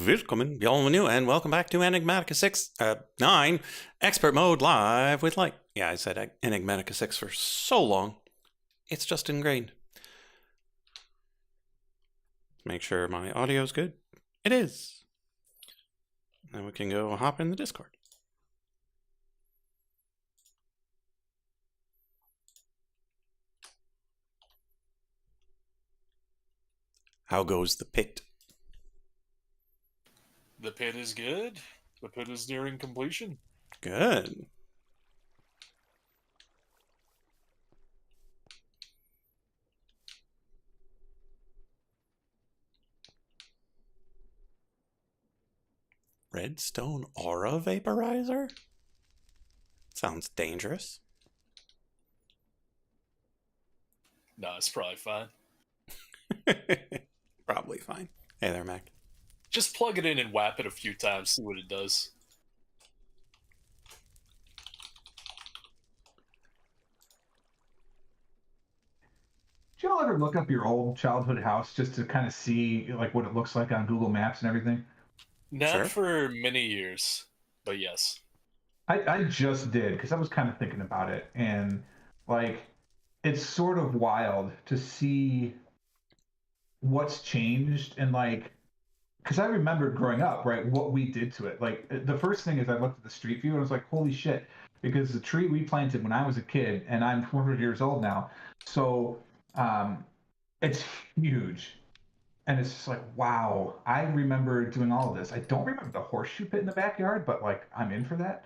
Willkommen, bienvenue, and welcome back to Enigmatica 9 Expert Mode Live with Light. Yeah, I said Enigmatica 6 for so long, it's just ingrained. Make sure my audio's good. It is. Then we can go hop in the Discord. How goes the pit? The pit is good. The pit is nearing completion. Good. Redstone aura vaporizer? Sounds dangerous. No, it's probably fine. Probably fine. Hey there, Mac. Just plug it in and whap it a few times, see what it does. Did y'all ever look up your old childhood house just to kind of see like what it looks like on Google Maps and everything? Not Sure. for many years, but yes. I just did because I was kind of thinking about it, and like it's sort of wild to see what's changed and like because I remembered growing up, right, what we did to it. Like the first thing is I looked at the street view and I was like, holy shit, because the tree we planted when I was a kid, and I'm 400 years old now, so um, it's huge. And it's just like, wow, I remember doing all of this. I don't remember the horseshoe pit in the backyard, but like, I'm in for that.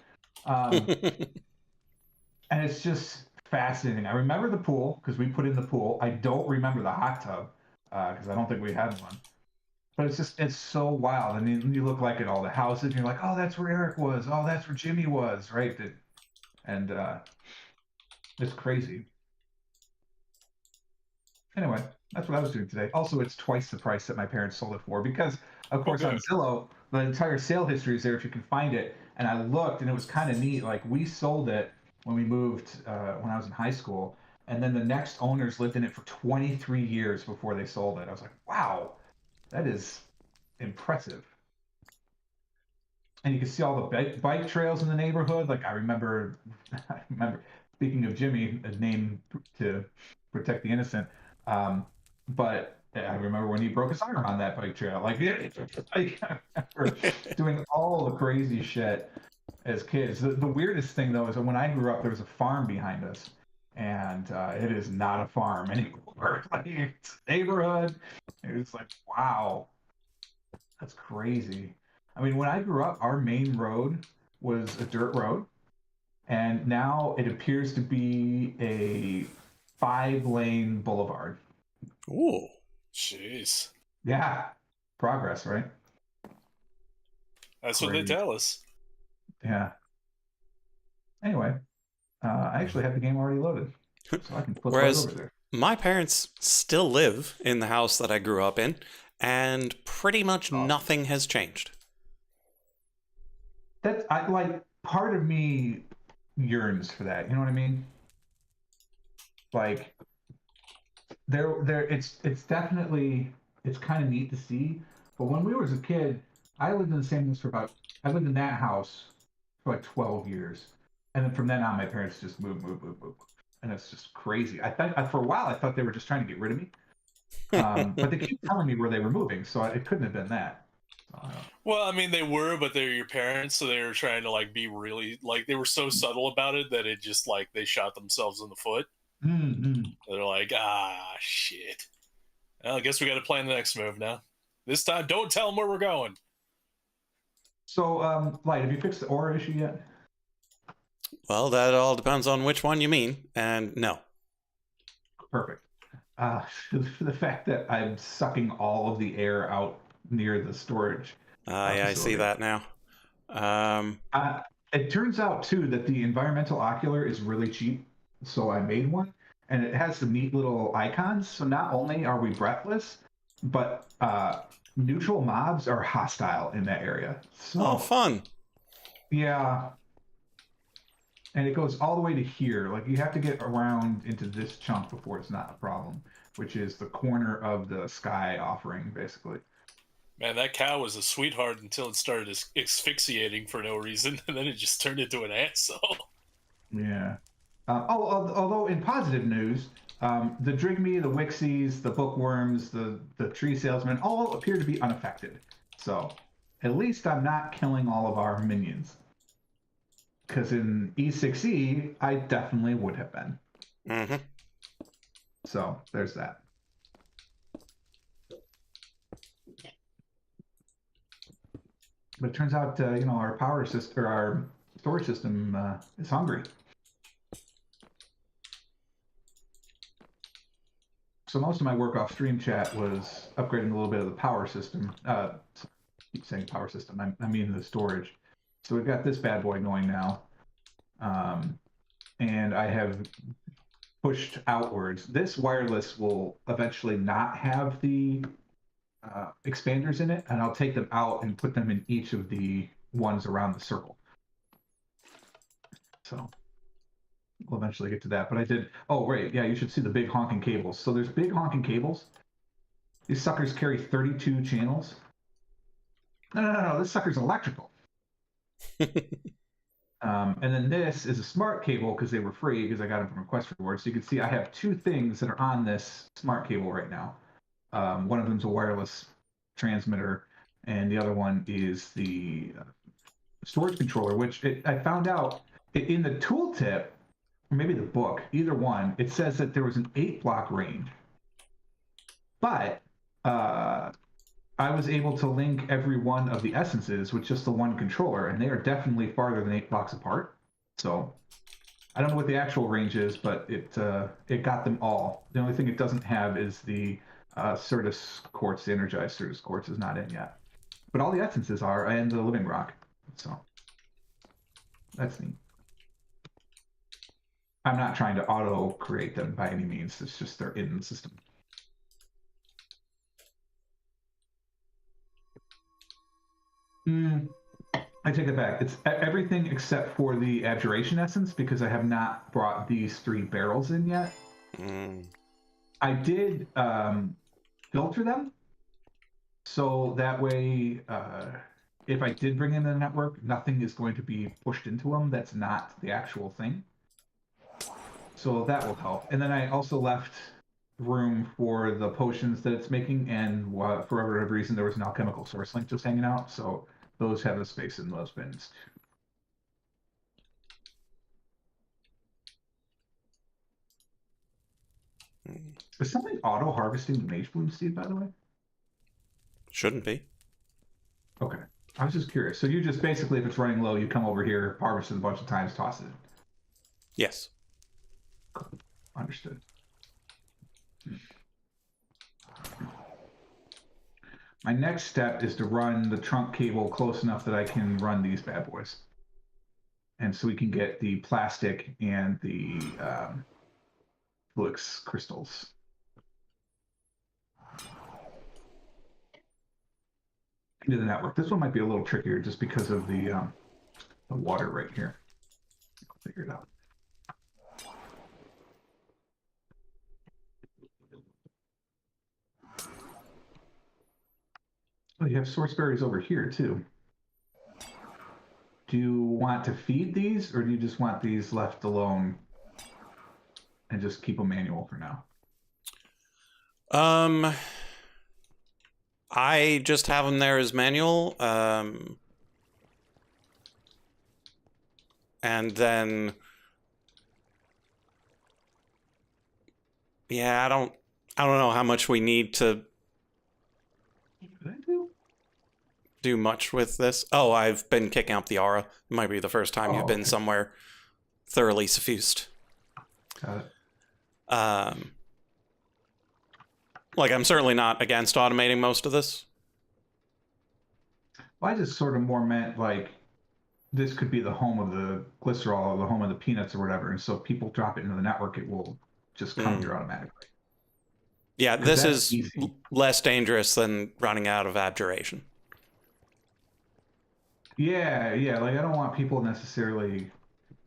And it's just fascinating. I remember the pool because we put in the pool. I don't remember the hot tub because I don't think we had one. But it's so wild. I mean, you look like at all the houses, and you're like, oh, that's where Eric was. Oh, that's where Jimmy was, right? And it's crazy. Anyway, that's what I was doing today. Also, it's twice the price that my parents sold it for because, of course, on Zillow, the entire sale history is there if you can find it. And I looked, and it was kind of neat. Like we sold it when we moved when I was in high school, and then the next owners lived in it for 23 years before they sold it. I was like, wow, that is impressive. And you can see all the bike trails in the neighborhood. Like I remember, I remember speaking of Jimmy, a name to protect the innocent. But I remember when he broke his arm on that bike trail. Like, I remember doing all the crazy shit as kids. The weirdest thing though is that when I grew up, there was a farm behind us, and it is not a farm anymore. Like it's a neighborhood. It was like, wow, that's crazy. I mean, when I grew up, our main road was a dirt road, and now it appears to be a 5-lane boulevard. Ooh. Jeez. Yeah, progress, right? That's what they tell us. Yeah. Anyway, I actually have the game already loaded, so I can flip right over there. My parents still live in the house that I grew up in, and pretty much nothing has changed. That's I like part of me yearns for that. You know what I mean? Like it's definitely it's kind of neat to see. But when we were as a kid, I lived in the same house for about I lived in that house for like 12 years, and then from then on, my parents just moved, and it's just crazy. I thought for a while I thought they were just trying to get rid of me, but they keep telling me where they were moving, so it couldn't have been that. Well, I mean, they were, but they're your parents, so they were trying to like be really like they were so subtle about it that it just like they shot themselves in the foot. Mm-hmm. They're like, ah, shit. Well, I guess we got to plan the next move now. This time, don't tell them where we're going. So, Light, have you fixed the aura issue yet? Well, that all depends on which one you mean, and no. Perfect. The fact that I'm sucking all of the air out near the storage. I see that now. It turns out, too, that the environmental ocular is really cheap, so I made one, and it has some neat little icons. So not only are we breathless, but neutral mobs are hostile in that area. So, fun. Yeah. And it goes all the way to here. Like you have to get around into this chunk before it's not a problem, which is the corner of the sky offering, basically. Man, that cow was a sweetheart until it started asphyxiating for no reason, and then it just turned into an asshole. Yeah. Although in positive news, the Drigme, the Wixies, the Bookworms, the Tree Salesmen all appear to be unaffected. So at least I'm not killing all of our minions. Because in E6E, I definitely would have been. Mm-hmm. So there's that. But it turns out, our power system or our storage system is hungry. So most of my work off stream chat was upgrading a little bit of the power system. I keep saying power system. I mean the storage. So we've got this bad boy going now, and I have pushed outwards. This wireless will eventually not have the expanders in it, and I'll take them out and put them in each of the ones around the circle. So we'll eventually get to that. But I did. Oh, right. Yeah, you should see the big honking cables. So there's big honking cables. These suckers carry 32 channels. No. This sucker's electrical. And then this is a smart cable because they were free because I got them from Request Rewards. So you can see I have two things that are on this smart cable right now. One of them is a wireless transmitter, and the other one is the storage controller, which I found out in the tooltip, or maybe the book, either one, it says that there was an 8-block range. But I was able to link every one of the essences with just the one controller, and they are definitely farther than 8 blocks apart. So I don't know what the actual range is, but it got them all. The only thing it doesn't have is the Certus quartz. The energized Certus quartz is not in yet, but all the essences are, and the living rock. So that's neat. I'm not trying to auto create them by any means. It's just they're in the system. I take it back. It's everything except for the abjuration essence because I have not brought these 3 barrels in yet. I did filter them, so that way, if I did bring in the network, nothing is going to be pushed into them that's not the actual thing. So that will help. And then I also left room for the potions that it's making, and for whatever reason, there was an alchemical source link just hanging out, so those have a space in those bins. Is something auto harvesting the mage bloom seed, by the way? Shouldn't be. Okay. I was just curious. So you just basically, if it's running low, you come over here, harvest it a bunch of times, toss it in. Yes. Cool. Understood. My next step is to run the trunk cable close enough that I can run these bad boys. And so we can get the plastic and the Flux crystals. Into the network. This one might be a little trickier just because of the water right here. I'll figure it out. Oh, you have source berries over here too. Do you want to feed these, or do you just want these left alone and just keep them manual for now? I just have them there as manual. And then, yeah, I don't know how much we need to do much with this. Oh, I've been kicking up the aura. It might be the first time you've been somewhere thoroughly suffused. Got it. Like, I'm certainly not against automating most of this. Well, I just sort of more meant like this could be the home of the glycerol or the home of the peanuts or whatever. And so if people drop it into the network, it will just come here automatically. Yeah, this is less dangerous than running out of abjuration. Yeah. Like, I don't want people necessarily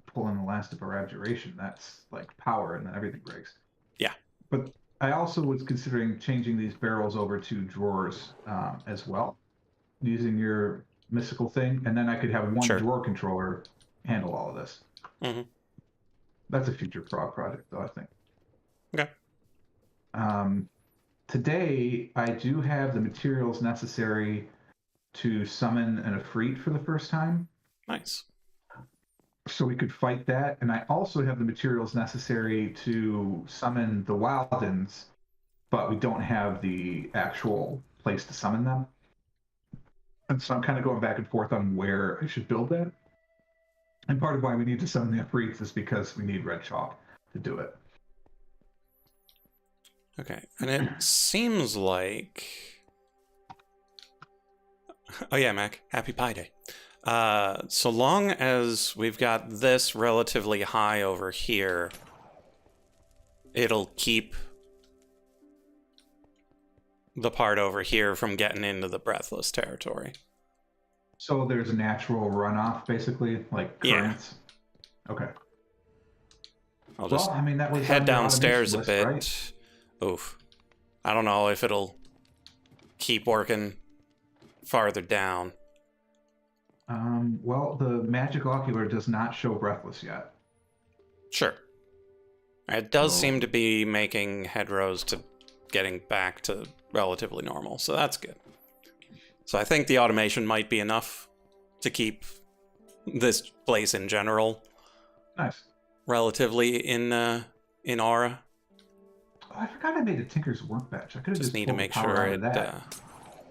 pulling the last of our abjuration. That's like power, and then everything breaks. Yeah. But I also was considering changing these barrels over to drawers as well. using your mystical thing, and then I could have one Sure. drawer controller handle all of this. Mm-hmm. That's a future project, though, I think. Okay. Today, I do have the materials necessary to summon an Afrit for the first time. Nice. So we could fight that, and I also have the materials necessary to summon the Wildens, but we don't have the actual place to summon them. And so I'm kind of going back and forth on where I should build that. And part of why we need to summon the Afrits is because we need red chalk to do it. Okay, and it seems like... Oh yeah, Mac, happy Pi Day. So long as we've got this relatively high over here, it'll keep the part over here from getting into the breathless territory. So there's a natural runoff, basically, like currents? Yeah. Okay. I'll just that was head downstairs a list, bit. Right? Oof. I don't know if it'll keep working farther down. Well, the magic ocular does not show breathless yet. Sure. It does seem to be making headrows to getting back to relatively normal, so that's good. So I think the automation might be enough to keep this place in general relatively in aura. Oh, I forgot I made a Tinker's Workbench. I could have just need to make sure it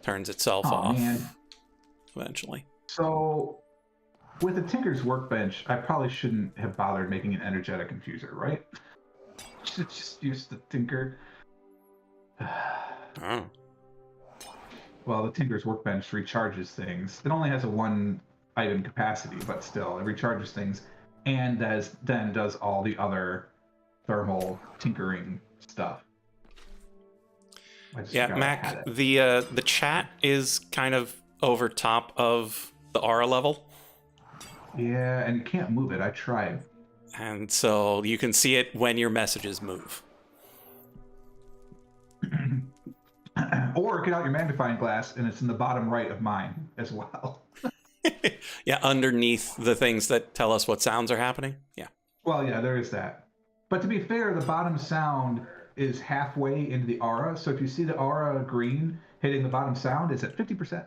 turns itself off eventually. So with a Tinker's Workbench, I probably shouldn't have bothered making an energetic infuser, right? Should just use the Tinker. Oh. Well, the Tinker's Workbench recharges things. It only has a 1 item capacity, but still, it recharges things and then does all the other thermal tinkering stuff. Yeah, Mac, the chat is kind of over top of the aura level. Yeah, and you can't move it. I tried. And so you can see it when your messages move. Or get out your magnifying glass, and it's in the bottom right of mine as well. Yeah, underneath the things that tell us what sounds are happening. Yeah. Well, yeah, there is that. But to be fair, the bottom sound is halfway into the aura. So if you see the aura green hitting the bottom sound, it's at 50%.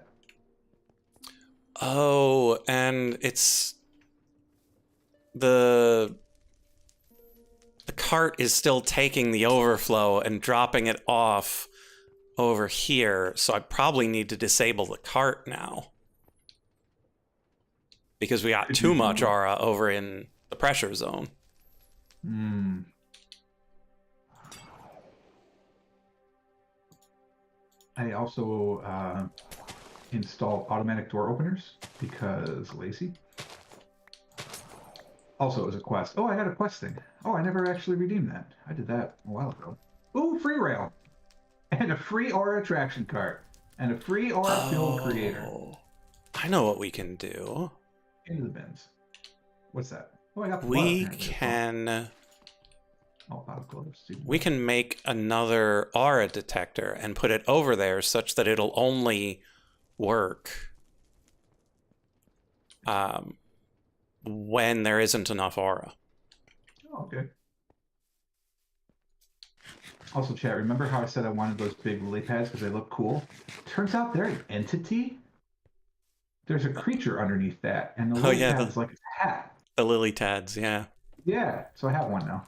Oh, and it's the cart is still taking the overflow and dropping it off over here, so I probably need to disable the cart now. Because we got too much aura over in the pressure zone. I also installed automatic door openers because lazy. Also, it was a quest. Oh, I got a quest thing. Oh, I never actually redeemed that. I did that a while ago. Ooh, free rail. And a free aura attraction cart. And a free aura field creator. I know what we can do. Into the bins. What's that? Oh, I got the we can make another aura detector and put it over there such that it'll only work when there isn't enough aura. Oh, okay. Also, chat, remember how I said I wanted those big lily pads because they look cool? Turns out they're an entity. There's a creature underneath that, and the lily pad is like a hat. The lily tads, yeah. Yeah, so I have one now.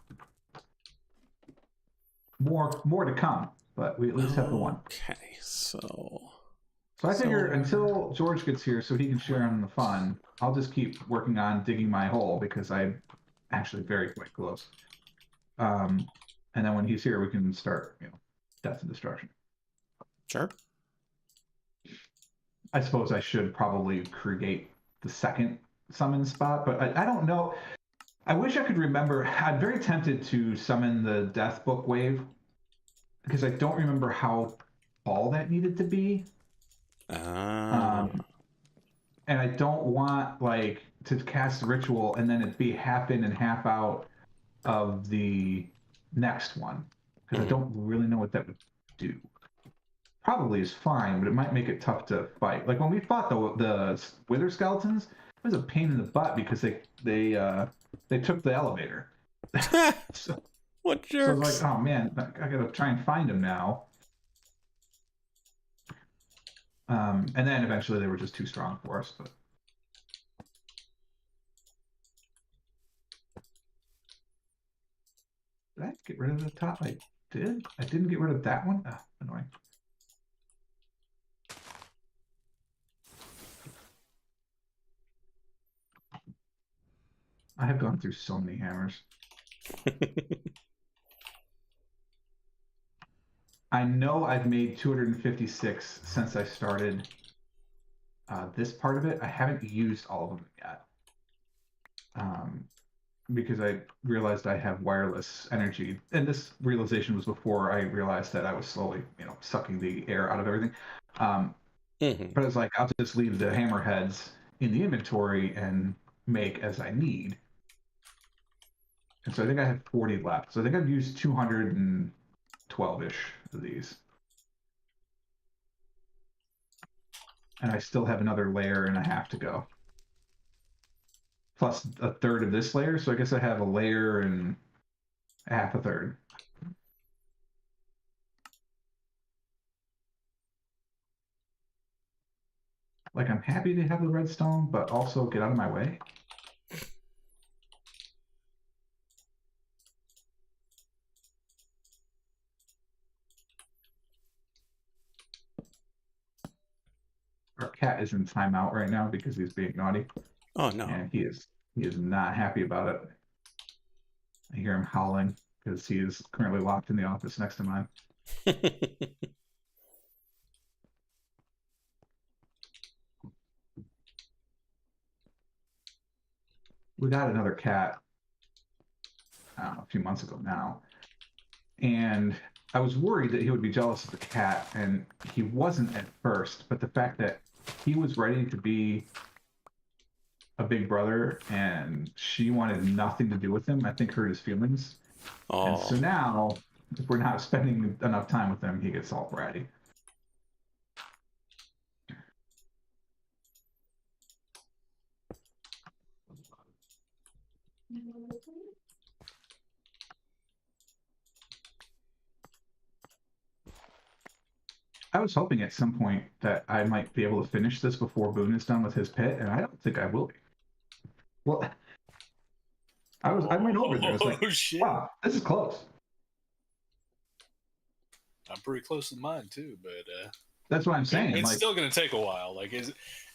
More to come, but we at least have the one. Okay, so I figure until George gets here so he can share in the fun, I'll just keep working on digging my hole because I'm actually very quite close. And then when he's here, we can start, death and destruction. Sure. I suppose I should probably create the second summon spot, but I don't know. I wish I could remember. I'm very tempted to summon the Death Book wave because I don't remember how tall that needed to be. And I don't want to cast ritual and then it be half in and half out of the next one because I don't really know what that would do. probably is fine, but it might make it tough to fight. Like when we fought the wither skeletons, it was a pain in the butt because they took the elevator. so, What so I was jerks? like, oh man, I gotta try and find them now. And then eventually they were just too strong for us. But did I get rid of the top? I did. I didn't get rid of that one. Ah, annoying. I have gone through so many hammers. I know I've made 256 since I started this part of it. I haven't used all of them yet. Because I realized I have wireless energy. And this realization was before I realized that I was slowly, sucking the air out of everything. But I was like, I'll just leave the hammerheads in the inventory and make as I need. And so I think I have 40 left. So I think I've used 212-ish of these. And I still have another layer and a half to go. Plus a third of this layer. So I guess I have a layer and half a third. Like, I'm happy to have the redstone, but also get out of my way. Our cat is in timeout right now because he's being naughty. Oh no. And he is not happy about it. I hear him howling because he is currently locked in the office next to mine. We got another cat, I don't know, a few months ago now. And I was worried that he would be jealous of the cat, and he wasn't at first. But the fact that he was ready to be a big brother and she wanted nothing to do with him, I think hurt his feelings. Oh. And so now, if we're not spending enough time with him, he gets all bratty. I was hoping at some point that I might be able to finish this before Boon is done with his pit, and I don't think I will be. Well, I went over there. I was like, shit. wow, this is close. I'm pretty close to mine too, but that's what I'm saying. It's like, still going to take a while. Like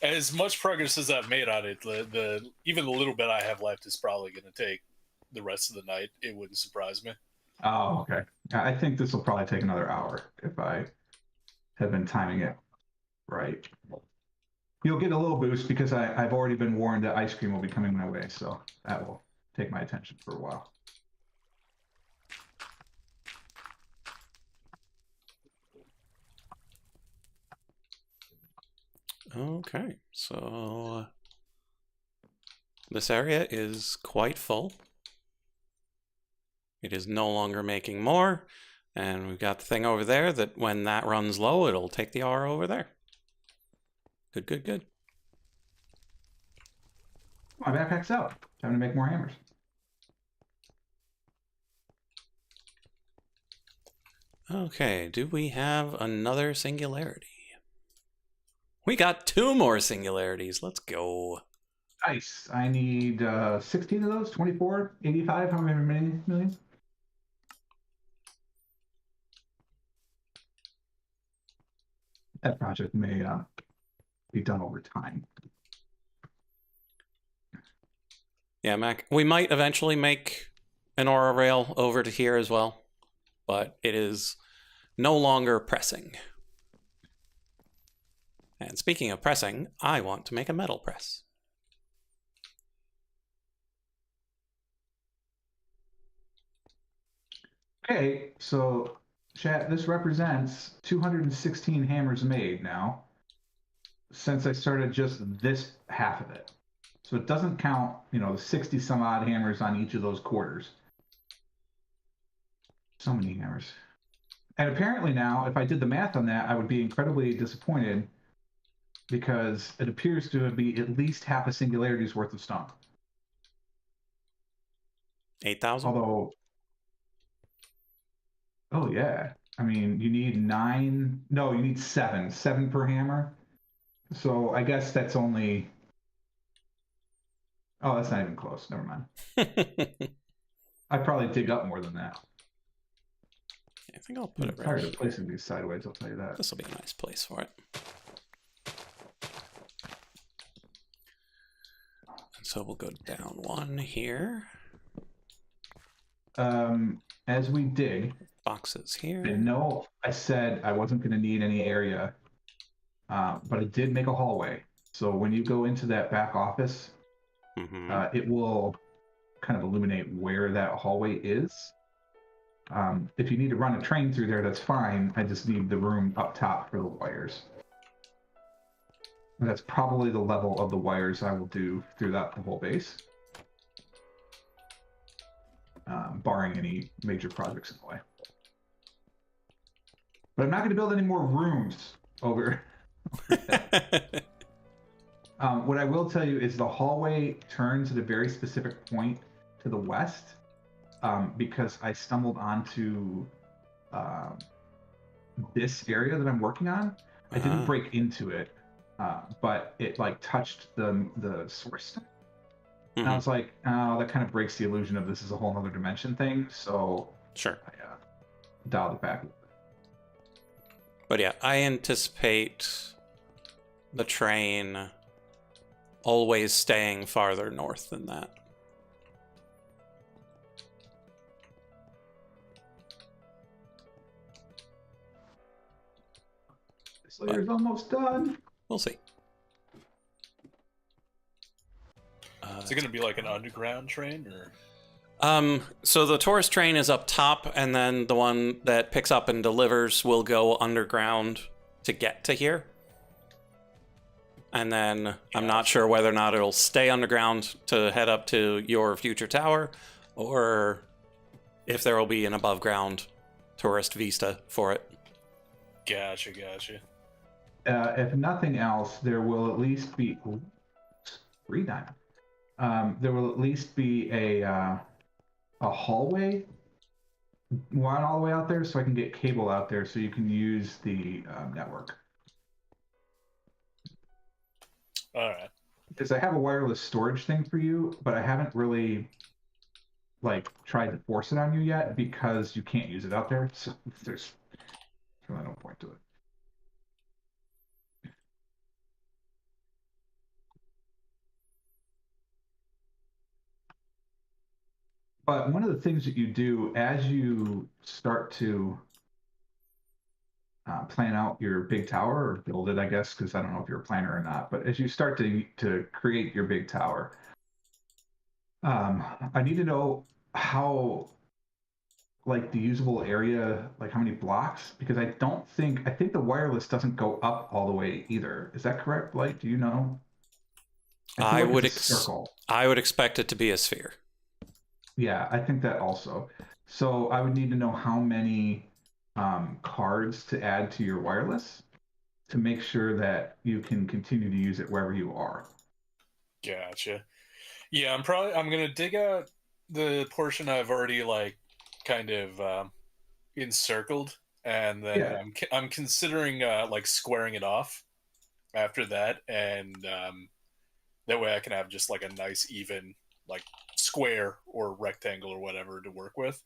as much progress as I've made on it, even the little bit I have left is probably going to take the rest of the night. It wouldn't surprise me. Oh, okay. I think this will probably take another hour if I have been timing it right. You'll get a little boost because I've already been warned that ice cream will be coming my way, so that will take my attention for a while. Okay, so this area is quite full. It is no longer making more, and we've got the thing over there that when that runs low, it'll take the R over there. Good, good, good. My backpack's out. Time to make more hammers. Okay, do we have another singularity? We got 2 more singularities. Let's go. Nice. I need 16 of those, 24, 85, how many million? That project may be done over time. Yeah, Mac, we might eventually make an aura rail over to here as well, but it is no longer pressing. And speaking of pressing, I want to make a metal press. Okay, so chat, this represents 216 hammers made now since I started just this half of it. So it doesn't count, the 60 some odd hammers on each of those quarters. So many hammers. And apparently now, if I did the math on that, I would be incredibly disappointed because it appears to be at least half a singularity's worth of stone. 8,000? Although, oh yeah, I mean, you need 9. No, you need 7. 7 per hammer. So I guess that's only. Oh, that's not even close. Never mind. I'd probably dig up more than that. I think I'll put it I'm tired right of here. placing these sideways, I'll tell you that. This will be a nice place for it. So we'll go down 1 here. As we dig, Boxes here. I know I said I wasn't going to need any area, but I did make a hallway. So when you go into that back office, it will kind of illuminate where that hallway is. If you need to run a train through there, that's fine. I just need the room up top for the wires. And that's probably the level of the wires I will do throughout the whole base, barring any major projects in the way. But I'm not going to build any more rooms over. What I will tell you is the hallway turns at a very specific point to the west, because I stumbled onto this area that I'm working on. I didn't break into it, but it like touched the source. And I was like, oh, that kind of breaks the illusion of this is a whole other dimension thing. So Sure. I dialed it back. But yeah, I anticipate the train always staying farther north than that. This layer's almost done. We'll see. Is it going to be like an underground train, or? So the tourist train is up top, and then the one that picks up and delivers will go underground to get to here. And then I'm not sure whether or not it'll stay underground to head up to your future tower, or if there will be an above ground tourist vista for it. Gotcha. If nothing else, there will at least be free diamond. There will at least be a hallway run all the way out there, so I can get cable out there, so you can use the network. All right. Because I have a wireless storage thing for you, but I haven't really like tried to force it on you yet because you can't use it out there. So there's really no point to it. But one of the things that you do as you start to plan out your big tower, or build it, I guess, because I don't know if you're a planner or not, but as you start to create your big tower, I need to know how, like, the usable area, like how many blocks, because I think the wireless doesn't go up all the way either. Is that correct, Blake? Do you know? I would circle. I would expect it to be a sphere. Yeah, I think that also. So I would need to know how many cards to add to your wireless to make sure that you can continue to use it wherever you are. Gotcha. Yeah, I'm gonna dig out the portion I've already like kind of encircled, and then I'm considering like squaring it off after that, and that way I can have just like a nice even like square or rectangle or whatever to work with.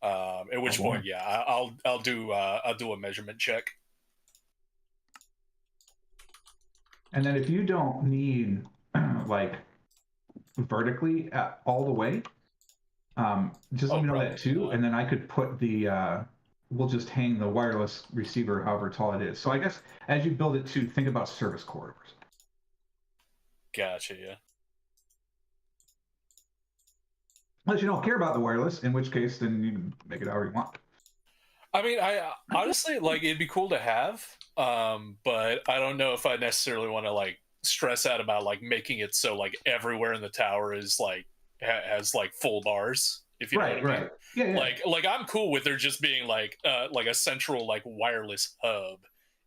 At which point, yeah, I'll do a measurement check. And then if you don't need like vertically all the way, just let me know that too, not. and then I could put the we'll just hang the wireless receiver however tall it is. So I guess as you build it too, think about service corridors. Gotcha. Yeah. Unless you don't care about the wireless, in which case then you can make it however you want. I mean, I honestly like it'd be cool to have, but I don't know if I necessarily want to like stress out about like making it so like everywhere in the tower is like has like full bars. if you know what I mean. Right. Yeah. Like I'm cool with there just being like a central like wireless hub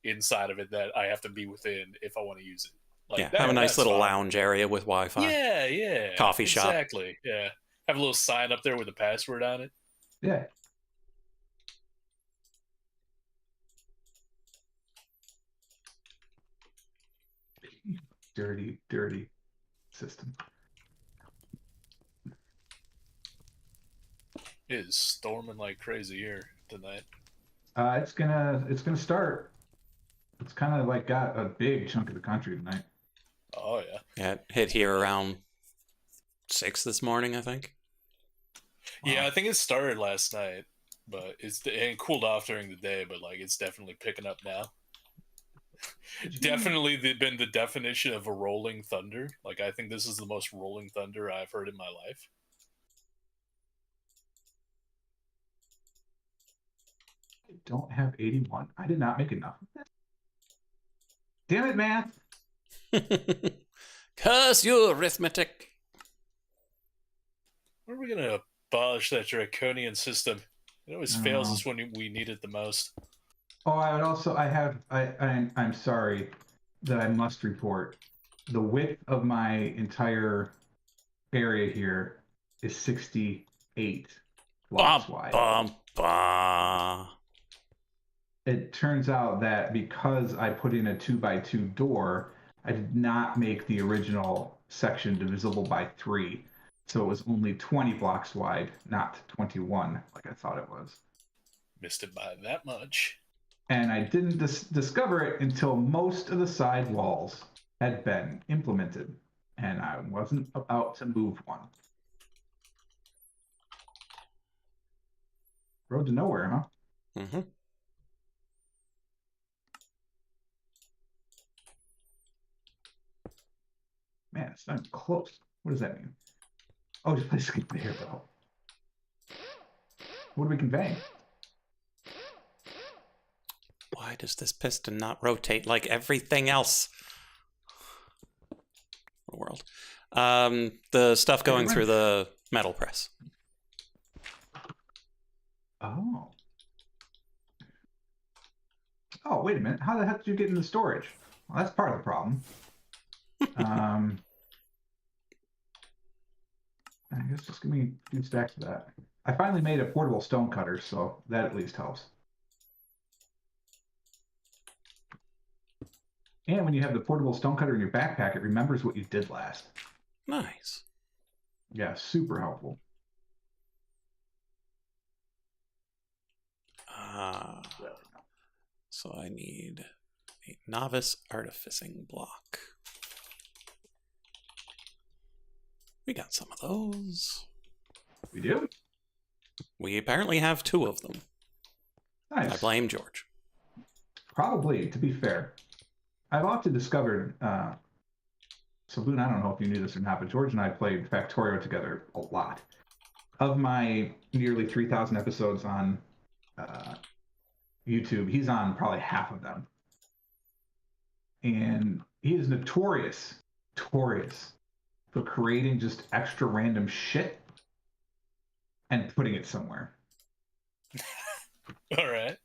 inside of it that I have to be within if I want to use it. Like have a nice little fine. lounge area with Wi-Fi. Yeah. Coffee shop. Exactly. Yeah. Have a little sign up there with a password on it. Yeah. Dirty system. It is storming like crazy here tonight. It's gonna start. It's kind of like got a big chunk of the country tonight. Oh yeah. Yeah, it hit here around 6 this morning, I think. Wow. Yeah, I think it started last night, but it cooled off during the day. But like, it's definitely picking up now. Definitely been the definition of a rolling thunder. Like, I think this is the most rolling thunder I've heard in my life. I don't have 81. I did not make enough of that. Damn it, math. Curse you, arithmetic. When are we gonna abolish that draconian system? It always fails us when we need it the most. Oh, I'm sorry that I must report the width of my entire area here is 68 blocks wide. It turns out that because I put in a 2x2 door, I did not make the original section divisible by 3. So it was only 20 blocks wide, not 21 like I thought it was. Missed it by that much. And I didn't discover it until most of the side walls had been implemented, and I wasn't about to move one. Road to nowhere, huh? Mm-hmm. Man, it's not close. What does that mean? Oh, just place skip there, bro. What are we conveying? Why does this piston not rotate like everything else? World. The stuff going through the metal press. Oh. Oh, wait a minute. How the heck did you get in the storage? Well, that's part of the problem. I guess just give me a few stacks of that. I finally made a portable stone cutter, so that at least helps. And when you have the portable stone cutter in your backpack, it remembers what you did last. Nice. Yeah, super helpful. So I need a novice artificing block. We got some of those. We do? We apparently have 2 of them. Nice. I blame George. Probably, to be fair. I've often discovered, so Boon, I don't know if you knew this or not, but George and I played Factorio together a lot. Of my nearly 3,000 episodes on YouTube, he's on probably half of them. And he is notorious for creating just extra random shit and putting it somewhere. All right.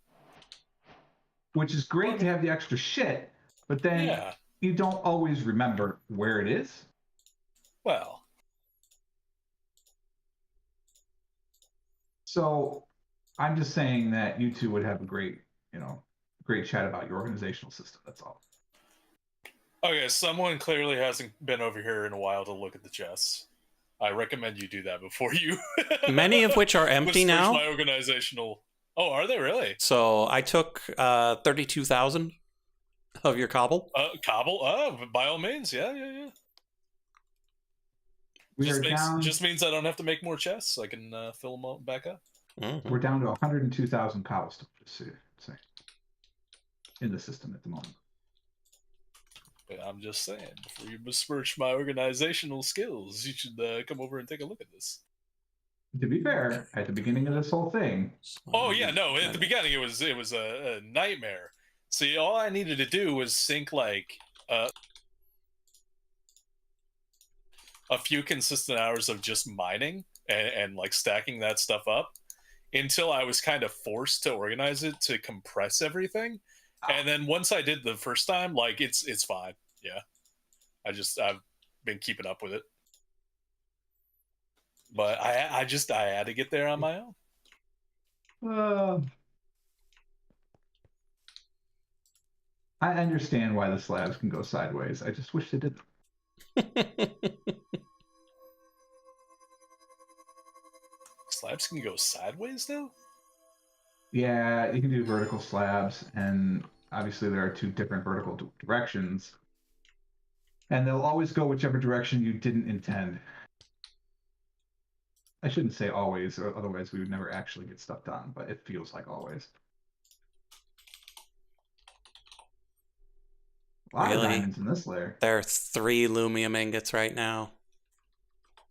Which is great to have the extra shit, but then you don't always remember where it is. Well. So I'm just saying that you two would have a great chat about your organizational system. That's all. Okay, someone clearly hasn't been over here in a while to look at the chests. I recommend you do that before you. Many of which are empty now. My organizational. Oh, are they really? So I took 32,000 of your cobble. Cobble? Oh, by all means, yeah. Just means I don't have to make more chests. I can fill them up back up. Mm-hmm. We're down to 102,000 cobblestone, just say, in the system at the moment. I'm just saying, before you besmirch my organizational skills, you should come over and take a look at this. To be fair, at the beginning of this whole thing. Oh yeah, no. At the beginning, it was a nightmare. See, all I needed to do was sink like a few consistent hours of just mining, and like stacking that stuff up until I was kind of forced to organize it to compress everything. And then once I did the first time, like it's fine. Yeah. I've been keeping up with it. But I had to get there on my own. I understand why the slabs can go sideways. I just wish they didn't. Slabs can go sideways now? Yeah, you can do vertical slabs, and obviously there are two different vertical directions. And they'll always go whichever direction you didn't intend. I shouldn't say always, or otherwise we would never actually get stuff done, but it feels like always. A lot of diamonds in this layer. There are 3 lumium ingots right now.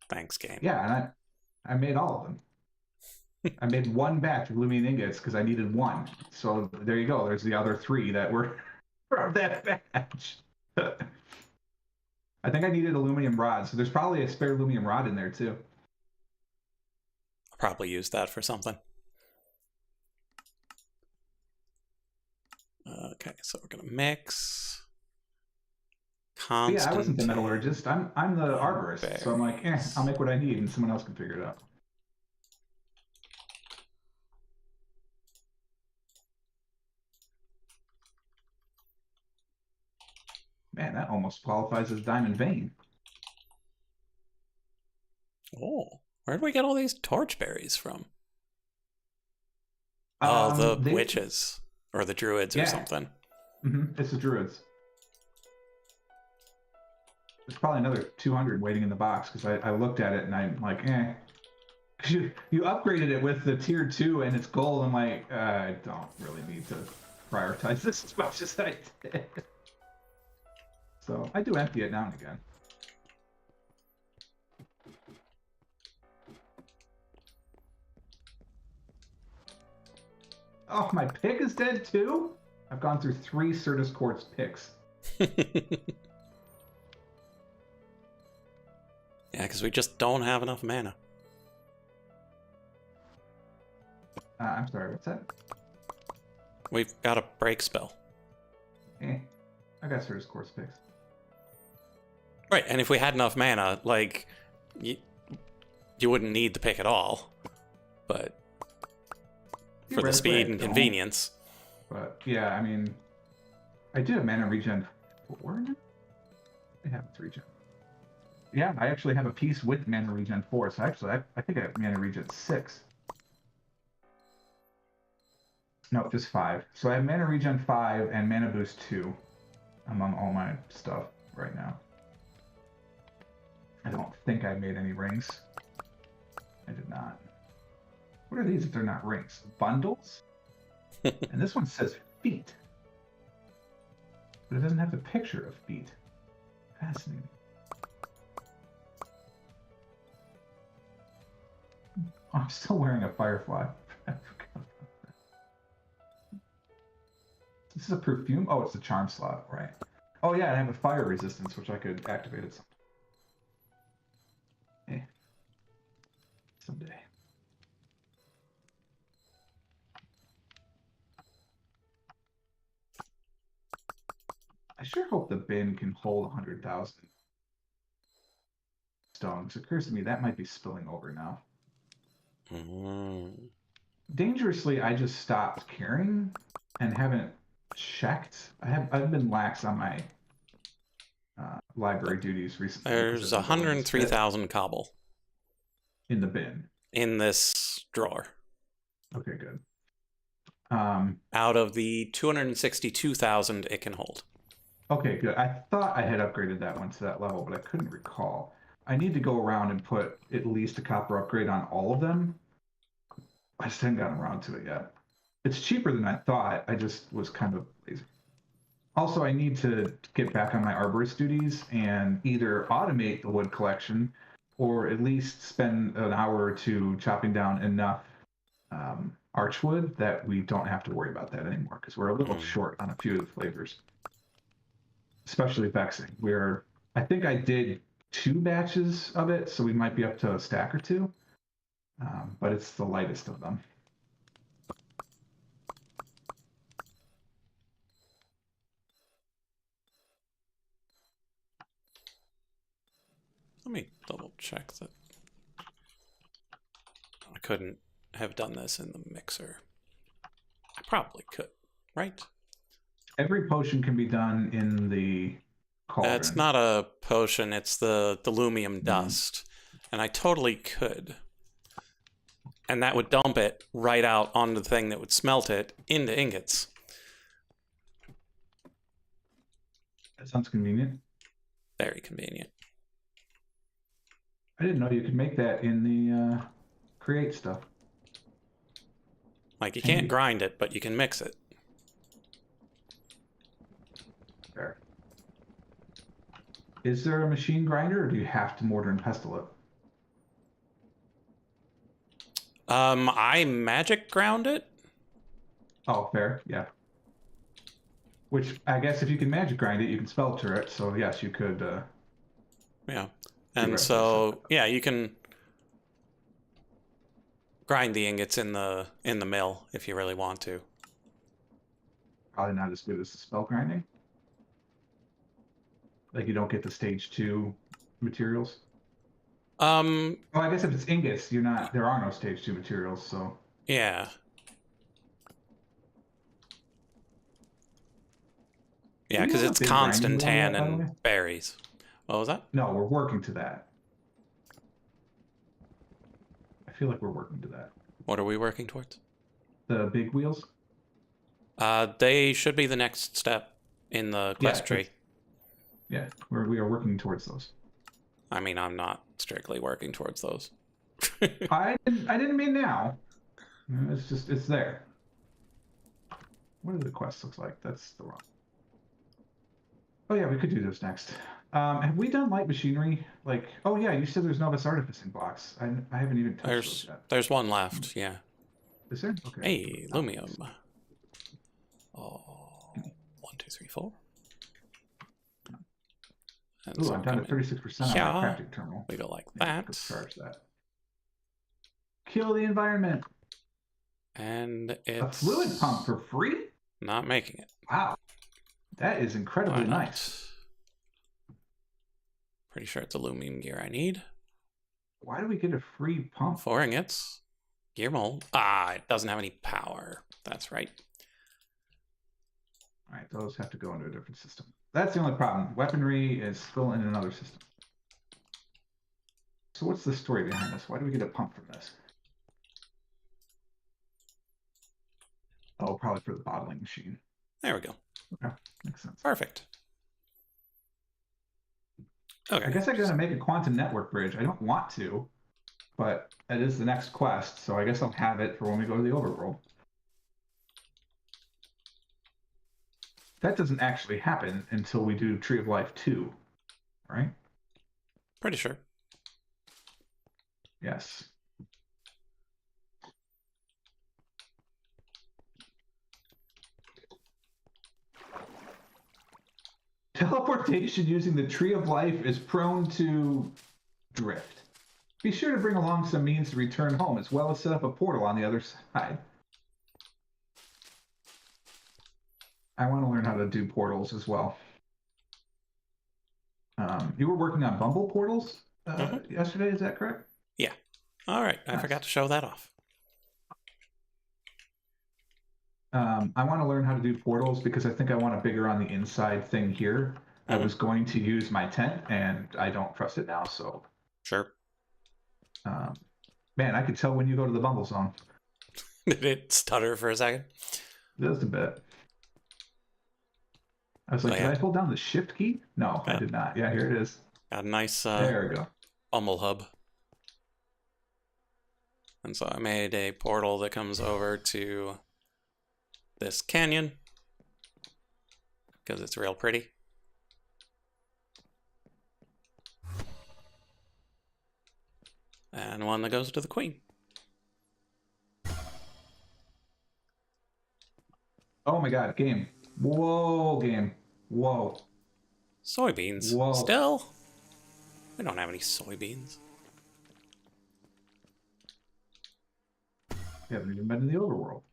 Thanks, game. Yeah, and I made all of them. I made 1 batch of lumium ingots because I needed 1. So there you go. There's the other 3 that were from that batch. I think I needed a lumium rod, so there's probably a spare lumium rod in there too. I'll probably use that for something. Okay, so we're gonna mix. Yeah, I wasn't the metallurgist. I'm the arborist, so I'm like, I'll make what I need, and someone else can figure it out. Man, that almost qualifies as diamond vein. Oh, where did we get all these torchberries from? Oh, the witches or the druids or something. It's the druids. There's probably another 200 waiting in the box because I looked at it and I'm like, You upgraded it with the tier 2 and it's gold. I'm like, I don't really need to prioritize this as much as I did. So I do empty it now and again. Oh, my pick is dead too? I've gone through 3 Certus Quartz picks. Yeah, because we just don't have enough mana. I'm sorry, what's that? We've got a break spell. I got Certus Quartz picks. Right, and if we had enough mana, like, you wouldn't need the pick at all. But for the speed and convenience. But yeah, I mean, I do have mana regen 4 now? I have 3 regen. Yeah, I actually have a piece with mana regen 4, so actually I think I have mana regen 6. No, just 5. So I have mana regen 5 and mana boost 2 among all my stuff right now. I don't think I made any rings. I did not. What are these if they're not rings? Bundles? And this one says feet. But it doesn't have the picture of feet. Fascinating. Oh, I'm still wearing a firefly. I forgot about that. This is a perfume? Oh, it's a charm slot, right. Oh yeah, I have a fire resistance, which I could activate at some someday. I sure hope the bin can hold 100,000 stone. Because it occurs to me that might be spilling over now. Dangerously, I just stopped caring and haven't checked. I've been lax on my library duties recently. There's 103,000 cobble in the bin. In this drawer. Okay, good. Out of the 262,000 it can hold. Okay, good. I thought I had upgraded that one to that level, but I couldn't recall. I need to go around and put at least a copper upgrade on all of them. I just haven't gotten around to it yet. It's cheaper than I thought. I just was kind of lazy. Also, I need to get back on my arborist duties and either automate the wood collection or at least spend an hour or 2 chopping down enough archwood that we don't have to worry about that anymore because we're a little short on a few of the flavors. Especially vexing. I think I did 2 batches of it, so we might be up to a stack or 2. but it's the lightest of them. Let me double check that I couldn't have done this in the mixer. I probably could, right? Every potion can be done in the cauldron. It's not a potion, it's the delumium dust. And I totally could. And that would dump it right out onto the thing that would smelt it into ingots. That sounds convenient. Very convenient. I didn't know you could make that in the create stuff. Like, you can't grind it, but you can mix it. Fair. Is there a machine grinder, or do you have to mortar and pestle it? I magic ground it. Oh, fair, yeah. Which, I guess if you can magic grind it, you can spelter it, so yes, you could... Yeah. And so, yeah, you can grind the ingots in the mill if you really want to. Probably not as good as the spell grinding. Like, you don't get the stage 2 materials. Well, I guess if it's ingots, you're not. There are no stage 2 materials, so. Yeah. Yeah, because it's constant tan and berries. What was that? No, we're working to that. I feel like we're working to that. What are we working towards? The big wheels? They should be the next step in the quest tree. Yeah, we are working towards those. I mean, I'm not strictly working towards those. I didn't mean now. It's just, it's there. What do the quests look like? That's the wrong. Oh yeah, we could do those next. Have we done light machinery? Like, oh yeah, you said there's Novus artificing blocks. I haven't even touched those yet. There's one left, yeah. Is there? Okay. Hey, Lumium. Oh, 1, 2, 3, 4. And Ooh, so I'm down to 36% on yeah, my crafting terminal. we go like Yeah, that. charge that. Kill the environment. And it's A fluid pump for free? not making it. Wow. That is incredibly nice. Pretty sure it's aluminum gear I need. Why do we get a free pump? 4 ingots. Gear mold. Ah, it doesn't have any power. That's right. All right, those have to go into a different system. That's the only problem. Weaponry is still in another system. So what's the story behind this? Why do we get a pump from this? Oh, probably for the bottling machine. There we go. Okay, makes sense. Perfect. Okay. I guess I gotta make a quantum network bridge. I don't want to, but it is the next quest, so I guess I'll have it for when we go to the overworld. That doesn't actually happen until we do Tree of Life 2, right? Pretty sure. Yes. Teleportation using the Tree of Life is prone to drift. Be sure to bring along some means to return home, as well as set up a portal on the other side. I want to learn how to do portals as well. You were working on Bumble portals yesterday, is that correct? Yeah. All right. I forgot to show that off. I want to learn how to do portals because I think I want a bigger on the inside thing here. I was going to use my tent, and I don't trust it now, so... Sure. Man, I could tell when you go to the Bumble zone. Did it stutter for a second? Just a bit. I was like, did I hold down the shift key? No, I did not. Yeah, here it is. Got a nice there we go. Bumble hub. And so I made a portal that comes over to this canyon because it's real pretty. And one that goes to the queen. Oh my god, game. Whoa, game. Whoa. Soybeans. Whoa. Still? We don't have any soybeans. You haven't even been in the overworld.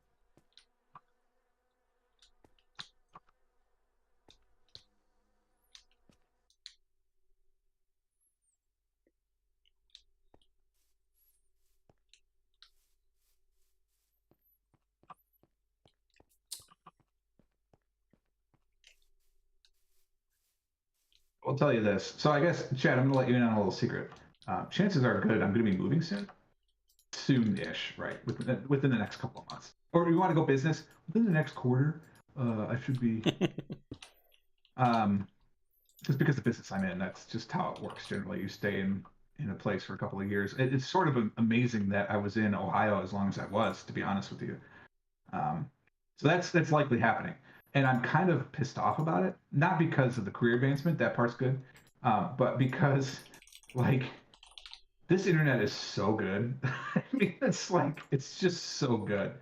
I'll tell you this. So I guess, Chad, I'm going to let you in on a little secret. Chances are good I'm going to be moving soon-ish, right? Within the next couple of months. Or you want to go business? Within the next quarter, I should be... just because the business I'm in, that's just how it works generally. You stay in a place for a couple of years. It's sort of amazing that I was in Ohio as long as I was, to be honest with you. So that's likely happening. And I'm kind of pissed off about it. Not because of the career advancement, that part's good, but because, like, this internet is so good. I mean, it's just so good.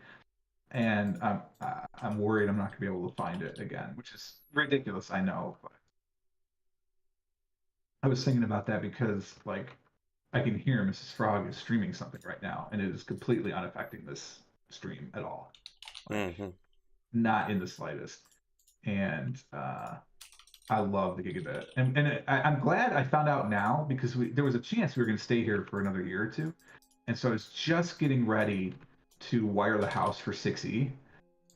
And I'm worried I'm not going to be able to find it again, which is ridiculous, I know. But I was thinking about that because, like, I can hear Mrs. Frog is streaming something right now, and it is completely unaffecting this stream at all. Like, not in the slightest. And I love the gigabit. And I'm glad I found out now, because there was a chance we were going to stay here for another year or two. And so I was just getting ready to wire the house for 6E.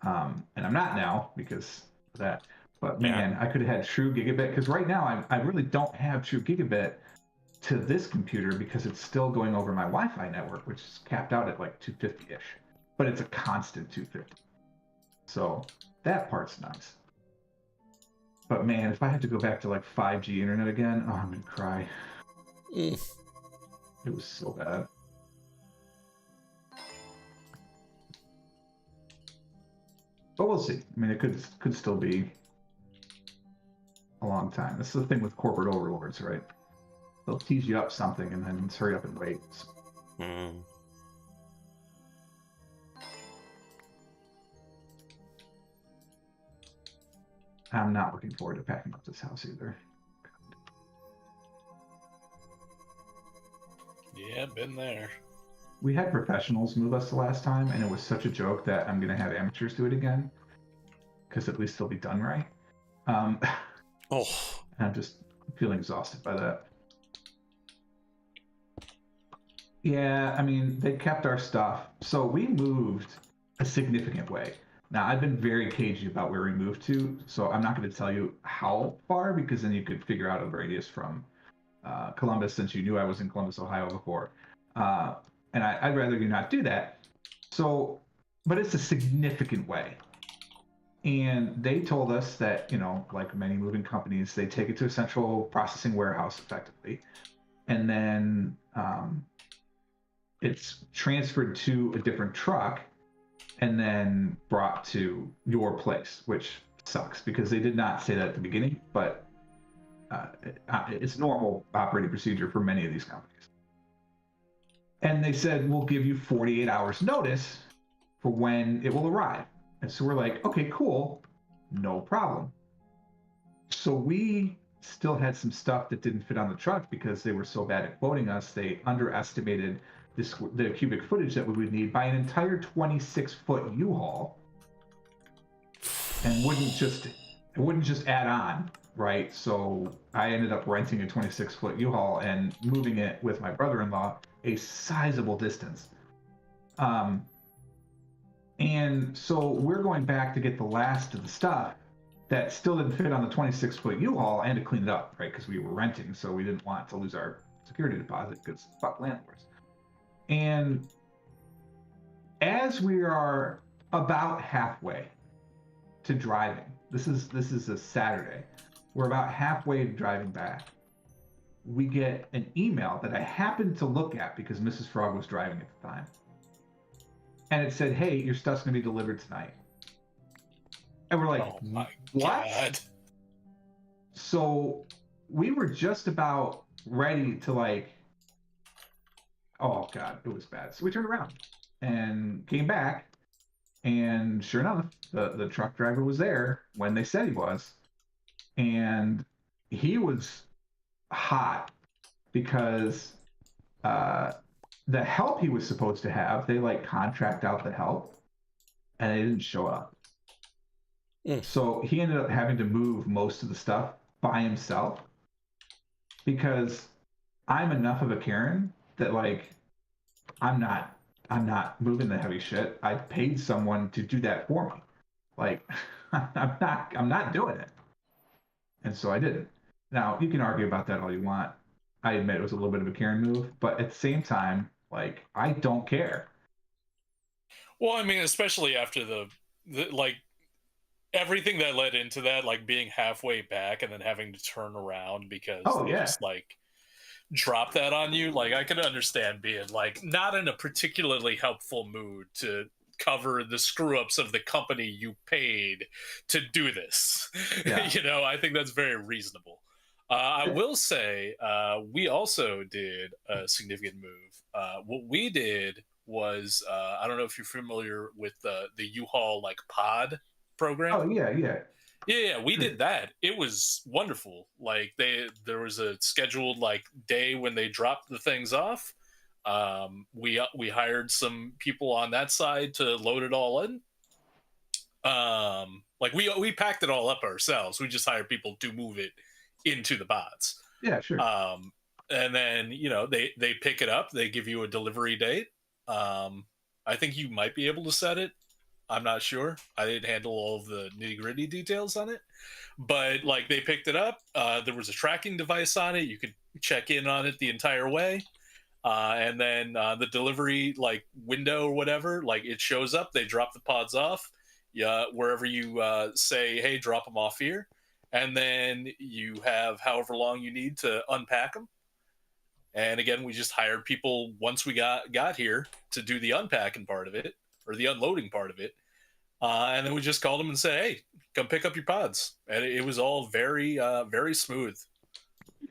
And I'm not now because of that. But man, I could have had true gigabit, because right now I really don't have true gigabit to this computer because it's still going over my Wi-Fi network, which is capped out at like 250-ish. But it's a constant 250. So that part's nice. But man, if I had to go back to like 5G internet again, oh, I'm gonna cry. It was so bad. But we'll see. I mean, it could still be a long time. This is the thing with corporate overlords, right? They'll tease you up something and then hurry up and wait. I'm not looking forward to packing up this house either. Yeah, been there. We had professionals move us the last time, and it was such a joke that I'm going to have amateurs do it again, because at least they'll be done right. I'm just feeling exhausted by that. Yeah, I mean, they kept our stuff. So we moved a significant way. Now, I've been very cagey about where we moved to, so I'm not going to tell you how far, because then you could figure out a radius from Columbus, since you knew I was in Columbus, Ohio before. And I'd rather you not do that. So, but it's a significant way. And they told us that, you know, like many moving companies, they take it to a central processing warehouse effectively. And then it's transferred to a different truck and then brought to your place, which sucks because they did not say that at the beginning, but it's normal operating procedure for many of these companies. And they said, we'll give you 48 hours notice for when it will arrive. And so we're like, okay, cool, no problem. So we still had some stuff that didn't fit on the truck because they were so bad at quoting us. They underestimated the cubic footage that we would need by an entire 26-foot U-Haul, and wouldn't just add on, right? So I ended up renting a 26-foot U-Haul and moving it with my brother-in-law a sizable distance. And so we're going back to get the last of the stuff that still didn't fit on the 26-foot U-Haul and to clean it up, right? Because we were renting, so we didn't want to lose our security deposit because fuck landlords. And as we are about halfway to driving, this is a Saturday, we're about halfway to driving back, we get an email that I happened to look at because Mrs. Frog was driving at the time. And it said, hey, your stuff's going to be delivered tonight. And we're like, oh my what? God. So we were just about ready to like, oh God, it was bad. So we turned around and came back. And sure enough, the truck driver was there when they said he was. And he was hot because the help he was supposed to have, they like contract out the help, and they didn't show up. So he ended up having to move most of the stuff by himself because I'm enough of a Karen that like I'm not moving the heavy shit. I paid someone to do that for me. Like I'm not doing it. And so I didn't. Now you can argue about that all you want. I admit it was a little bit of a Karen move, but at the same time, like I don't care. Well, I mean, especially after the like everything that led into that, like being halfway back and then having to turn around because they just like drop that on you. Like I could understand being like not in a particularly helpful mood to cover the screw ups of the company you paid to do this. Yeah. You know, I think that's very reasonable. I will say we also did a significant move. What we did was I don't know if you're familiar with the U-Haul like pod program. Oh yeah. Yeah, we did that. It was wonderful. Like there was a scheduled like day when they dropped the things off. We hired some people on that side to load it all in. Like we packed it all up ourselves. We just hired people to move it into the pods. Yeah, sure. And then they pick it up. They give you a delivery date. I think you might be able to set it. I'm not sure. I didn't handle all of the nitty gritty details on it, but like they picked it up. There was a tracking device on it. You could check in on it the entire way. And then the delivery like window or whatever, like it shows up. They drop the pods off. Yeah, wherever you say, hey, drop them off here. And then you have however long you need to unpack them. And again, we just hired people once we got here to do the unpacking part of it or the unloading part of it. And then we just called them and said, hey, come pick up your pods. And it was all very, very smooth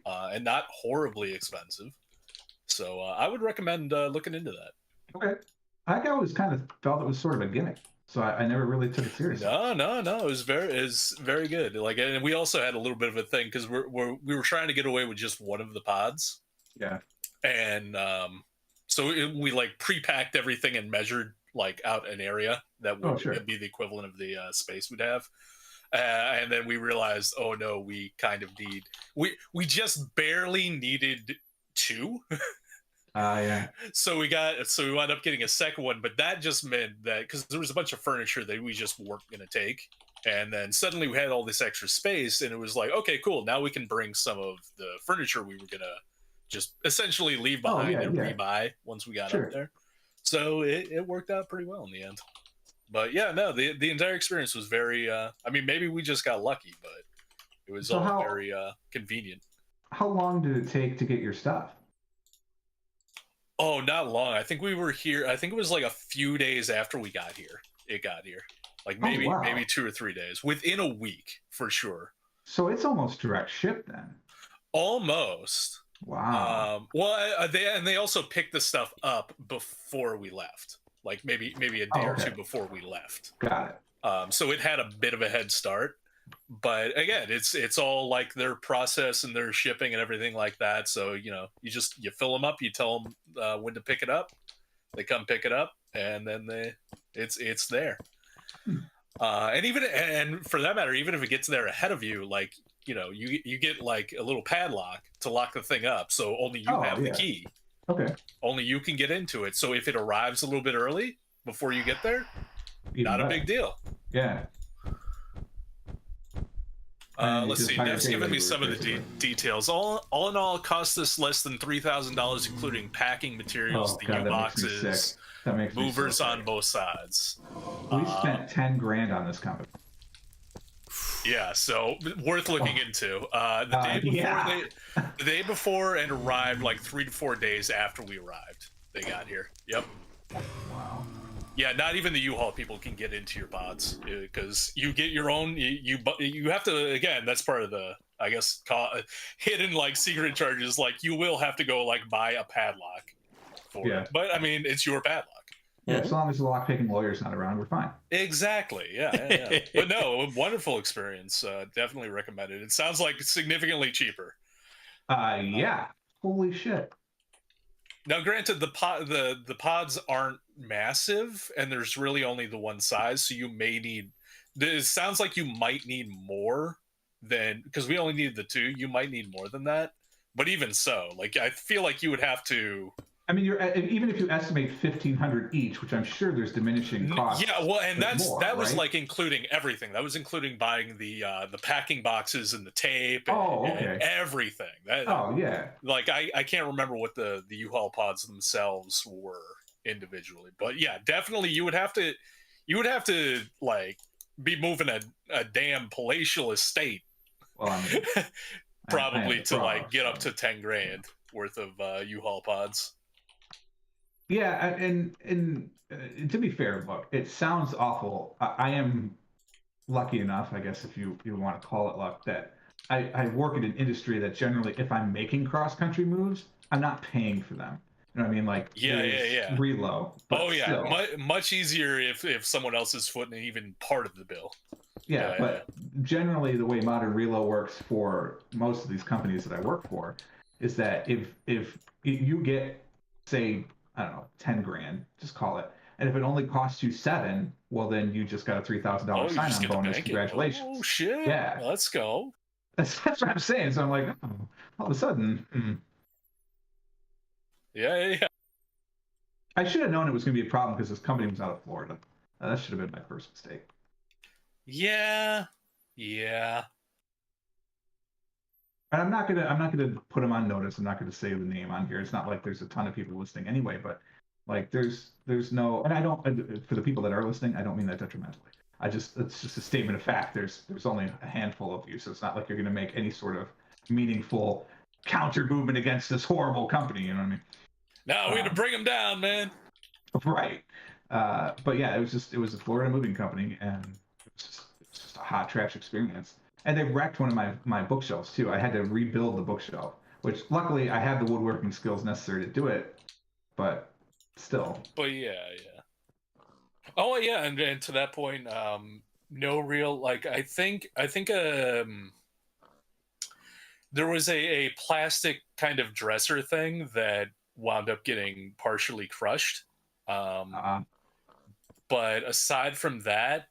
and not horribly expensive. So I would recommend looking into that. Okay. I always kind of felt it was sort of a gimmick. So I never really took it seriously. No. It was very good. Like, and we also had a little bit of a thing because we were trying to get away with just one of the pods. Yeah. And so we like pre-packed everything and measured like out an area that would be the equivalent of the space we'd have. And then we realized, oh no, we kind of need we just barely needed 2. Yeah. So we wound up getting a second one, but that just meant that because there was a bunch of furniture that we just weren't going to take, and then suddenly we had all this extra space, and it was like, okay, cool, now we can bring some of the furniture we were going to just essentially leave behind and rebuy once we got up there. So it worked out pretty well in the end. But yeah, no, the entire experience was very. I mean, maybe we just got lucky, but it was all very convenient. How long did it take to get your stuff? Oh, not long. I think we were here. I think it was like a few days after we got here. It got here, like maybe 2 or 3 days, within a week for sure. So it's almost direct ship then. Almost. Wow. Well, they also picked the stuff up before we left, like maybe a day or 2 before we left. Got it. So it had a bit of a head start, but again, it's all like their process and their shipping and everything like that. So you fill them up, you tell them when to pick it up, they come pick it up, and then it's there. And for that matter, even if it gets there ahead of you, like you get like a little padlock to lock the thing up, so only you have the key. Okay. Only you can get into it. So if it arrives a little bit early before you get there, not a big deal. Yeah. Let's see. Nev's giving me some of the details. All in all, it cost us less than $3,000, including packing materials, the U-boxes, movers on both sides. We spent $10,000 on this company. Yeah, so worth looking into. The day before and arrived like 3 to 4 days after we arrived. They got here. Yep. Wow. Yeah, not even the U-Haul people can get into your pods because you get your own. You have to, again. That's part of the, I guess, hidden like secret charges. Like you will have to go like buy a padlock for it. But I mean, it's your padlock. Yeah, as long as the lockpicking lawyer's not around, we're fine. Exactly. Yeah. But no, wonderful experience. Definitely recommended. It sounds like significantly cheaper. Yeah. Holy shit. Now, granted, the pods aren't massive, and there's really only the one size, so you may need. It sounds like you might need more than because we only needed the two. You might need more than that, but even so, like I feel like you would have to. I mean, even if you estimate 1,500 each, which I'm sure there's diminishing costs. Yeah, well, and that was right? like including everything. That was including buying the packing boxes and the tape and everything. Yeah. Like I can't remember what the U-Haul pods themselves were individually, but yeah, definitely you would have to like be moving a damn palatial estate. Well, I mean, probably to like get up to 10 grand worth of U-Haul pods. Yeah, and to be fair, look, it sounds awful. I am lucky enough, I guess, if you want to call it luck, that I work in an industry that generally, if I'm making cross-country moves, I'm not paying for them. You know what I mean? Like, yeah. Reload. But still. Much easier if someone else is footing even part of the bill. Yeah, but generally the way modern reload works for most of these companies that I work for is that if you get, say, I don't know, 10 grand, just call it. And if it only costs you 7, well, then you just got a $3,000 sign-on bonus. Congratulations! Oh shit! Yeah, let's go. That's what I'm saying. So I'm like, oh, all of a sudden, yeah. I should have known it was going to be a problem because this company was out of Florida. That should have been my first mistake. Yeah. And I'm not gonna put them on notice. I'm not gonna say the name on here. It's not like there's a ton of people listening anyway. But like, there's no, and I don't, for the people that are listening, I don't mean that detrimentally. It's just a statement of fact. There's only a handful of you, so it's not like you're gonna make any sort of meaningful counter movement against this horrible company. You know what I mean? No, we had to bring them down, man. Right. But yeah, it was a Florida moving company, and it was just a hot trash experience. And they wrecked one of my bookshelves too. I had to rebuild the bookshelf, which luckily I have the woodworking skills necessary to do it, but still. But yeah. Oh yeah, and to that point, no real, like I think there was a plastic kind of dresser thing that wound up getting partially crushed. But aside from that,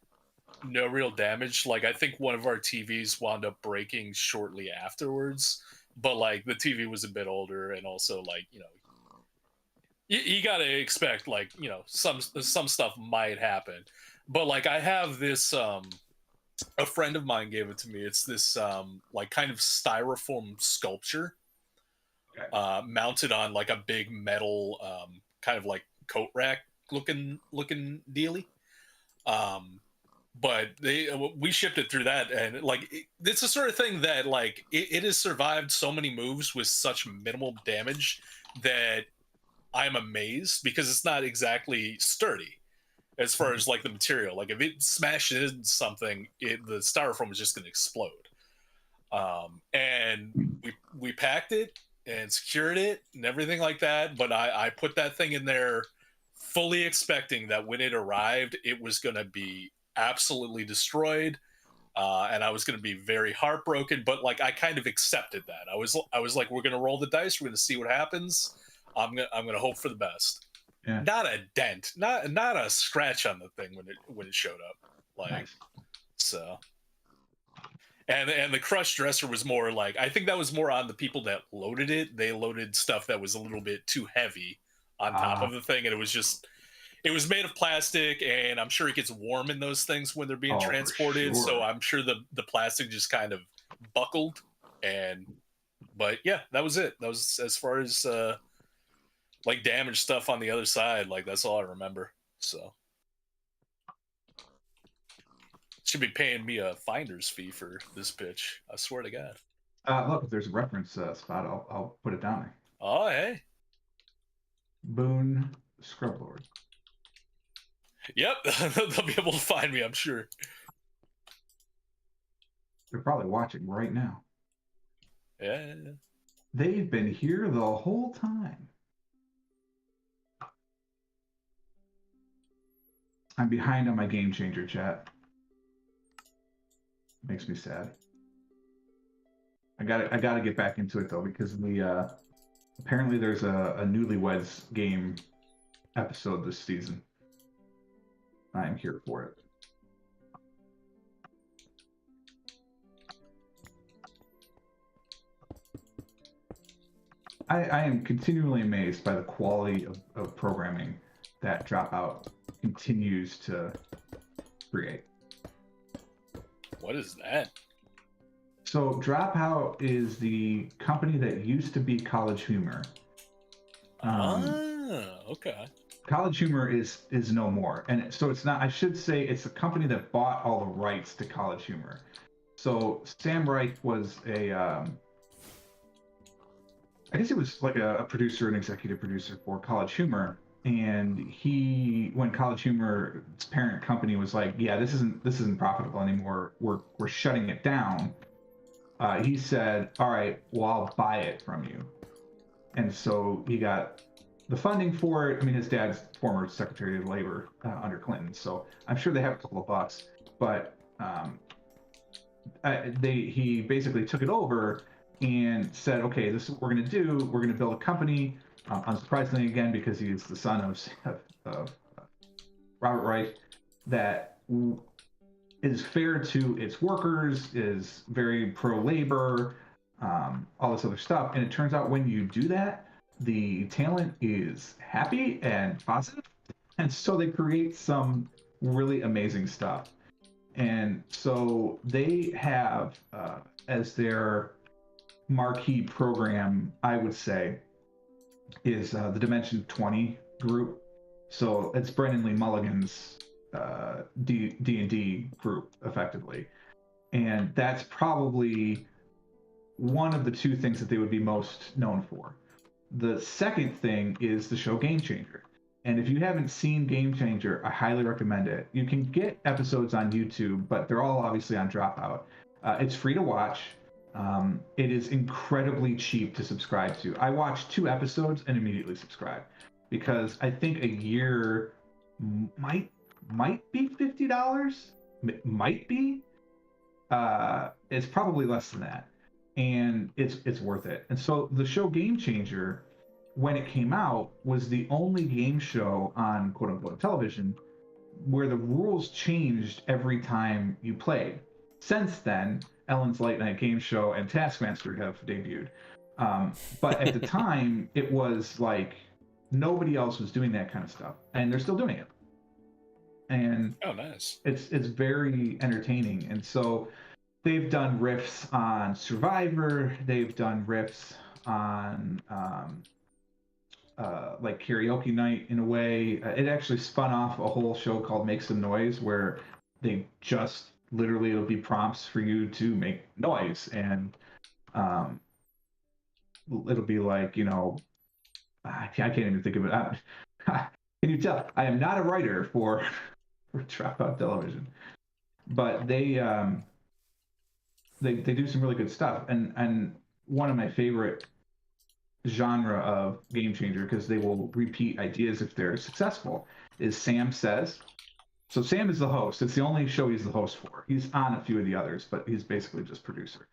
no real damage. Like I think one of our TVs wound up breaking shortly afterwards, but like the TV was a bit older, and also like you gotta expect like some stuff might happen. But like I have this a friend of mine gave it to me. It's this like kind of styrofoam sculpture mounted on like a big metal kind of like coat rack looking dealy. But we shipped it through that, and like it's the sort of thing that like it has survived so many moves with such minimal damage that I'm amazed, because it's not exactly sturdy as far as like the material. Like if it smashes into something, the styrofoam is just going to explode. And we packed it and secured it and everything like that. But I put that thing in there fully expecting that when it arrived, it was going to be absolutely destroyed, and I was going to be very heartbroken. But like I kind of accepted that. I was like, we're going to roll the dice. We're going to see what happens. I'm gonna hope for the best. Yeah. Not a dent, not a scratch on the thing when it showed up. Like nice. So. And the crushed dresser was more like, I think that was more on the people that loaded it. They loaded stuff that was a little bit too heavy on top of the thing, and it was made of plastic, and I'm sure it gets warm in those things when they're being transported. Sure. So I'm sure the plastic just kind of buckled. But yeah, that was it. That was as far as like damaged stuff on the other side. Like that's all I remember. So should be paying me a finder's fee for this pitch. I swear to God. Look, if there's a reference spot, I'll put it down there. Oh, hey. Boon Scrublord. Yep, they'll be able to find me, I'm sure. They're probably watching right now. Yeah. They've been here the whole time. I'm behind on my Game Changer chat. Makes me sad. I gotta get back into it though, because Apparently, there's a Newlyweds Game episode this season. I'm here for it. I am continually amazed by the quality of programming that Dropout continues to create. What is that? So Dropout is the company that used to be College Humor. Okay. College Humor is no more, and so it's not. I should say it's a company that bought all the rights to College Humor. So Sam Reich was I guess it was like a producer, an executive producer for College Humor, and when College Humor's parent company was like, "Yeah, this isn't profitable anymore. We're shutting it down." He said, "All right, well, I'll buy it from you," and so he got the funding for it. I mean, his dad's former Secretary of Labor under Clinton, so I'm sure they have a couple of bucks, but he basically took it over and said, okay, this is what we're going to do. We're going to build a company, unsurprisingly again, because he's the son of Robert Reich, that is fair to its workers, is very pro-labor, all this other stuff. And it turns out when you do that, the talent is happy and positive, and so they create some really amazing stuff. And so they have as their marquee program, I would say, is the Dimension 20 group. So it's Brendan Lee Mulligan's D&D group, effectively. And that's probably one of the two things that they would be most known for. The second thing is the show Game Changer. And if you haven't seen Game Changer, I highly recommend it. You can get episodes on YouTube, but they're all obviously on Dropout. It's free to watch. It is incredibly cheap to subscribe to. I watched 2 episodes and immediately subscribed because I think a year might be $50. Might be. It's probably less than that, and it's worth it. And so the show Game Changer, when it came out, was the only game show on quote unquote television where the rules changed every time you played. Since then, Ellen's Late Night Game Show and Taskmaster have debuted. But at the time, it was like nobody else was doing that kind of stuff, and they're still doing it. And oh, nice. It's very entertaining. And so they've done riffs on Survivor. They've done riffs on like karaoke night in a way. It actually spun off a whole show called Make Some Noise, where they just literally, it'll be prompts for you to make noise, and it'll be like, I can't even think of it. Can you tell I am not a writer for Dropout Television, but they do some really good stuff, and one of my favorite genre of Game Changer, because they will repeat ideas if they're successful, is Sam Says. So Sam is the host. It's the only show he's the host for. He's on a few of the others, but he's basically just producer.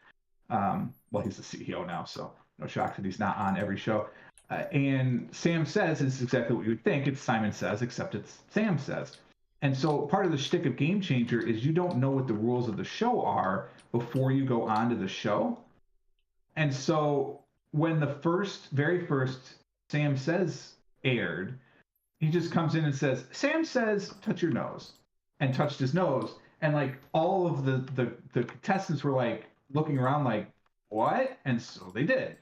Well, he's the CEO now, so no shock that he's not on every show. And Sam Says is exactly what you would think. It's Simon Says, except it's Sam Says. And so part of the shtick of Game Changer is you don't know what the rules of the show are before you go on to the show. And so when the very first Sam Says aired, he just comes in and says, Sam Says, touch your nose, and touched his nose. And like all of the contestants were like looking around like, what? And so they did.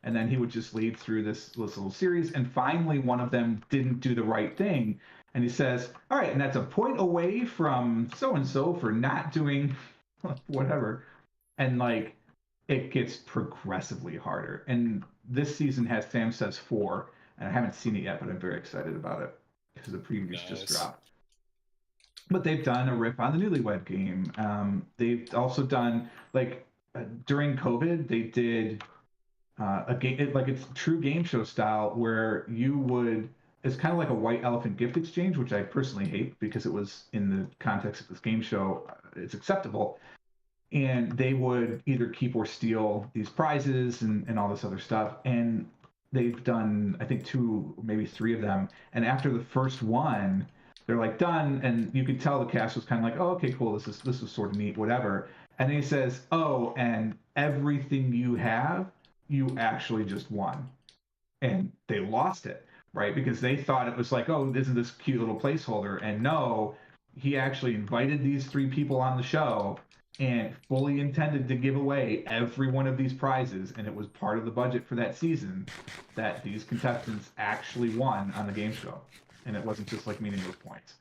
And then he would just lead through this little series. And finally, one of them didn't do the right thing. And he says, all right, and that's a point away from so-and-so for not doing whatever. And like, it gets progressively harder. And this season has Sam Says 4, and I haven't seen it yet, but I'm very excited about it because the previews just dropped. But they've done a riff on the Newlywed Game. They've also done, like, during COVID, they did a game, like it's true game show style, where it's kind of like a white elephant gift exchange, which I personally hate because it was in the context of this game show, it's acceptable. And they would either keep or steal these prizes and all this other stuff. And they've done, I think, 2, maybe 3 of them. And after the first one, they're like done, and you could tell the cast was kind of like, oh, okay, cool, this is sort of neat, whatever. And then he says, oh, and everything you have, you actually just won. And they lost it, right? Because they thought it was like, oh, isn't this cute little placeholder? And no, he actually invited these 3 people on the show and fully intended to give away every one of these prizes. And it was part of the budget for that season that these contestants actually won on the game show. And it wasn't just like meaningless points.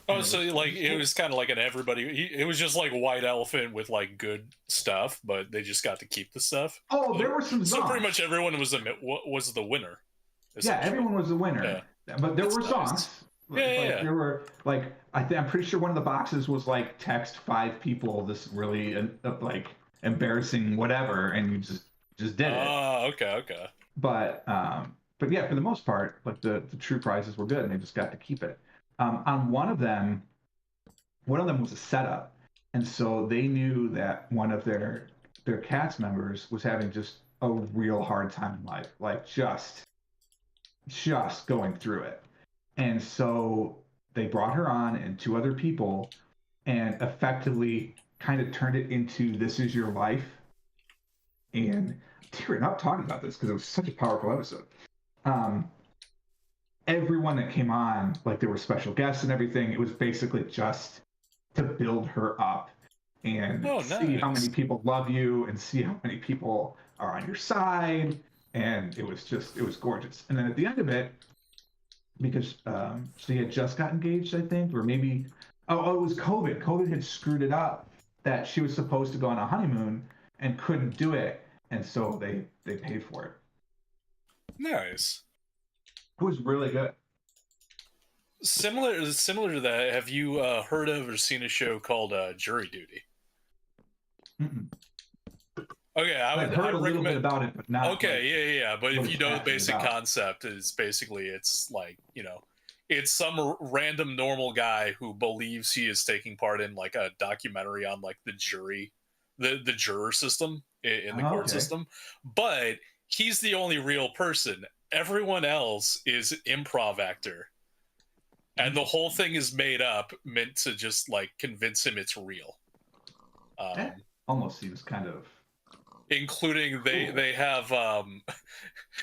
Oh, so like it was kind of like an everybody. It was just like White Elephant with like good stuff, but they just got to keep the stuff. Oh, there were some. So pretty much everyone was the winner. Yeah, everyone was the winner. Yeah. But there were songs. Yeah. There were like I'm pretty sure one of the boxes was like text 5 people this really like embarrassing whatever, and you just did it. Oh, okay. But yeah, for the most part, like the true prizes were good, and they just got to keep it. On one of them was a setup, and so they knew that one of their cast members was having just a real hard time in life, like just going through it. And so they brought her on and 2 other people and effectively kind of turned it into This Is Your Life. And I'm tearing up talking about this because it was such a powerful episode. Everyone that came on, like there were special guests and everything, it was basically just to build her up and see how many people love you and see how many people are on your side. And it was gorgeous. And then at the end of it, because she had just got engaged, I think, or maybe, it was COVID. COVID had screwed it up that she was supposed to go on a honeymoon and couldn't do it. And so they paid for it. Nice. It was really good. Similar to that, have you heard of or seen a show called Jury Duty? Mm-mm. Okay, I've heard a little bit about it, but not. Okay, yeah. But if you know the basic concept, it's like, it's some random normal guy who believes he is taking part in like a documentary on like the jury, the juror system in the court system, but he's the only real person. Everyone else is improv actor. And the whole thing is made up, meant to just like convince him it's real. Almost seems kind of. Including they have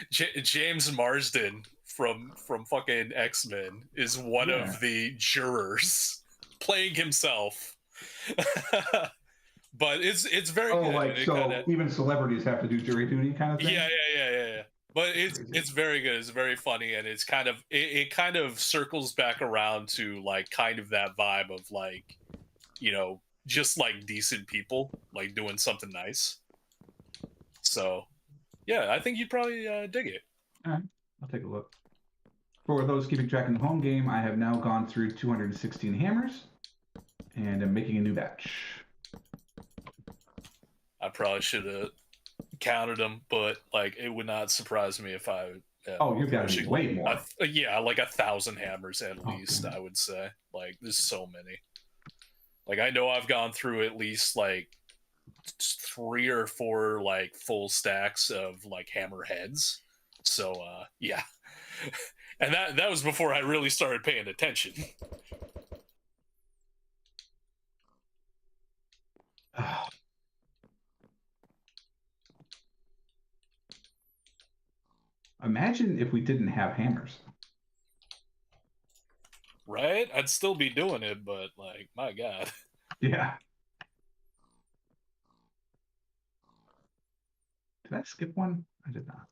James Marsden from fucking X-Men is one of the jurors playing himself. But it's very good. Like so even celebrities have to do jury duty kind of thing? Yeah. But it's very good. It's very funny, and it's kind of it kind of circles back around to like kind of that vibe of like, just like decent people like doing something nice. So, yeah, I think you'd probably dig it. All right, I'll take a look. For those keeping track in the home game, I have now gone through 216 hammers, and I'm making a new batch. I probably should have counted them, but like it would not surprise me if I. You've got to be way more. Like 1,000 hammers at least. I would say like there's so many. Like I know I've gone through at least like 3 or 4 like full stacks of like hammer heads. So yeah. And that was before I really started paying attention. Imagine if we didn't have hammers. Right? I'd still be doing it, but like, my God. Yeah. Did I skip one? I did not.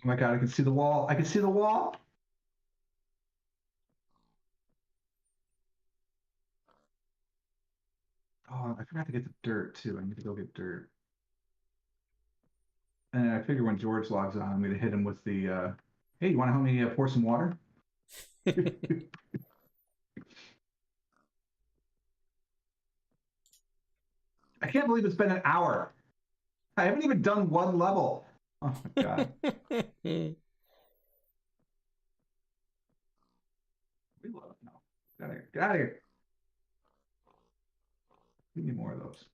Oh my God, I can see the wall. I can see the wall. Oh, I forgot to get the dirt too. I need to go get dirt. And I figure when George logs on, I'm going to hit him with the, hey, you want to help me pour some water? I can't believe it's been an hour. I haven't even done one level. Oh my God. out of here. Get out of here. We need more of those.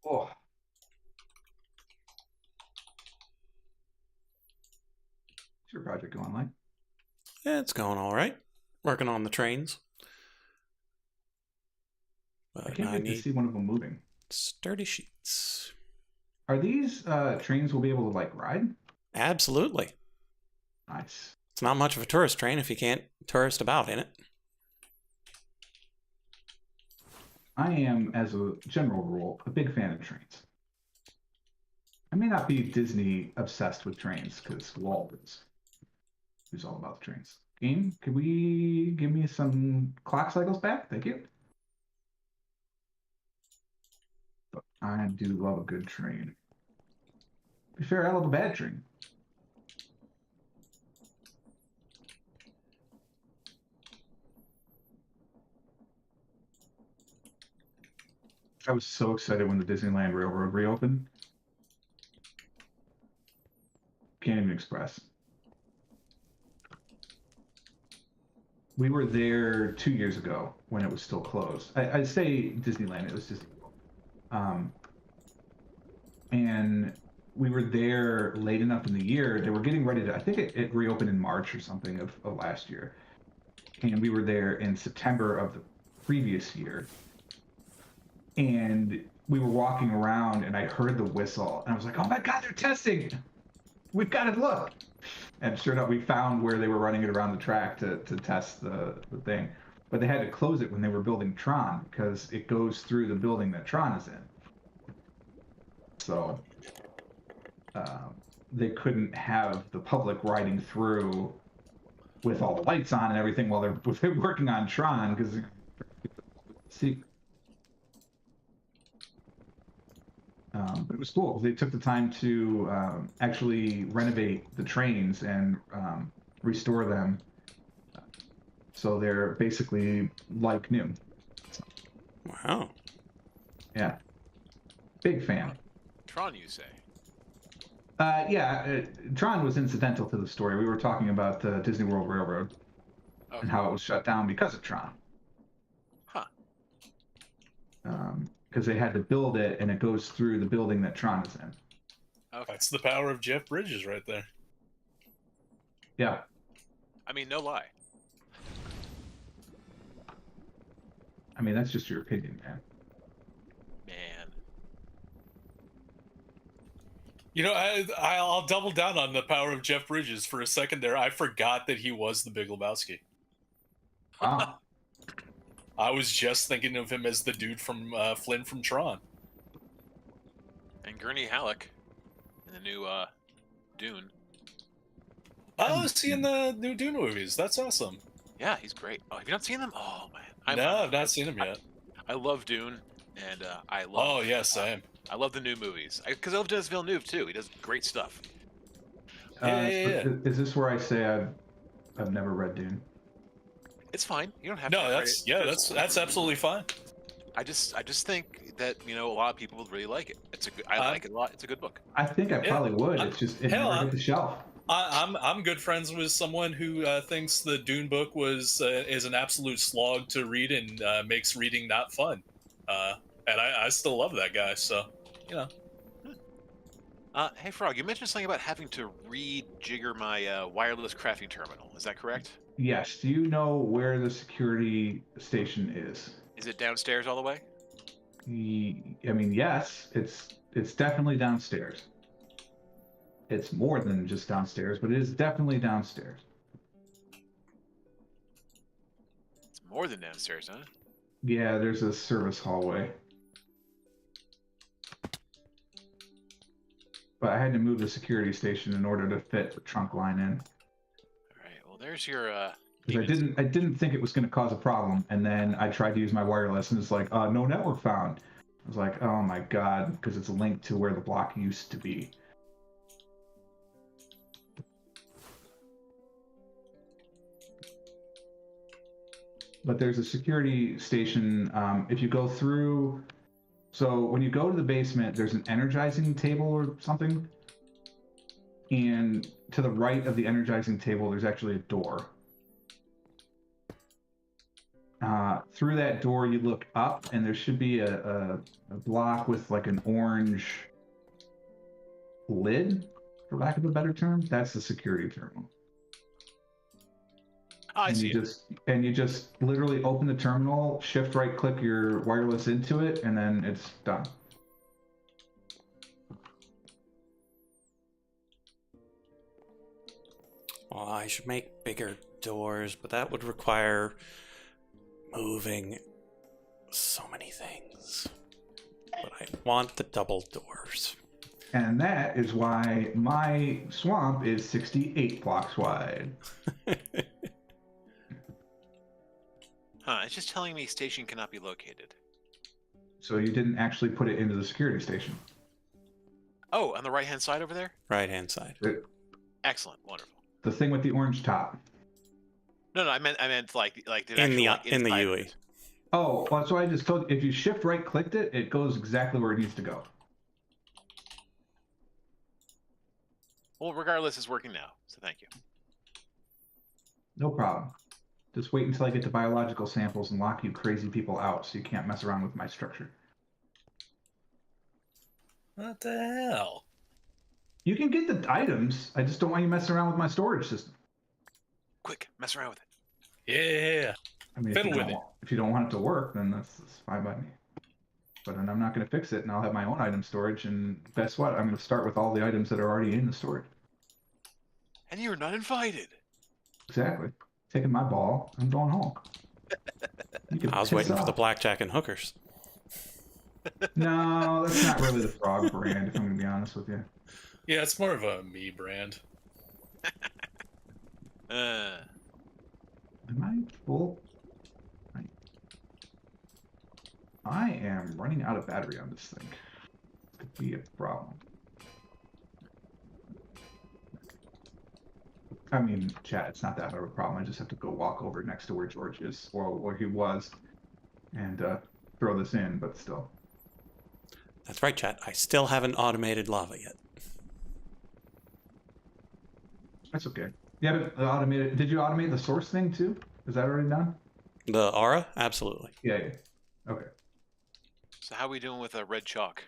Oh. What's your project going like? Yeah, it's going all right. Working on the trains. I But can't I wait to need see one of them moving. sturdy sheets. Are these trains we'll be able to like ride? Absolutely. Nice. It's not much of a tourist train if you can't tourist about in it. I am, as a general rule, a big fan of trains. I may not be Disney obsessed with trains because Walt is. Who's all about the trains. Game, could we give me some clock cycles back? Thank you. But I do love a good train. To be fair, I love a bad train. I was so excited when the Disneyland Railroad reopened. Can't even express. We were there 2 years ago when it was still closed. I say Disneyland, it was Disney World. And we were there late enough in the year. They were getting ready to, I think it reopened in March or something of last year. And we were there in September of the previous year. And we were walking around and I heard the whistle and I was like, oh my God, they're testing. We've got to look. And sure enough, we found where they were running it around the track to test the thing. But they had to close it when they were building Tron because it goes through the building that Tron is in. So they couldn't have the public riding through with all the lights on and everything while they're working on Tron because see. But it was cool. They took the time to actually renovate the trains and restore them, so they're basically like new. Wow. Yeah, big fan. Tron, you say? Yeah, Tron was incidental to the story. We were talking about the Disney World Railroad and how it was shut down because of Tron. Huh. Because they had to build it, and it goes through the building that Tron is in. Okay. That's the power of Jeff Bridges right there. Yeah. I mean, no lie. I mean, that's just your opinion, man. Man. You know, I'll double down on the power of Jeff Bridges for a second there. I forgot that he was the Big Lebowski. Wow. I was just thinking of him as the dude from Flynn from Tron. And Gurney Halleck in the new Dune. Oh, is he in the new Dune movies? That's awesome. Yeah, he's great. Oh, have you not seen them? Oh, man. No, I've not seen him yet. I love Dune, and I love... Oh, yeah, same. I love the new movies. Because I love Denis Villeneuve, too. He does great stuff. Yeah. Is this where I say I've never read Dune? It's fine. You don't have No, to. that's absolutely fine. I just think that a lot of people would really like it. I like it a lot. It's a good book. I think I probably would. It's just it never hit the shelf. I'm good friends with someone who thinks the Dune book is an absolute slog to read and makes reading not fun. And I still love that guy. So Hey Frog, you mentioned something about having to rejigger my wireless crafting terminal. Is that correct? Yes. Do you know where the security station is? Is it downstairs all the way? I mean, yes. It's definitely downstairs. It's more than just downstairs, but it is definitely downstairs. It's more than downstairs, huh? Yeah, there's a service hallway. But I had to move the security station in order to fit the trunk line in. All right. Well, there's your. Because I didn't think it was going to cause a problem, and then I tried to use my wireless, and it's like, no network found. I was like, oh my god, because it's linked to where the block used to be. But there's a security station. If you go through, so when you go to the basement, there's an energizing table or something. And to the right of the energizing table, there's actually a door. Through that door, you look up, and there should be a block with like an orange lid, for lack of a better term. That's the security terminal. I see it. You just literally open the terminal, shift right click your wireless into it, and then it's done. Well, I should make bigger doors, but that would require moving so many things. But I want the double doors. And that is why my swamp is 68 blocks wide. It's just telling me station cannot be located. So you didn't actually put it into the security station. Oh, on the right-hand side over there? Right-hand side. Excellent, wonderful. The thing with the orange top. No, I meant like the In the actual, in the inside of UE. it. Oh, well, so I just told you, if you shift right clicked it, it goes exactly where it needs to go. Well, regardless, it's working now, so thank you. No problem. Just wait until I get the biological samples and lock you crazy people out so you can't mess around with my structure. What the hell? You can get the items. I just don't want you messing around with my storage system. Quick, mess around with it. Yeah. I mean, Fiddle with it. If you don't want it to work, then that's fine by me. But then I'm not going to fix it, and I'll have my own item storage. And guess what? I'm going to start with all the items that are already in the storage. And you're not invited. Exactly. Taking my ball. I'm going home. I was waiting for the blackjack and hookers. No, that's not really the Frog brand, if I'm going to be honest with you. Yeah, it's more of a me brand. Am I full? I am running out of battery on this thing. Could be a problem. I mean, chat, it's not that hard of a problem. I just have to go walk over next to where George is, or where he was, and throw this in, but still. That's right, chat. I still haven't automated lava yet. That's okay. You haven't automated. Did you automate the source thing too? Is that already done? The aura? Absolutely. Yeah. Okay. So how are we doing with red chalk?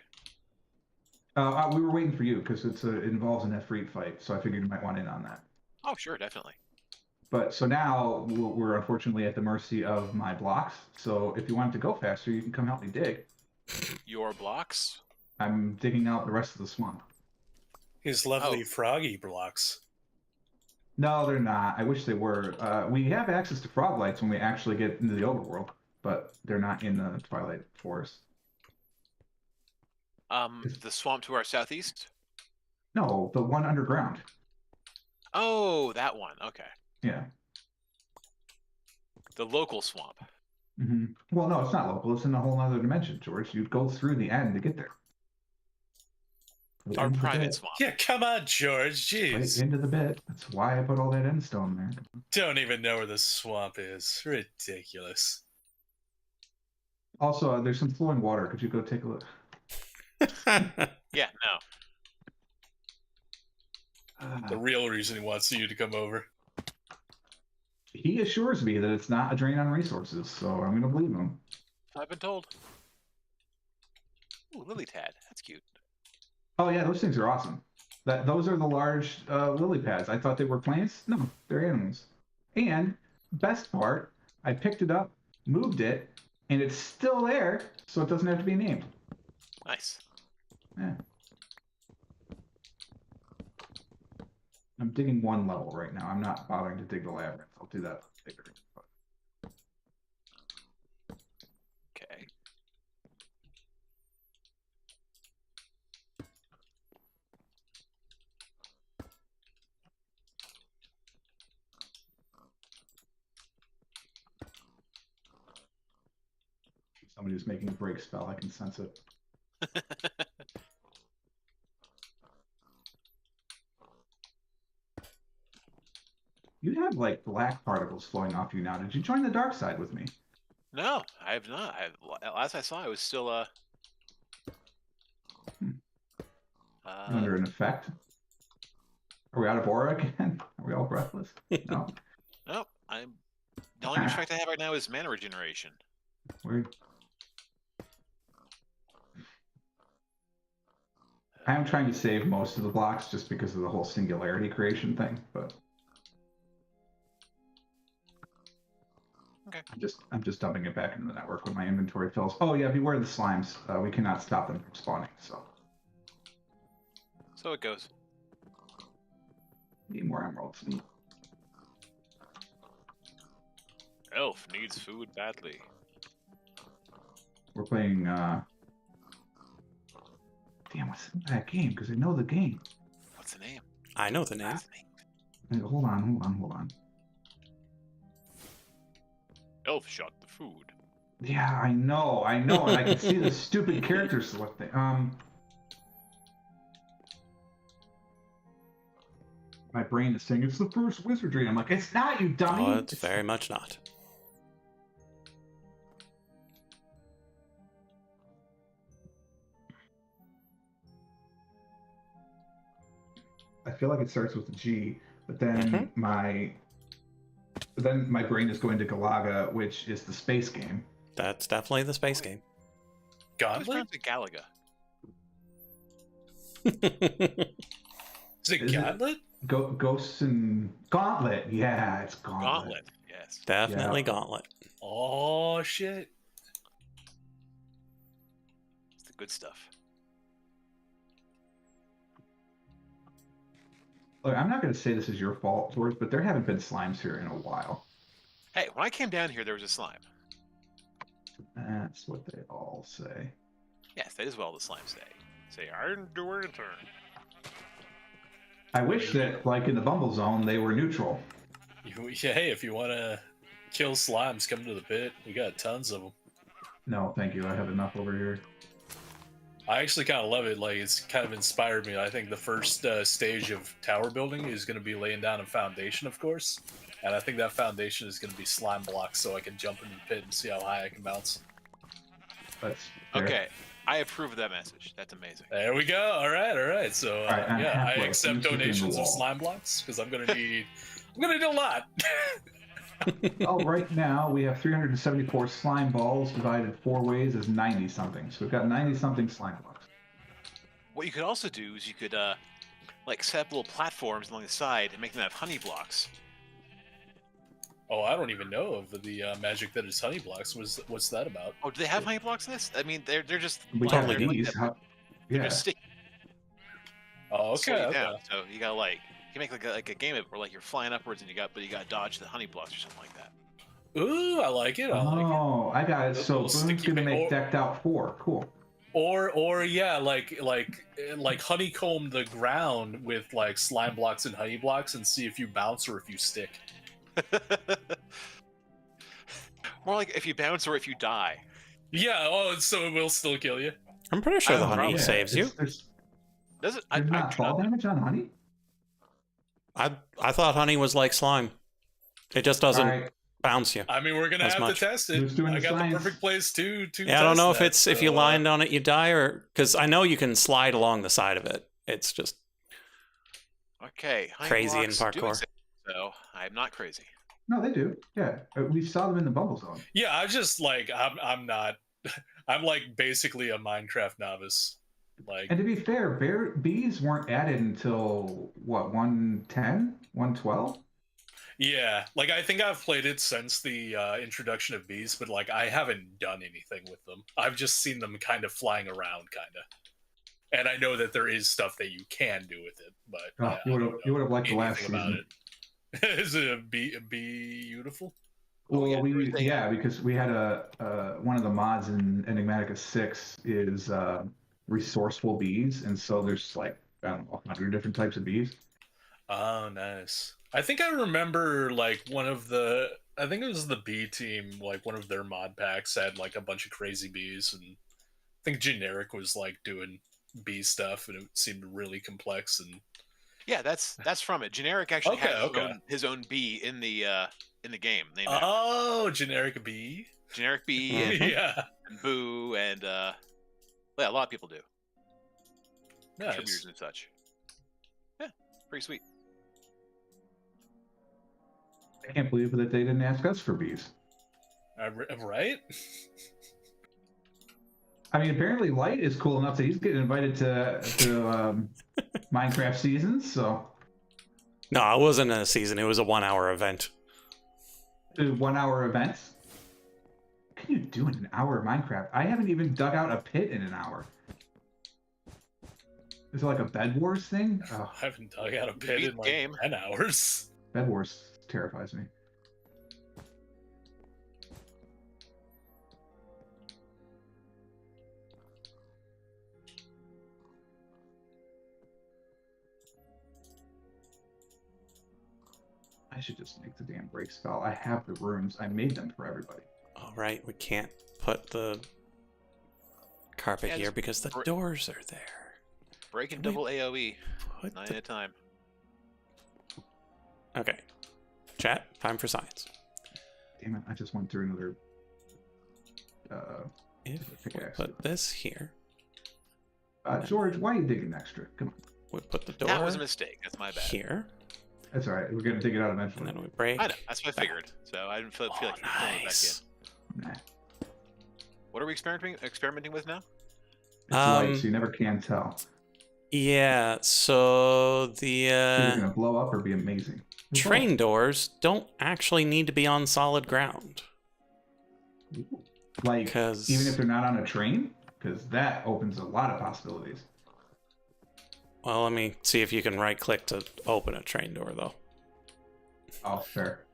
We were waiting for you because it involves an Afrit fight, so I figured you might want in on that. Oh, sure, definitely. But so now we're unfortunately at the mercy of my blocks. So if you want it to go faster, you can come help me dig. Your blocks? I'm digging out the rest of the swamp. His lovely froggy blocks. No, they're not. I wish they were. We have access to frog lights when we actually get into the overworld, but they're not in the Twilight Forest. The swamp to our southeast? No, the one underground. Oh, that one. Okay. Yeah. The local swamp. Mm-hmm. Well, no, it's not local. It's in a whole other dimension, George. You'd go through the end to get there. Our private swamp. Yeah, come on, George. Jeez. Right into the bit. That's why I put all that endstone there. Don't even know where the swamp is. Ridiculous. Also, there's some flowing water. Could you go take a look? Yeah, no. The real reason he wants you to come over. He assures me that it's not a drain on resources, so I'm going to believe him. I've been told. Ooh, lily pad. That's cute. Oh yeah, those things are awesome. Those are the large lily pads. I thought they were plants. No, they're animals. And best part, I picked it up, moved it, and it's still there, so it doesn't have to be named. Nice. Yeah. I'm digging one level right now. I'm not bothering to dig the labyrinth. I'll do that later. Okay. Somebody who's making a break spell. I can sense it. You have like black particles flowing off you now. Did you join the dark side with me? No, I have not. Last I saw, I was still You under an effect? Are we out of aura again? Are we all breathless? No. No, I'm. The only effect I have right now is mana regeneration. Weird. I am trying to save most of the blocks just because of the whole singularity creation thing, but okay. I'm just dumping it back into the network when my inventory fills. Oh yeah, beware the slimes. We cannot stop them from spawning, so So it goes. need more emeralds. Elf needs food badly. We're playing damn, what's in that game? Because I know the game. What's the name? I know the name. What's the name? Hold on. Elf shot the food. Yeah, I know, and I can see the stupid characters selecting. My brain is saying it's the first wizardry. I'm like, it's not, you dummy. Oh, it's very much not. I feel like it starts with a G, but then my brain is going to Galaga, which is the space game. That's definitely the space game. Gauntlet? It's Galaga. Is it Gauntlet? Ghosts and Gauntlet. Yeah, it's Gauntlet. Gauntlet. Yes. Definitely Yeah. Gauntlet. Oh shit! It's the good stuff. Look, I'm not going to say this is your fault, George, but there haven't been slimes here in a while. Hey, when I came down here, there was a slime. That's what they all say. Yes, that is what all the slimes say. Say, iron to winter. I wish that, like in the Bumble Zone, they were neutral. Hey, if you want to kill slimes, come to the pit. We got tons of them. No, thank you. I have enough over here. I actually kind of love it. Like, it's kind of inspired me. I think the first stage of tower building is going to be laying down a foundation, of course. And I think that foundation is going to be slime blocks, so I can jump into the pit and see how high I can bounce. That's fair. Okay, I approve of that message. That's amazing. There we go. All right. So All right, I'm yeah, I halfway. accept I'm just hitting the donations of wall. slime blocks because I'm gonna need a lot. Oh, right now we have 374 slime balls divided 4 ways is 90 something. So we've got 90 something slime blocks. What you could also do is you could like set up little platforms along the side and make them have honey blocks. Oh, I don't even know of the magic that is honey blocks. What's that about? Oh, do they have honey blocks in this? I mean, they're just We like, got they're these. like they're Yeah. just sticky. Oh, Slow okay. you Okay. down. So you gotta like you can make like a game of it where like you're flying upwards and you got dodge the honey blocks or something like that. Ooh, I like it. I like it. Oh, I got it. Those So little Boon's sticky gonna make bit- decked out 4. Cool. Or yeah, like honeycomb the ground with like slime blocks and honey blocks and see if you bounce or if you stick. More like if you bounce or if you die. Yeah. Oh, so it will still kill you. I'm pretty sure the Oh, honey yeah. saves you. There's Does it? not fall damage on honey? I thought honey was like slime. It just doesn't All right. bounce you. I mean, we're gonna As have much. to test it. Who's doing I the got science? the perfect place to. Yeah, I don't know if test it's that, if you so, land on it you die or because I know you can slide along the side of it. It's just Okay. Honey Crazy in blocks do parkour. exist, so I'm not crazy. No, they do. Yeah, we saw them in the Bumble Zone. Yeah, I just like I'm not. I'm like basically a Minecraft novice. Like And to be fair, bees weren't added until what 110, 112. yeah, like I think I've played it since the introduction of bees, but like I haven't done anything with them. I've just seen them kind of flying around, kind of. And I know that there is stuff that you can do with it, but Oh, you would have liked the last anything about season. it. Is it a beautiful? Well, yeah, because we had a one of the mods in Enigmatica 6 is resourceful bees, and so there's like I don't know 100 different types of bees. Oh, nice. I think I remember like one of the I think it was the B team. Like one of their mod packs had like a bunch of crazy bees, and I think generic was like doing bee stuff, and it seemed really complex. And Yeah, that's from it. Generic actually Okay, has okay. his own bee in the game. Named after Oh, generic bee. Generic bee and, Yeah, and Boo and yeah, a lot of people do. Contributors nice. and such. Yeah, pretty sweet. I can't believe that they didn't ask us for bees. Right? I mean, apparently Light is cool enough that he's getting invited to Minecraft seasons. So No, it wasn't a season. It was a 1-hour event. 1 hour events. What can you do in an hour of Minecraft? I haven't even dug out a pit in an hour. Is it like a Bed Wars thing? Oh, I haven't dug out a pit beat in like game. 10 hours. Bed Wars terrifies me. I should just make the damn break spell. I have the rooms. I made them for everybody. All right, we can't put the carpet Yeah, here just because the doors are there. Breaking Can we double AoE, Put 9 the... at a time. Okay. Chat, time for science. Damn it! I just went through another. If we pickaxe. put this here, George, why are you digging extra? Come on. we put the door That was a mistake. That's my bad. here, That's all right. We're gonna dig it out and eventually. then we break. I know. That's what I figured. So I didn't feel like pulling it Nice. back in. Nah. What are we experimenting with now? It's light, so you never can tell. Yeah, so the It's either gonna blow up or be amazing. train doors don't actually need to be on solid ground. Like, 'Cause- even if they're not on a train, because that opens a lot of possibilities. Well, let me see if you can right-click to open a train door, though. Oh, fair.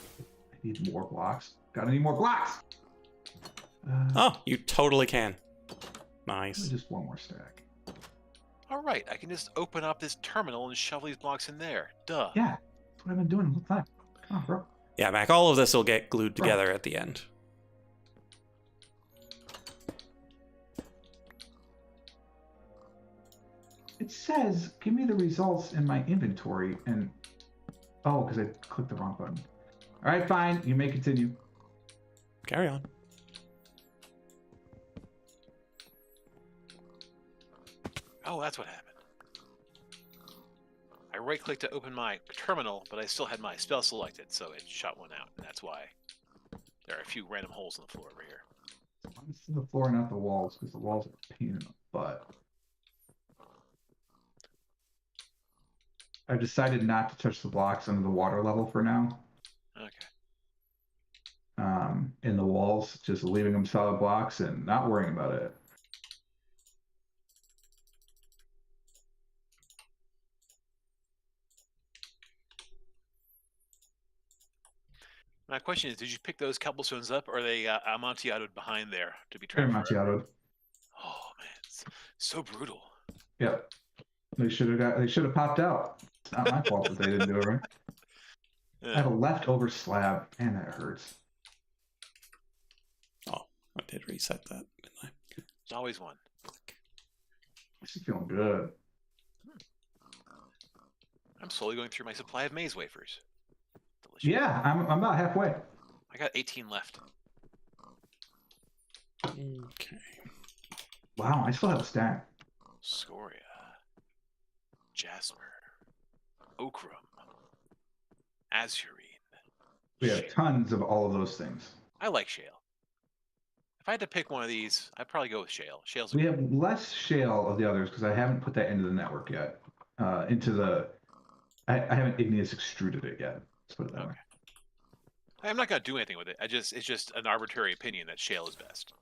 I need more blocks. Gotta need more blocks. Oh, you totally can. Nice. Just one more stack. All right, I can just open up this terminal and shove these blocks in there. Duh. Yeah, that's what I've been doing the whole time. Come on, bro. Yeah, Mac, all of this will get glued together at the end. It says, give me the results in my inventory, and... Oh, because I clicked the wrong button. All right, fine. You may continue. Carry on. Oh, that's what happened. I right-clicked to open my terminal, but I still had my spell selected, so it shot one out, and that's why there are a few random holes in the floor over here. It's the floor, not the walls, because the walls are a pain in the butt. I've decided not to touch the blocks under the water level for now. Okay. In the walls, just leaving them solid blocks and not worrying about it. My question is, did you pick those cobblestones up, or are they amontillado behind there to be Very transferred? Amontillado. Oh man, it's so brutal. Yep. They should have popped out. It's not my fault that they didn't do it right. I have a leftover slab, and that hurts. Oh, I did reset that, didn't I? There's always one. This is feeling good. I'm slowly going through my supply of maize wafers. Delicious. Yeah, I'm about halfway. I got 18 left. Okay. Wow, I still have a stack. Scoria, Jasper, Okram, Azurine. We have tons of all of those things. I like shale. If I had to pick one of these, I'd probably go with shale. Shale's We have less shale of the others because I haven't put that into the network yet. I haven't igneous extruded it yet. Let's put it that way. I'm not gonna do anything with it. It's just an arbitrary opinion that shale is best.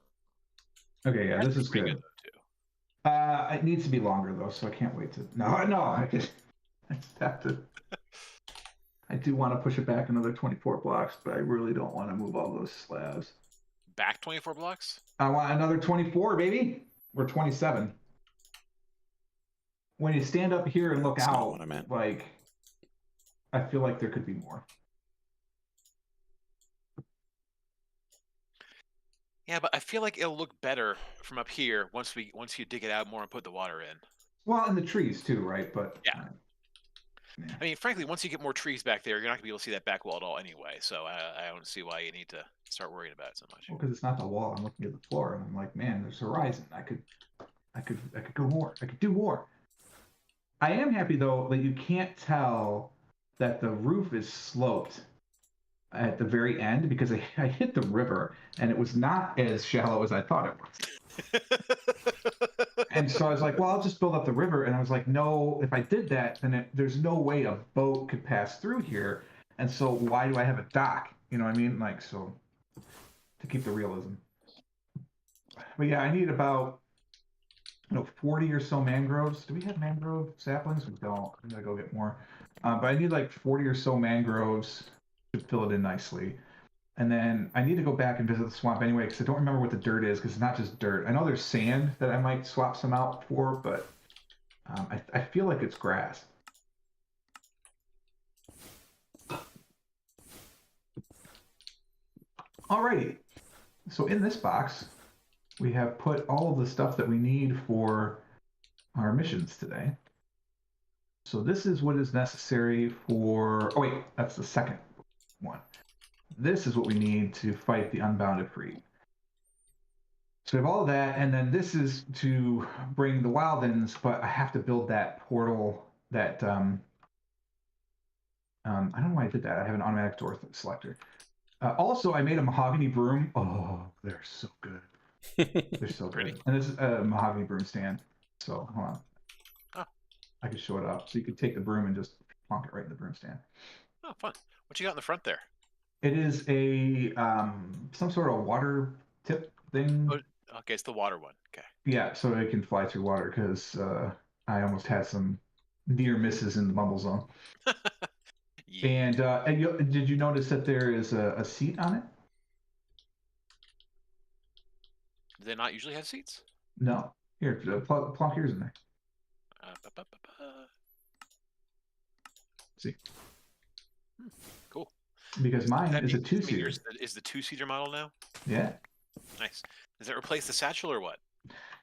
Okay, yeah, this is Pretty good. though, too. It needs to be longer though, so I can't wait to. No, I just have to. I do want to push it back another 24 blocks, but I really don't want to move all those slabs. Back 24 blocks? I want another 24, baby. We're 27. When you stand up here and look That's not out, what I meant. like I feel like there could be more. Yeah, but I feel like it'll look better from up here once you dig it out more and put the water in. Well, and the trees too, right? But Yeah. I mean, frankly, once you get more trees back there, you're not gonna be able to see that back wall at all anyway. So I don't see why you need to start worrying about it so much. Well, because it's not the wall. I'm looking at the floor, and I'm like, man, there's horizon. I could go more. I could do more. I am happy though that you can't tell that the roof is sloped at the very end because I hit the river and it was not as shallow as I thought it was. And so I was like, well, I'll just build up the river. And I was like, no, if I did that, then there's no way a boat could pass through here. And so why do I have a dock? You know what I mean? Like, so to keep the realism. But yeah, I need about 40 or so mangroves. Do we have mangrove saplings? We don't. I'm gonna go get more. But I need like 40 or so mangroves to fill it in nicely. And then I need to go back and visit the swamp anyway because I don't remember what the dirt is because it's not just dirt. I know there's sand that I might swap some out for, but I feel like it's grass. Alrighty. So in this box, we have put all of the stuff that we need for our missions today. So this is what is necessary for... Oh, wait, that's the second one. This is what we need to fight the Unbound Afrit. So we have all of that, and then this is to bring the Wildens, but I have to build that portal that... I don't know why I did that. I have an automatic door selector. Also, I made a mahogany broom. Oh, they're so good. They're so Pretty. good. And this is a mahogany broom stand. So, hold on. Oh. I can show it up. So you could take the broom and just plonk it right in the broom stand. Oh, fun. What you got in the front there? It is a some sort of water tip thing. Oh, okay, it's the water one. Okay. Yeah, so it can fly through water because I almost had some near misses in the mumble zone. Yeah. And did you notice that there is a seat on it? Do they not usually have seats? No. Here, plonk yours in there. See. Cool. Because mine is a two-seater. Is the two-seater model now? Yeah. Nice. Does it replace the satchel or what?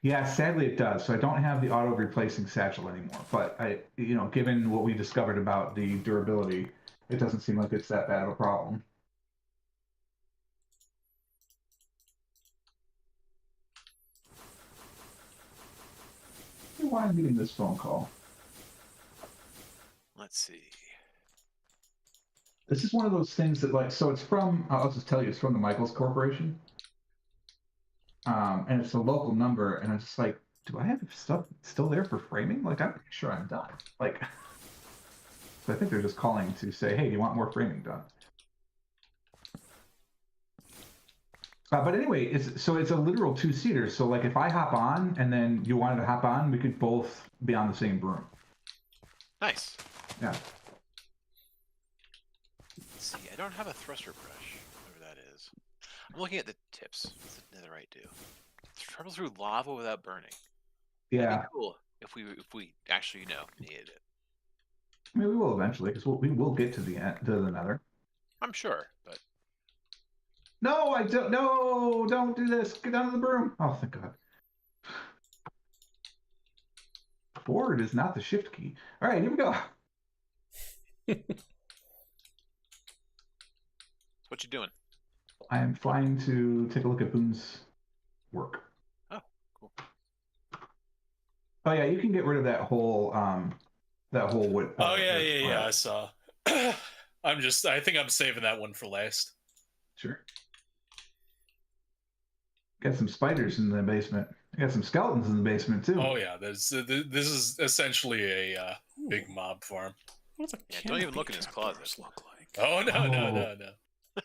Yeah, sadly it does. So I don't have the auto replacing satchel anymore. But given what we discovered about the durability, it doesn't seem like it's that bad of a problem. Why am I getting this phone call? Let's see. This is one of those things that so it's from, I'll just tell you, it's from the Michaels Corporation. And it's a local number, and I'm just like, do I have stuff still there for framing? Like, I'm pretty sure I'm done. Like, so I think they're just calling to say, hey, do you want more framing done? But anyway, it's a literal two-seater. So like, if I hop on and then you wanted to hop on, we could both be on the same broom. Nice. Yeah. Let's see, I don't have a thruster brush, whatever that is. I'm looking at the tips. What's the netherite do? Travel through lava without burning. Yeah. That'd be cool if we actually needed it. I mean, we will eventually, because we will get to the end, to the nether. I'm sure, but no, I don't. No, don't do this. Get down to the broom. Oh, thank God. Forward is not the shift key. All right, here we go. what you doing? I am flying to take a look at Boon's work. Oh, cool. Oh yeah, you can get rid of that whole wood. Oh yeah. I saw. I think I'm saving that one for last. Sure. Got some spiders in the basement. I got some skeletons in the basement too. Oh yeah, this is essentially a big mob farm. Don't even look in his closet. Look like? Oh no.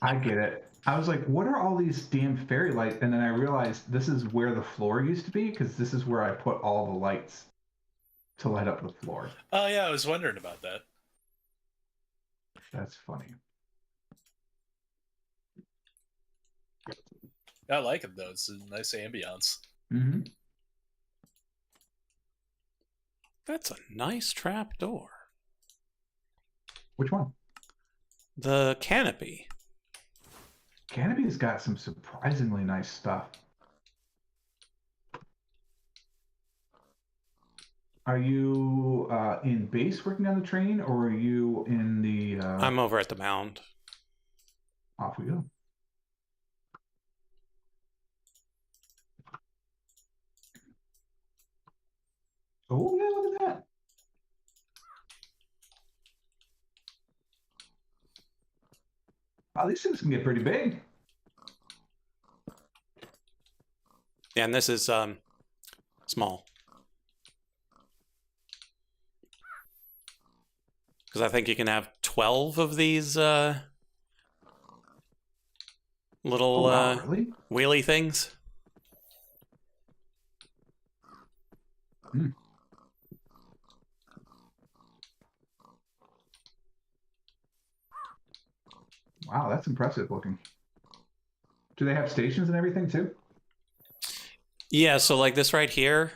I get it. I was like, what are all these damn fairy lights? And then I realized this is where the floor used to be because this is where I put all the lights to light up the floor. Oh yeah, I was wondering about that. That's funny. I like it though. It's a nice ambiance. Mm-hmm. That's a nice trap door. Which one? The canopy. Canopy's got some surprisingly nice stuff. Are you in base working on the train, or are you in the... I'm over at the mound. Off we go. Oh, yeah, look at that. Wow, these things can get pretty big. Yeah, and this is small. Because I think you can have 12 of these little wow, really? wheelie things. Hmm. Wow, that's impressive looking. Do they have stations and everything too? Yeah, so like this right here,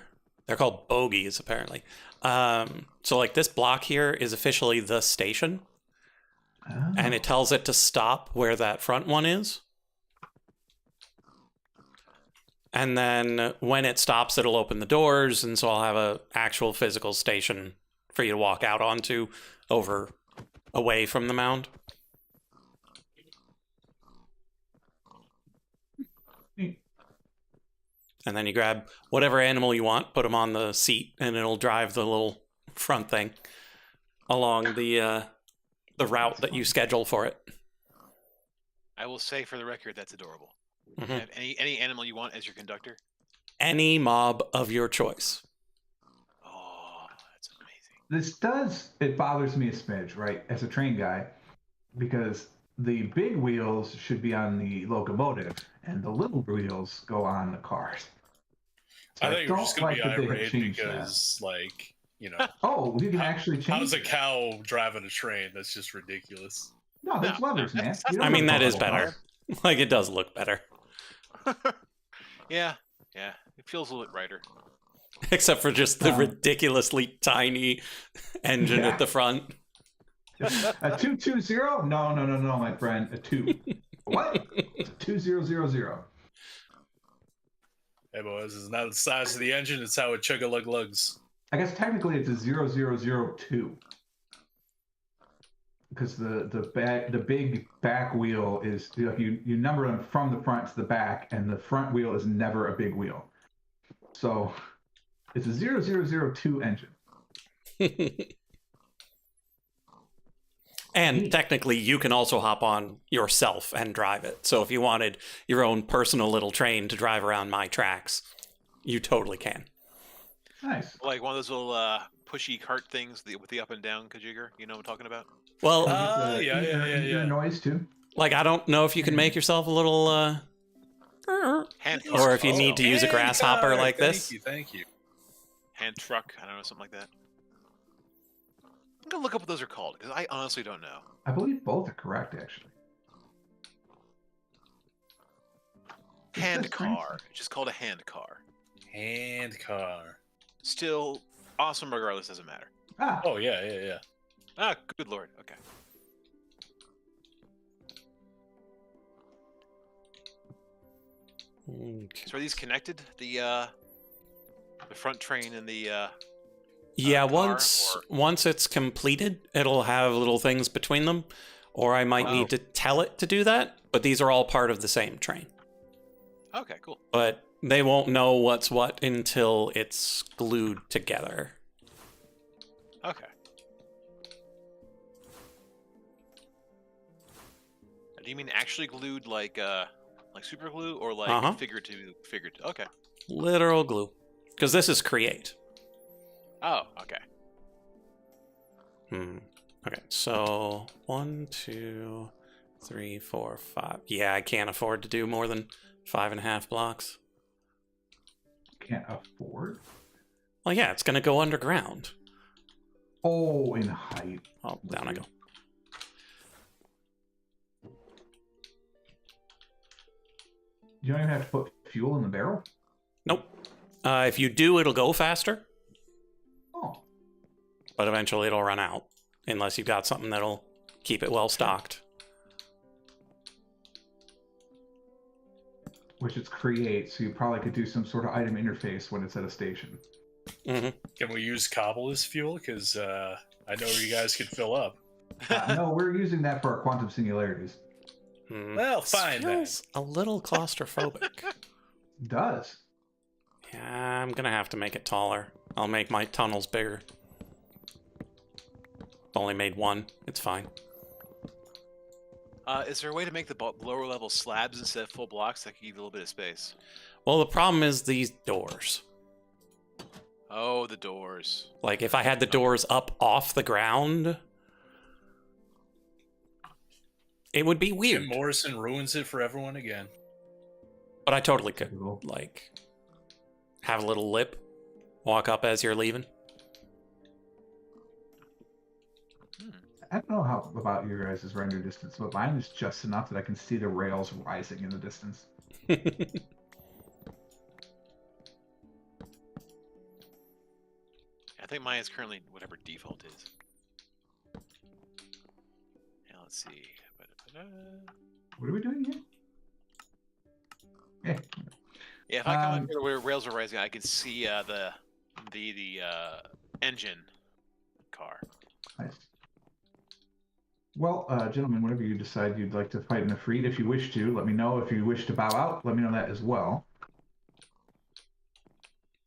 they're called bogies apparently. So like this block here is officially the station, and it tells it to stop where that front one is. And then when it stops, it'll open the doors, and so I'll have a actual physical station for you to walk out onto away from the mound. And then you grab whatever animal you want, put them on the seat, and it'll drive the little front thing along the route that you schedule for it. I will say for the record, that's adorable. Mm-hmm. Have any animal you want as your conductor? Any mob of your choice. Oh, that's amazing. It bothers me a smidge, right, as a train guy, because the big wheels should be on the locomotive, and the little wheels go on the cars. So I thought you were just going to be that they have irate changed because, like, you know. Oh, you can actually change. How's a cow driving a train? That's just ridiculous. No, there's levers, man. You don't I mean, have that is multiple better. cars. Like, it does look better. Yeah. It feels a little bit brighter. Except for just the ridiculously tiny engine at the front. A 220? No, my friend. A 2. What? It's a 2000. Hey, boys, this is not the size of the engine, it's how it chug-a-lug-lugs. I guess technically it's a 0002. Because the big back wheel is, you number them from the front to the back, and the front wheel is never a big wheel. So it's a 0002 engine. And technically, you can also hop on yourself and drive it. So if you wanted your own personal little train to drive around my tracks, you totally can. Nice. Like one of those little pushy cart things with the up and down kajigger. You know what I'm talking about? Well, yeah. Noise too. like, I don't know if you can make yourself a little... Hand or if you need to use a grasshopper like this. Thank you. Hand truck. I don't know, something like that. I'm going to look up what those are called, because I honestly don't know. I believe both are correct, actually. Hand car. It's just called a hand car. Hand car. Still awesome regardless, doesn't matter. Ah, Oh, yeah. Ah, good lord. Okay. So are these connected? The front train and the Yeah, car, once it's completed, it'll have little things between them, or I might need to tell it to do that, but these are all part of the same train. Okay, cool. But they won't know what's what until it's glued together. Okay. Do you mean actually glued like super glue or like figurative? Okay. Literal glue. Because this is create. Oh, okay. Okay, so 1, 2, 3, 4, 5. Yeah, I can't afford to do more than 5.5 blocks. can't afford? Well, yeah, it's going to go underground. Oh, in height. Oh, down I go. You don't even have to put fuel in the barrel? Nope. If you do, it'll go faster. Oh. But eventually it'll run out. Unless you've got something that'll keep it well stocked. Which it's create, so you probably could do some sort of item interface when it's at a station. Mm-hmm. Can we use cobble as fuel? Because I know you guys could fill up. No, we're using that for our quantum singularities. Well, fine then. Feels a little claustrophobic. It does. Yeah, I'm gonna have to make it taller. I'll make my tunnels bigger. Only made one. It's fine. Is there a way to make the lower level slabs instead of full blocks that can give you a little bit of space? Well, the problem is these doors. Oh, the doors. Like, if I had the doors up off the ground, it would be weird. Jim Morrison ruins it for everyone again. But I totally could. Cool. Like, have a little lip, walk up as you're leaving. I don't know how about your guys' render distance, but mine is just enough that I can see the rails rising in the distance. I think mine is currently whatever default is. Now let's see. What are we doing here? Yeah. Yeah, if I come up here where rails are rising, I can see the engine car. Nice. Well, gentlemen, whenever you decide you'd like to fight an Afrit, if you wish to, let me know. If you wish to bow out, let me know that as well.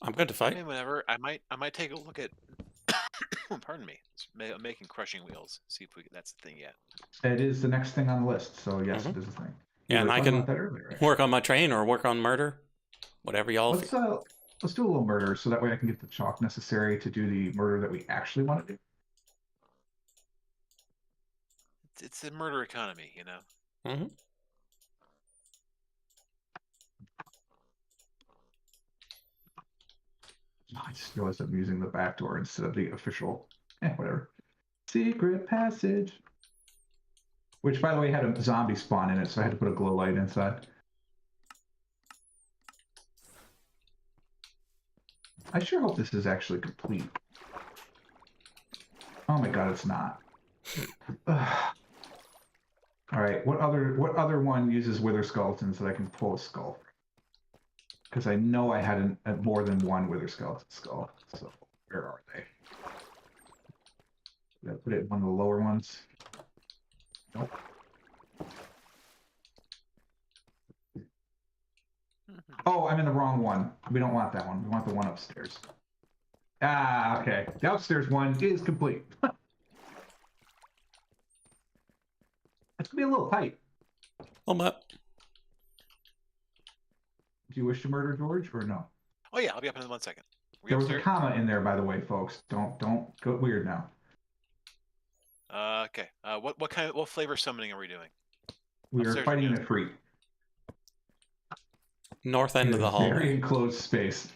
I'm good to fight. And whenever I might take a look at. Pardon me. Making crushing wheels. See if that's the thing yet. It is the next thing on the list, so yes, Mhm. it is a thing. Yeah, and I can Earlier, work on my train or work on murder. Whatever y'all feel. Let's do a little murder, so that way I can get the chalk necessary to do the murder that we actually want to do. It's a murder economy, you know. Mm-hmm. I just realized I'm using the back door instead of the official. Whatever. Secret passage. Which, by the way, had a zombie spawn in it, so I had to put a glow light inside. I sure hope this is actually complete. Oh my god, it's not. All right, what other one uses wither skeletons that I can pull a skull? Because I know I had more than one wither skeleton skull. So where are they? Did I put it in one of the lower ones? Nope. Oh, I'm in the wrong one. We don't want that one. We want the one upstairs. Ah, okay. The upstairs one is complete. It's gonna be a little tight. But Do you wish to murder George or no? Oh yeah, I'll be up in 1 second. There was a comma in there, by the way, folks. Don't go weird now. Okay. What flavor summoning are we doing? We are Upstairs fighting again. the Afrit. north end of the Very hallway. enclosed space.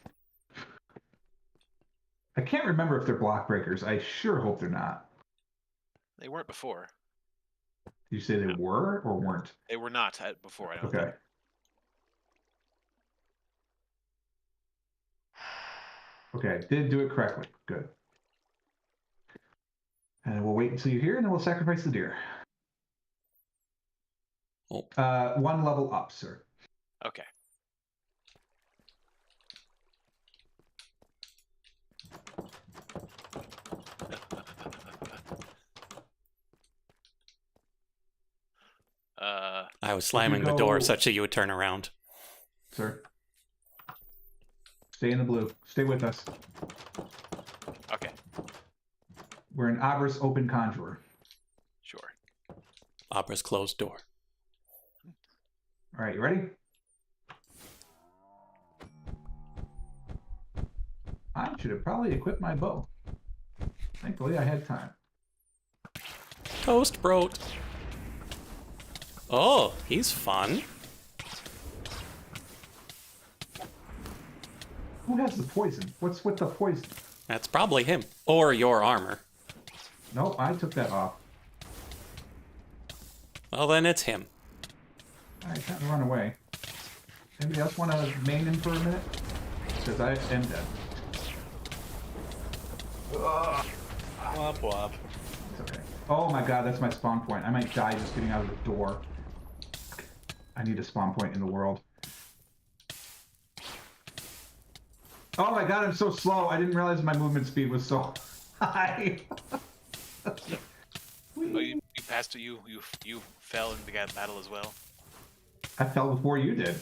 I can't remember if they're block breakers. I sure hope they're not. They weren't before. Did you say they were or weren't? They were not before. I don't Okay. think. Okay, did do it correctly. Good. And we'll wait until you're here, and then we'll sacrifice the deer. Oh. One level up, sir. Okay. I was slamming the door go- such that you would turn around. Sir. Stay in the blue. Stay with us. Okay. We're an Abras open conjurer. Sure. Opera's closed door. All right, you ready? I should have probably equipped my bow. Thankfully, I had time. Toast broke. Oh, he's fun. Who has the poison? What's with the poison? That's probably him. Or your armor. Nope, I took that off. Well, then it's him. All right, time to run away. Anybody else want to main him for a minute? Because I am dead. Womp womp. It's okay. Oh my god, that's my spawn point. I might die just getting out of the door. I need a spawn point in the world. Oh my god, I'm so slow. I didn't realize my movement speed was so high. Oh, you passed. You fell in the battle as well. I fell before you did.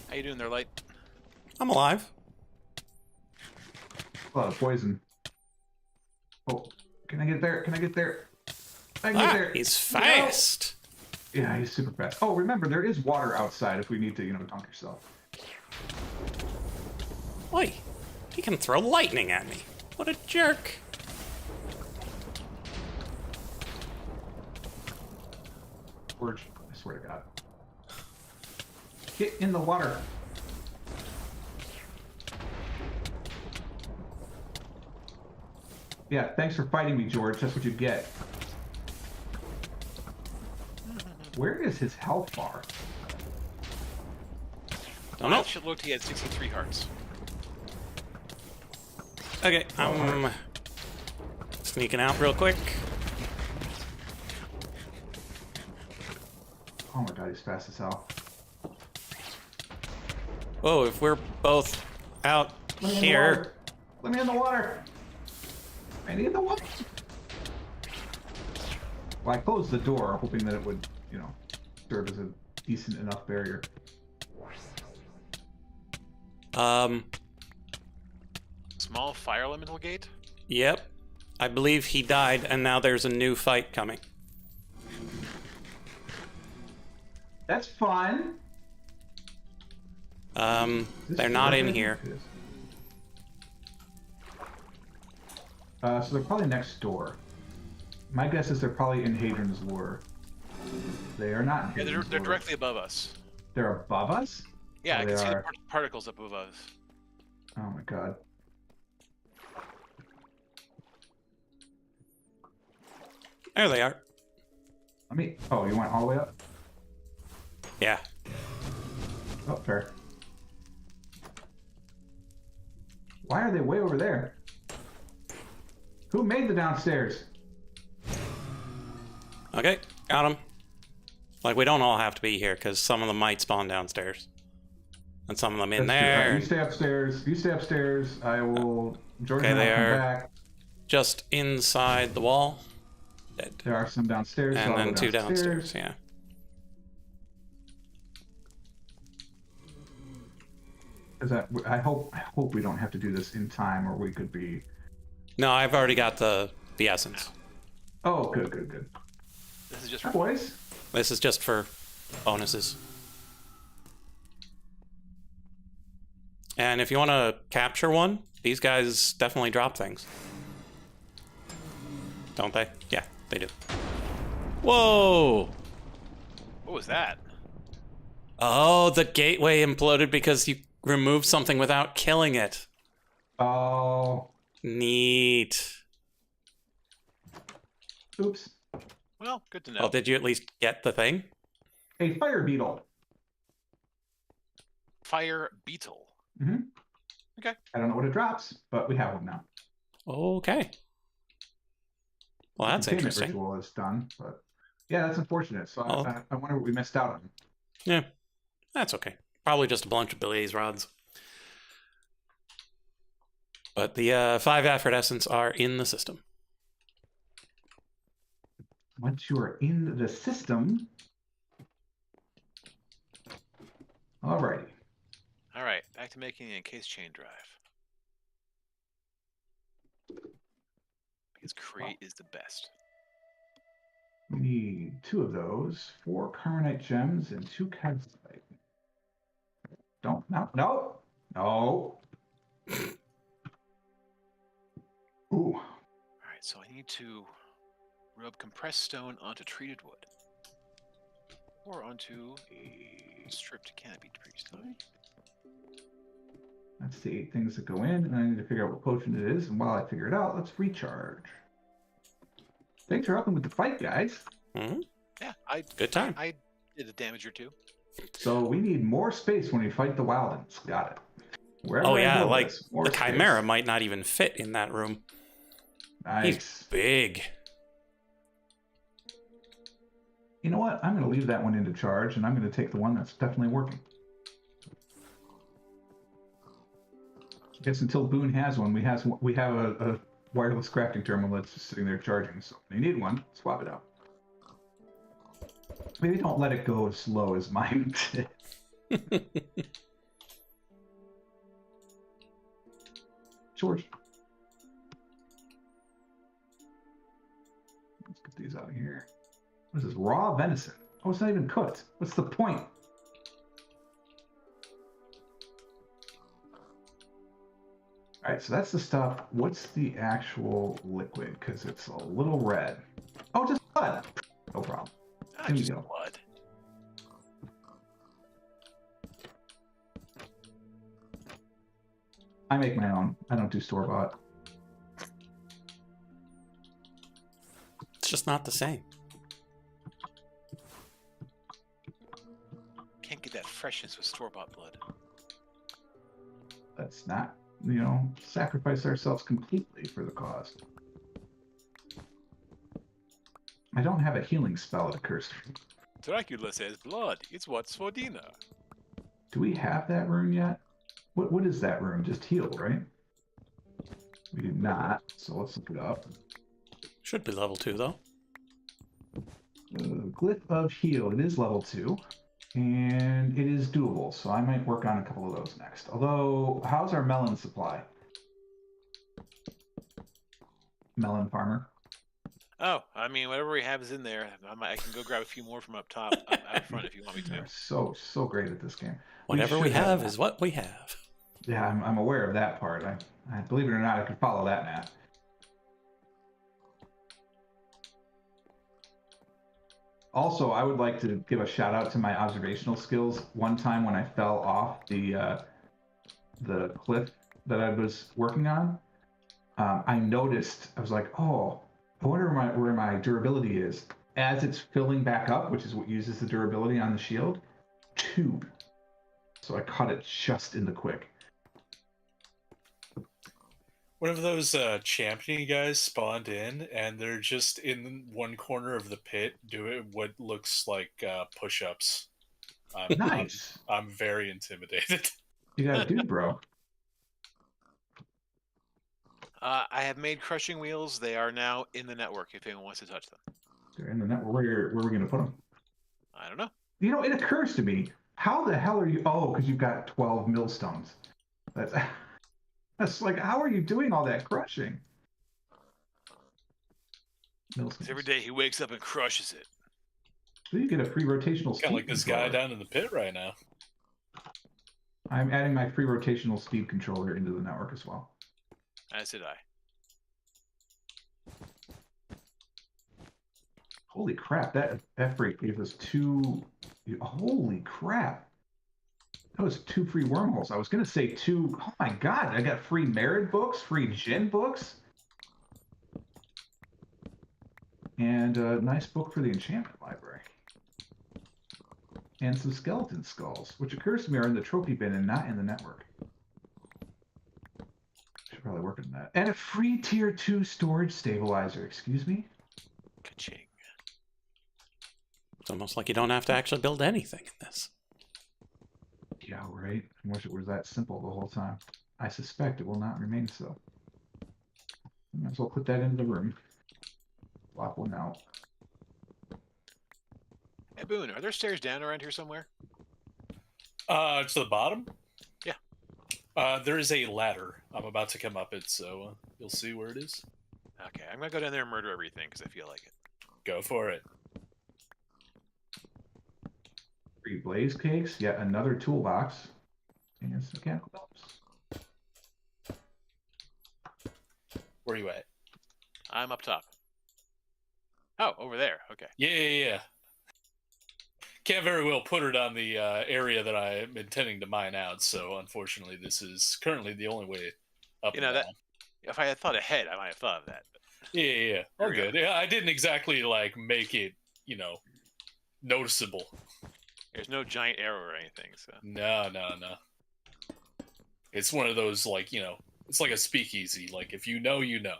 How you doing there, Light? I'm alive. A lot of poison. Oh, can I get there? Can I get there? I can get there. He's fast. No. Yeah, he's super fast. Oh, remember, there is water outside if we need to, you know, dunk yourself. Oi, he can throw lightning at me. What a jerk. George, I swear to God. Get in the water. Yeah, thanks for fighting me, George. That's what you get. Where is his health bar? Don't know. Should looked. He had 63 hearts. Okay, I'm sneaking out real quick. Oh my god, he's fast as hell. Whoa, if we're both out Let me in the here. water. Let me in the water. I need the water. Well, I closed the door, hoping that it would, you know, serve as a decent enough barrier. Small fire elemental gate. Yep. I believe he died, and now there's a new fight coming. That's fun. They're not in here. So they're probably next door. My guess is they're probably in Hadron's Lure. They are not in Yeah, Hadron's they're Lure. directly above us. They're above us? Yeah, Oh, I they can see the are. particles up above us. Oh my god. There they are. Let me... Oh, you went all the way up? Yeah. Oh, fair. Why are they way over there? Who made the downstairs? Okay, got him. Like, we don't all have to be here, because some of them might spawn downstairs. And some of them in That's true. there. You stay upstairs. You stay upstairs. I will... George Okay, and I they will come are back. just inside the wall. Dead. There are some downstairs. so And I'll then go two downstairs, yeah. I hope we don't have to do this in time, or we could be... No, I've already got the essence. Oh, good, good, good. This is just Hi, for boys. This is just for bonuses. And if you want to capture one, these guys definitely drop things. Don't they? Yeah, they do. Whoa! What was that? Oh, the gateway imploded because you removed something without killing it. Oh, Neat. oops. Well, good to know. Well, did you at least get the thing? A fire beetle. Fire beetle. Mm-hmm. Okay. I don't know what it drops, but we have one now. Okay. Well, that's Containment interesting. Ritual is done, but yeah, that's unfortunate. So Oh. I wonder what we missed out on. Yeah, that's okay. Probably just a bunch of blaze rods. But the 5 Afrit essence are in the system. Once you are in the system, alrighty. All right, back to making an encased chain drive. Because create is the best. We need 2 of those, 4 carbonite gems, and 2 calcite. No. Ooh. All right, so I need to rub compressed stone onto treated wood. Or onto a stripped canopy previously. That's the 8 things that go in, and I need to figure out what potion it is. And while I figure it out, let's recharge. Thanks for helping with the fight, guys. Hmm? Yeah, Good time. I did a damage or 2. So we need more space when we fight the Wildens. Got it. Wherever Oh I yeah, go, like there's more the space. Chimera might not even fit in that room. Nice. He's big. You know what? I'm going to leave that one into charge, and I'm going to take the one that's definitely working. I guess until Boon has one, we have a wireless crafting terminal that's just sitting there charging. So when you need one, swap it out. Maybe don't let it go as slow as mine did. George. Let's get these out of here. What is this? Raw venison. Oh, it's not even cooked. What's the point? All right, so that's the stuff. What's the actual liquid? Because it's a little red. Oh, just blood. No problem. There you Just go. blood. I make my own. I don't do store-bought. It's just not the same. Can't get that freshness with store-bought blood. Let's not, sacrifice ourselves completely for the cause. I don't have a healing spell, it occurs to me. Dracula says blood. It's what's for dinner. Do we have that rune yet? What is that rune? Just heal, right? We do not, so let's look it up. Should be level 2, though. Glyph of heal. It is level 2. And it is doable, so I might work on a couple of those next. Although, how's our melon supply? Melon farmer. Oh, I mean, whatever we have is in there. I can go grab a few more from up top, out front, if you want me to. They're so great at this game. Whatever we should have that. is what we have. Yeah, I'm aware of that part. I believe it or not, I could follow that map. Also, I would like to give a shout out to my observational skills. One time when I fell off the cliff that I was working on, I noticed, I was like, oh, I wonder where my durability is. As it's filling back up, which is what uses the durability on the shield, 2. So I caught it just in the quick. One of those champion guys spawned in, and they're just in one corner of the pit doing what looks like push-ups. Nice. I'm very intimidated. You gotta do, bro. I have made crushing wheels. They are now in the network if anyone wants to touch them. They're in the network. Where are we gonna put them? I don't know. It occurs to me, how the hell are you? Oh, because you've got 12 millstones. That's like, how are you doing all that crushing? Millstones. Every day he wakes up and crushes it. So you get a free rotational speed Kind of like this guy controller. down in the pit right now. I'm adding my free rotational speed controller into the network as well. As did I. Holy crap, that Afrit gave us 2... Holy crap. That was 2 free wormholes. I was going to say 2... Oh my god, I got free merit books, free Jin books. And a nice book for the enchantment library. And some skeleton skulls, which occurs to me are in the trophy bin and not in the network. Should probably work on that. And a free tier 2 storage stabilizer, excuse me? Ka-ching. It's almost like you don't have to actually build anything in this. Yeah, right. I wish it was that simple the whole time. I suspect it will not remain so. Might as well put that into the room. Swap one out. Hey, Boon, are there stairs down around here somewhere? To the bottom? Yeah. There is a ladder. I'm about to come up it, so you'll see where it is. Okay, I'm gonna go down there and murder everything because I feel like it. Go for it. Free blaze cakes, yet another toolbox, and some mechanical belts. Where are you at? I'm up top. Oh, over there. Okay. Yeah. Can't very well put it on the area that I'm intending to mine out, so unfortunately this is currently the only way up and that. down. If I had thought ahead, I might have thought of that. But... Yeah. All good. Yeah, I didn't exactly make it, noticeable. There's no giant arrow or anything, so. No. It's one of those it's like a speakeasy. Like if you know, you know.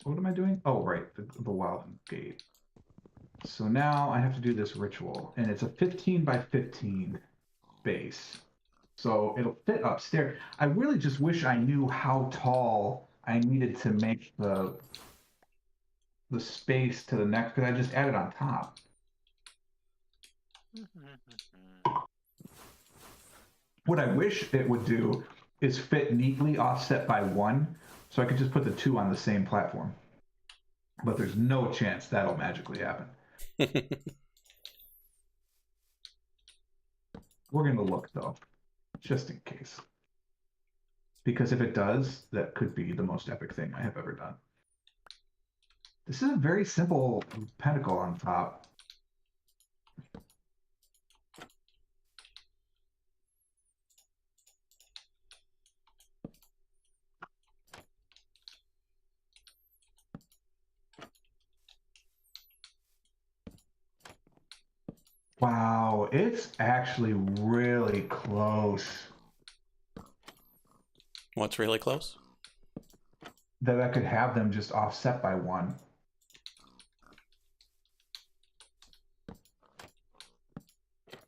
What am I doing? Oh, right, the wild gate. So now I have to do this ritual, and it's a 15 by 15 base. So it'll fit upstairs. I really just wish I knew how tall I needed to make the space to the next, because I just added on top. What I wish it would do is fit neatly offset by 1, so I could just put the 2 on the same platform. But there's no chance that'll magically happen. We're going to look, though, just in case. Because if it does, that could be the most epic thing I have ever done. This is a very simple pentacle on top. Wow, it's actually really close. What's really close? That I could have them just offset by 1.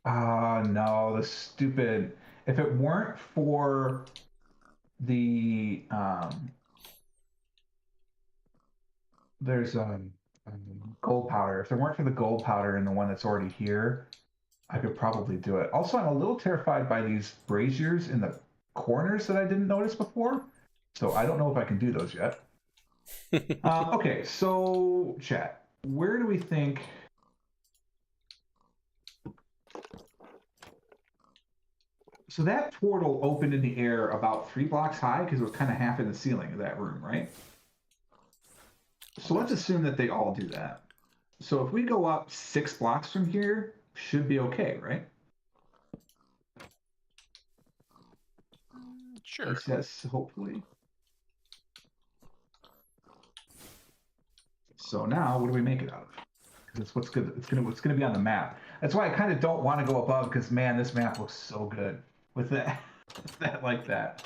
No, the stupid. If it weren't for the there's gold powder. If there weren't for the gold powder and the one that's already here, I could probably do it. Also, I'm a little terrified by these braziers in the corners that I didn't notice before, so I don't know if I can do those yet. Okay, so chat, where do we think? So that portal opened in the air about 3 blocks high because it was kind of half in the ceiling of that room, right? So let's assume that they all do that. So if we go up 6 blocks from here, should be okay, right? Sure. Yes, hopefully. So now, what do we make it out of? Because it's what's good. It's gonna be on the map. That's why I kind of don't want to go above, because man, this map looks so good with that, like that.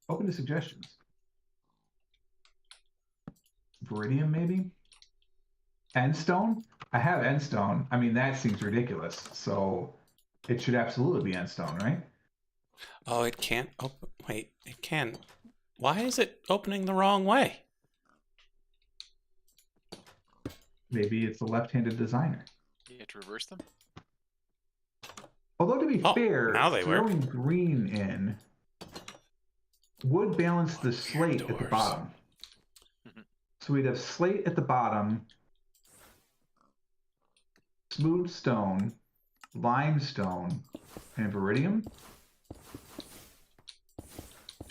Open to suggestions. Viridium, maybe? Endstone? I have Endstone. I mean, that seems ridiculous. So it should absolutely be Endstone, right? Oh, it can't open. Wait, it can. Why is it opening the wrong way? Maybe it's a left-handed designer. You have to reverse them? Although, to be fair, now they work. throwing green in would balance the slate at the doors. bottom. So we'd have slate at the bottom, smooth stone, limestone, and viridium.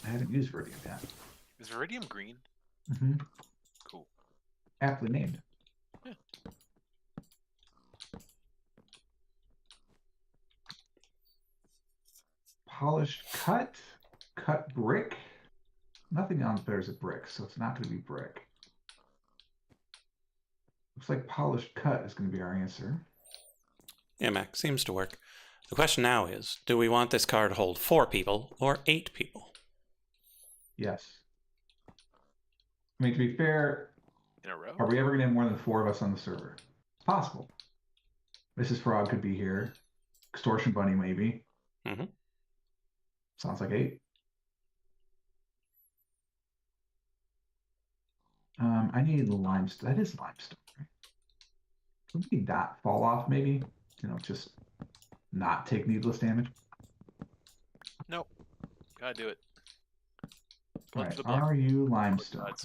I haven't used viridium yet. Is Viridium green? Mm-hmm. Cool. Aptly named. Yeah. Polished cut brick. Nothing on there's a brick, so it's not going to be brick. Looks like polished cut is going to be our answer. Yeah, Mac, seems to work. The question now is, do we want this car to hold 4 people or 8 people? Yes. I mean, to be fair, In a row? are we ever going to have more than 4 of us on the server? It's possible. Mrs. Frog could be here. Extortion Bunny, maybe. Mm-hmm. Sounds like 8. I need limestone. That is limestone, right? Would we not fall off, maybe? You know, just not take needless damage? Nope. Gotta do it. All Blood right, for the blood. are you limestone? Blood.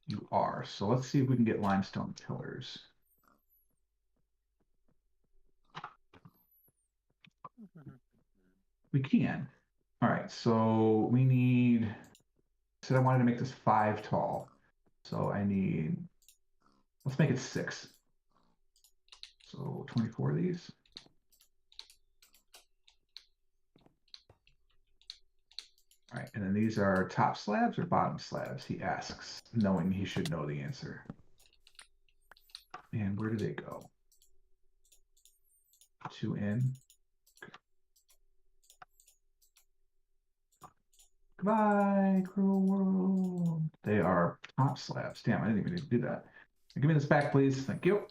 You are. So let's see if we can get limestone pillars. We can. All right, so we need. Said I wanted to make this 5 tall. So I need. Let's make it 6. So 24 of these. All right, and then these are top slabs or bottom slabs, he asks, knowing he should know the answer. And where do they go? 2 in. Okay. Goodbye, cruel world. They are top slabs. Damn, I didn't even need to do that. Give me this back, please. Thank you.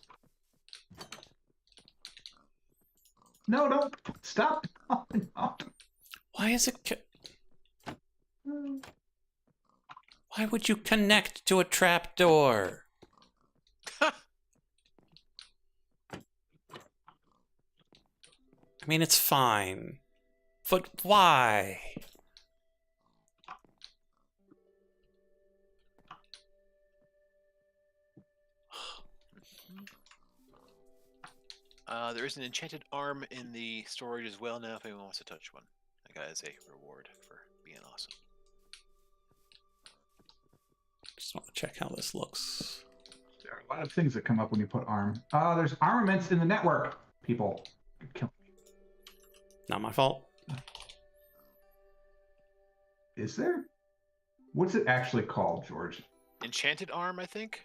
No, don't. Stop. Oh, no. Why is it... Why would you connect to a trapdoor? I mean, it's fine. But why? There is an enchanted arm in the storage as well now if anyone wants to touch one. I got it as a reward for being awesome. Just want to check how this looks. There are a lot of things that come up when you put arm. There's armaments in the network, people. You're killing me. Not my fault. Is there? What's it actually called, George? Enchanted arm, I think?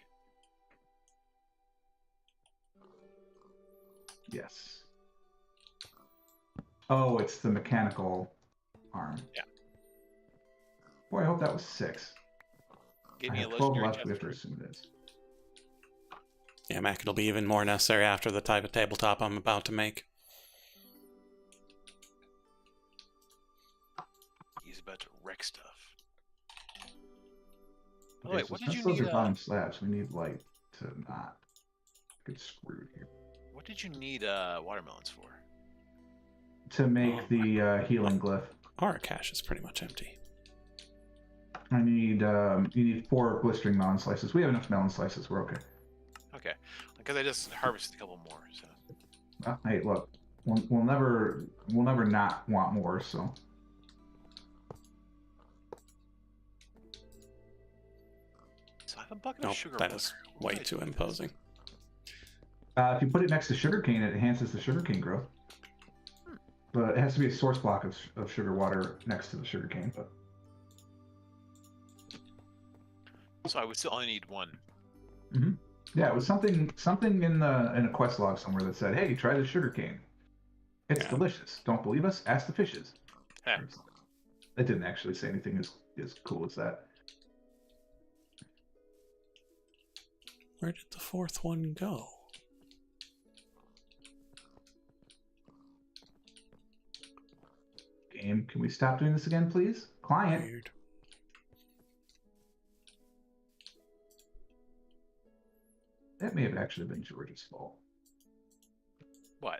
Yes. Oh, it's the mechanical arm. Yeah. Boy, I hope that was 6. Give I me a have 12 legendary left. We have to chest. assume it is. Yeah, Mac, it'll be even more necessary after the type of tabletop I'm about to make. He's about to wreck stuff. Oh, Okay, wait, so what did since you those need? are bottom slabs, we need light to not get screwed here. What did you need watermelons for? To make the healing glyph, Our cache is pretty much empty. I need you need 4 blistering melon slices. We have enough melon slices. We're okay. Okay, because I just harvested a couple more. So Hey, look, we'll never not want more. So I have a bucket Nope, of sugar that water. is What way do I too do with imposing. if you put it next to sugarcane, it enhances the sugarcane growth. But it has to be a source block of sugar water next to the sugarcane. But this? So I would still only need one. yeah, it was something in a quest log somewhere that said, "Hey, try the sugarcane. It's Yeah. delicious. Don't believe us? Ask the fishes." Heh. It didn't actually say anything as cool as that. Where did the 4th one go? Game, can we stop doing this again, please? Client. Weird. That may have actually been George's fault. What?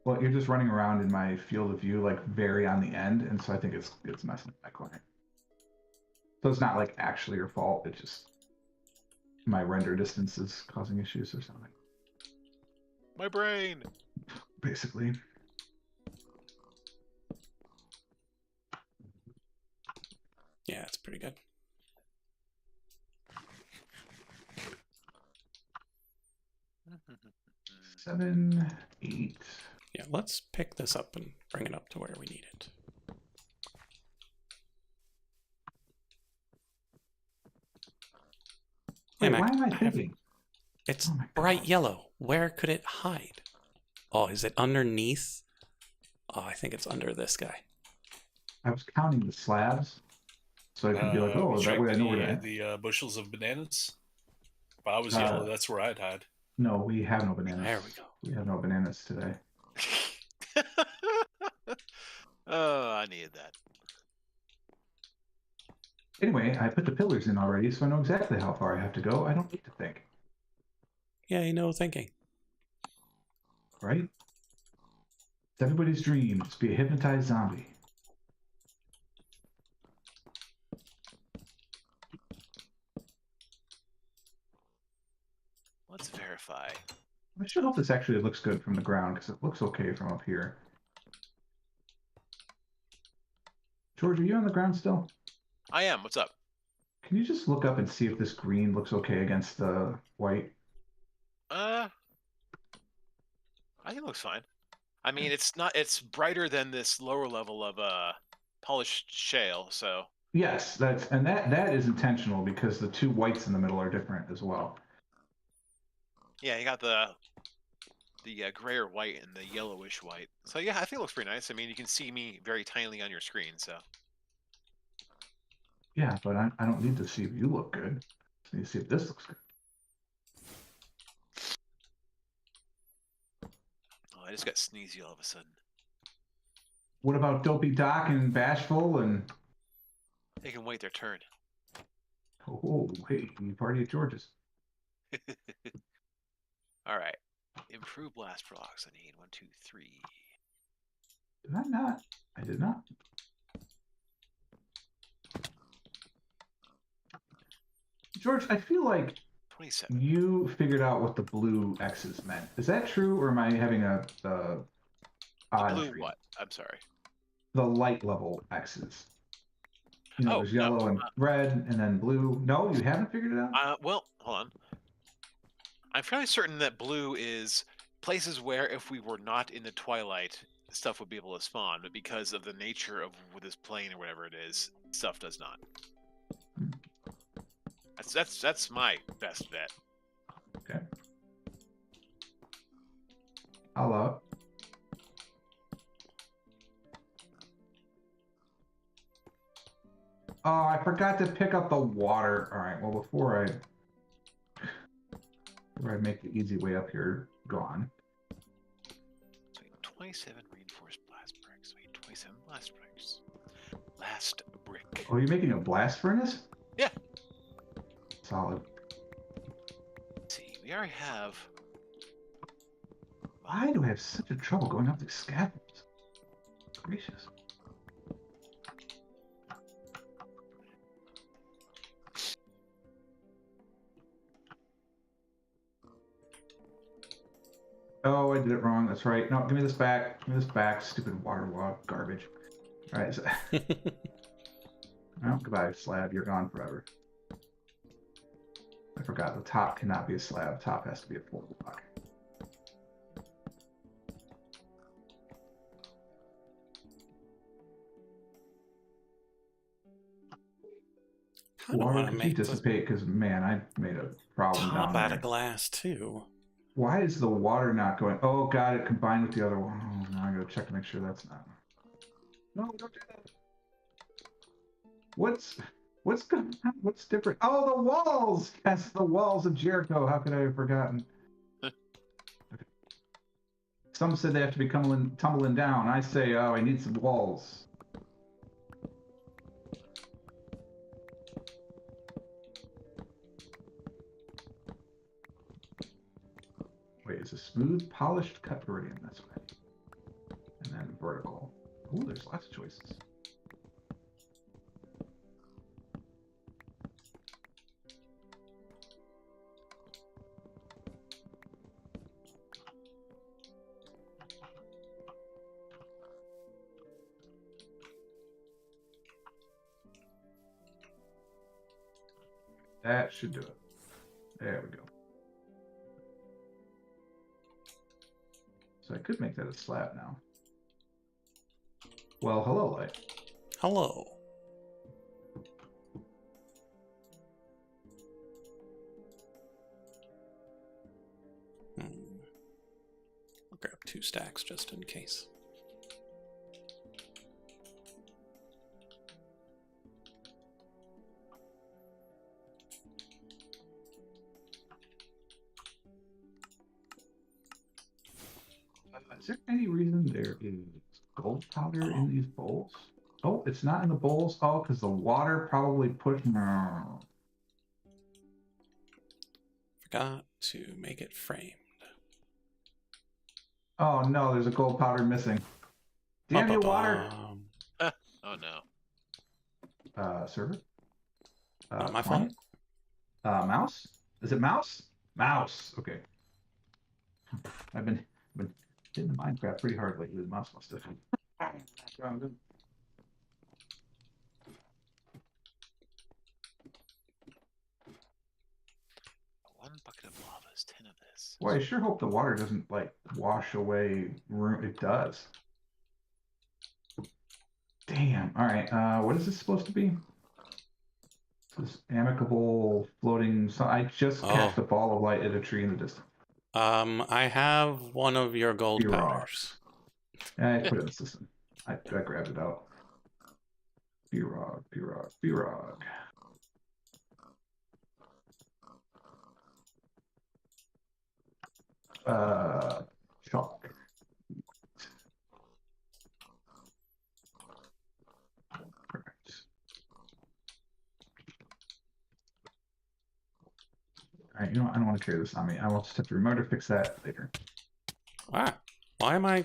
Well, you're just running around in my field of view, like very on the end, and so I think it's messing with my client. So it's not like actually your fault. It's just my render distance is causing issues or something. My brain. Basically. Yeah, it's pretty good. Seven, 8. Yeah, let's pick this up and bring it up to where we need it. Wait, Mac, why am I have- thinking? It's Oh my bright God. yellow. Where could it hide? Oh, is it underneath? Oh, I think it's under this guy. I was counting the slabs, so I could be like, oh, that way I know where to end. the bushels of bananas. If I was yellow, that's where I'd hide. No, we have no bananas. There we go. We have no bananas today. Oh, I needed that. Anyway, I put the pillars in already, so I know exactly how far I have to go. I don't need to think, Yeah, you know, thinking. right? It's everybody's dream, just be a hypnotized zombie. Let's verify. I should hope this actually looks good from the ground, because it looks okay from up here. George, are you on the ground still? I am. What's up? Can you just look up and see if this green looks okay against the white? I think it looks fine. I mean, it's not. It's brighter than this lower level of polished shale, so Yes, that is intentional because the two whites in the middle are different as well. yeah, you got the grayer white and the yellowish white. So yeah, I think it looks pretty nice. I mean, you can see me very tinily on your screen, so. Yeah, but I don't need to see if you look good. I need to see if this looks good. Oh, I just got sneezy all of a sudden. What about Dopey Doc and Bashful and? They can wait their turn. Oh, hey, you party at George's. All right. Improve blast rocks. I need 1, 2, 3. Did I not? I did not. George, I feel like 27. you figured out what the blue X's meant. Is that true, or am I having a odd Blue dream? what? I'm sorry. The light level X's. You know, Oh, there's yellow and red, and then blue. No, you haven't figured it out? Well, hold on. I'm fairly certain that blue is places where if we were not in the twilight, stuff would be able to spawn, but because of the nature of this plane or whatever it is, stuff does not. That's my best bet. Okay. I'll allow it. Oh, I forgot to pick up the water. All right, well, before I make the easy way up here, gone. So 27 reinforced blast bricks. Wait, 27 blast bricks. Last brick. Oh, you're making a blast furnace? Yeah. Solid. Let's see, we already have. Why do I have such a trouble going up these scaffolds? Gracious. Oh, I did it wrong. That's right. No, give me this back. Give me this back. Stupid waterlog garbage. All right. So... well, goodbye, slab. You're gone forever. I forgot. The top cannot be a slab. The top has to be a full block. Water, could you dissipate? Because, man, I made a problem top down out there. of glass, too. Why is the water not going? Oh, God, it combined with the other one. Oh, now I gotta check to make sure that's not. No, don't do that. What's going on? What's different? Oh, the walls! Yes, the walls of Jericho. How could I have forgotten? Okay. Some said they have to be tumbling down. I say, oh, I need some walls. Wait, is a smooth, polished cut iridium? That's right. And then vertical. Ooh, there's lots of choices. That should do it. There we go. So I could make that a slab now. Well, hello, Light. Hello. I'll grab 2 stacks just in case. Is there any reason there is gold powder in these bowls? Oh, it's not in the bowls? Oh, because the water probably pushed... No. Forgot to make it framed. Oh, no, there's a gold powder missing. Damn you, water! Oh, no. Server? Not my client? Mouse? Is it mouse? Mouse. Okay. I've been hitting Minecraft pretty hard lately. The mouse must have. One bucket of lava is 10 of this. Well, I sure hope the water doesn't, like, wash away room. It does. Damn. All right. What is this supposed to be? This amicable floating. So I just cast a ball of light at a tree in the distance. I have one of your gold Be raw. powders. I put it in the system. I grabbed it out. B-Rog, B-Rog, B-Rog. Chalk. Perfect. All right, you know what? I don't want to carry this on me. I will just have to remember to fix that later. Why am I...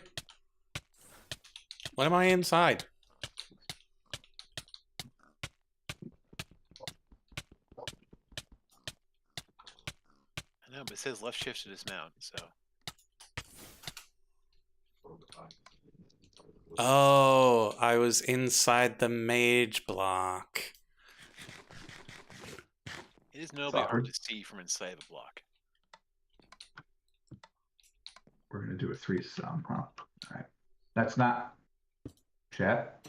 What am I inside? I know, but it says left shift to dismount, so... Oh, I was inside the mage block. It is notably hard to see from inside the block. We're going to do a 3-sum, huh? All right. That's not... Chat.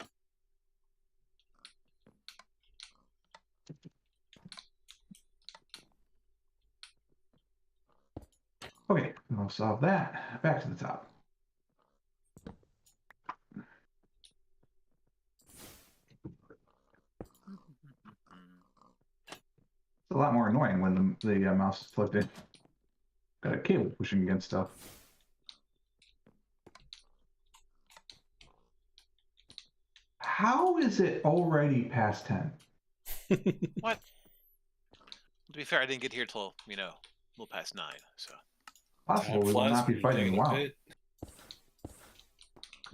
Okay, we'll solve that. Back to the top. It's a lot more annoying when the mouse is plugged in. Got a cable pushing against stuff. How is it already past 10? What? To be fair, I didn't get here till, a little past 9, so... Possible we will not be fighting wow.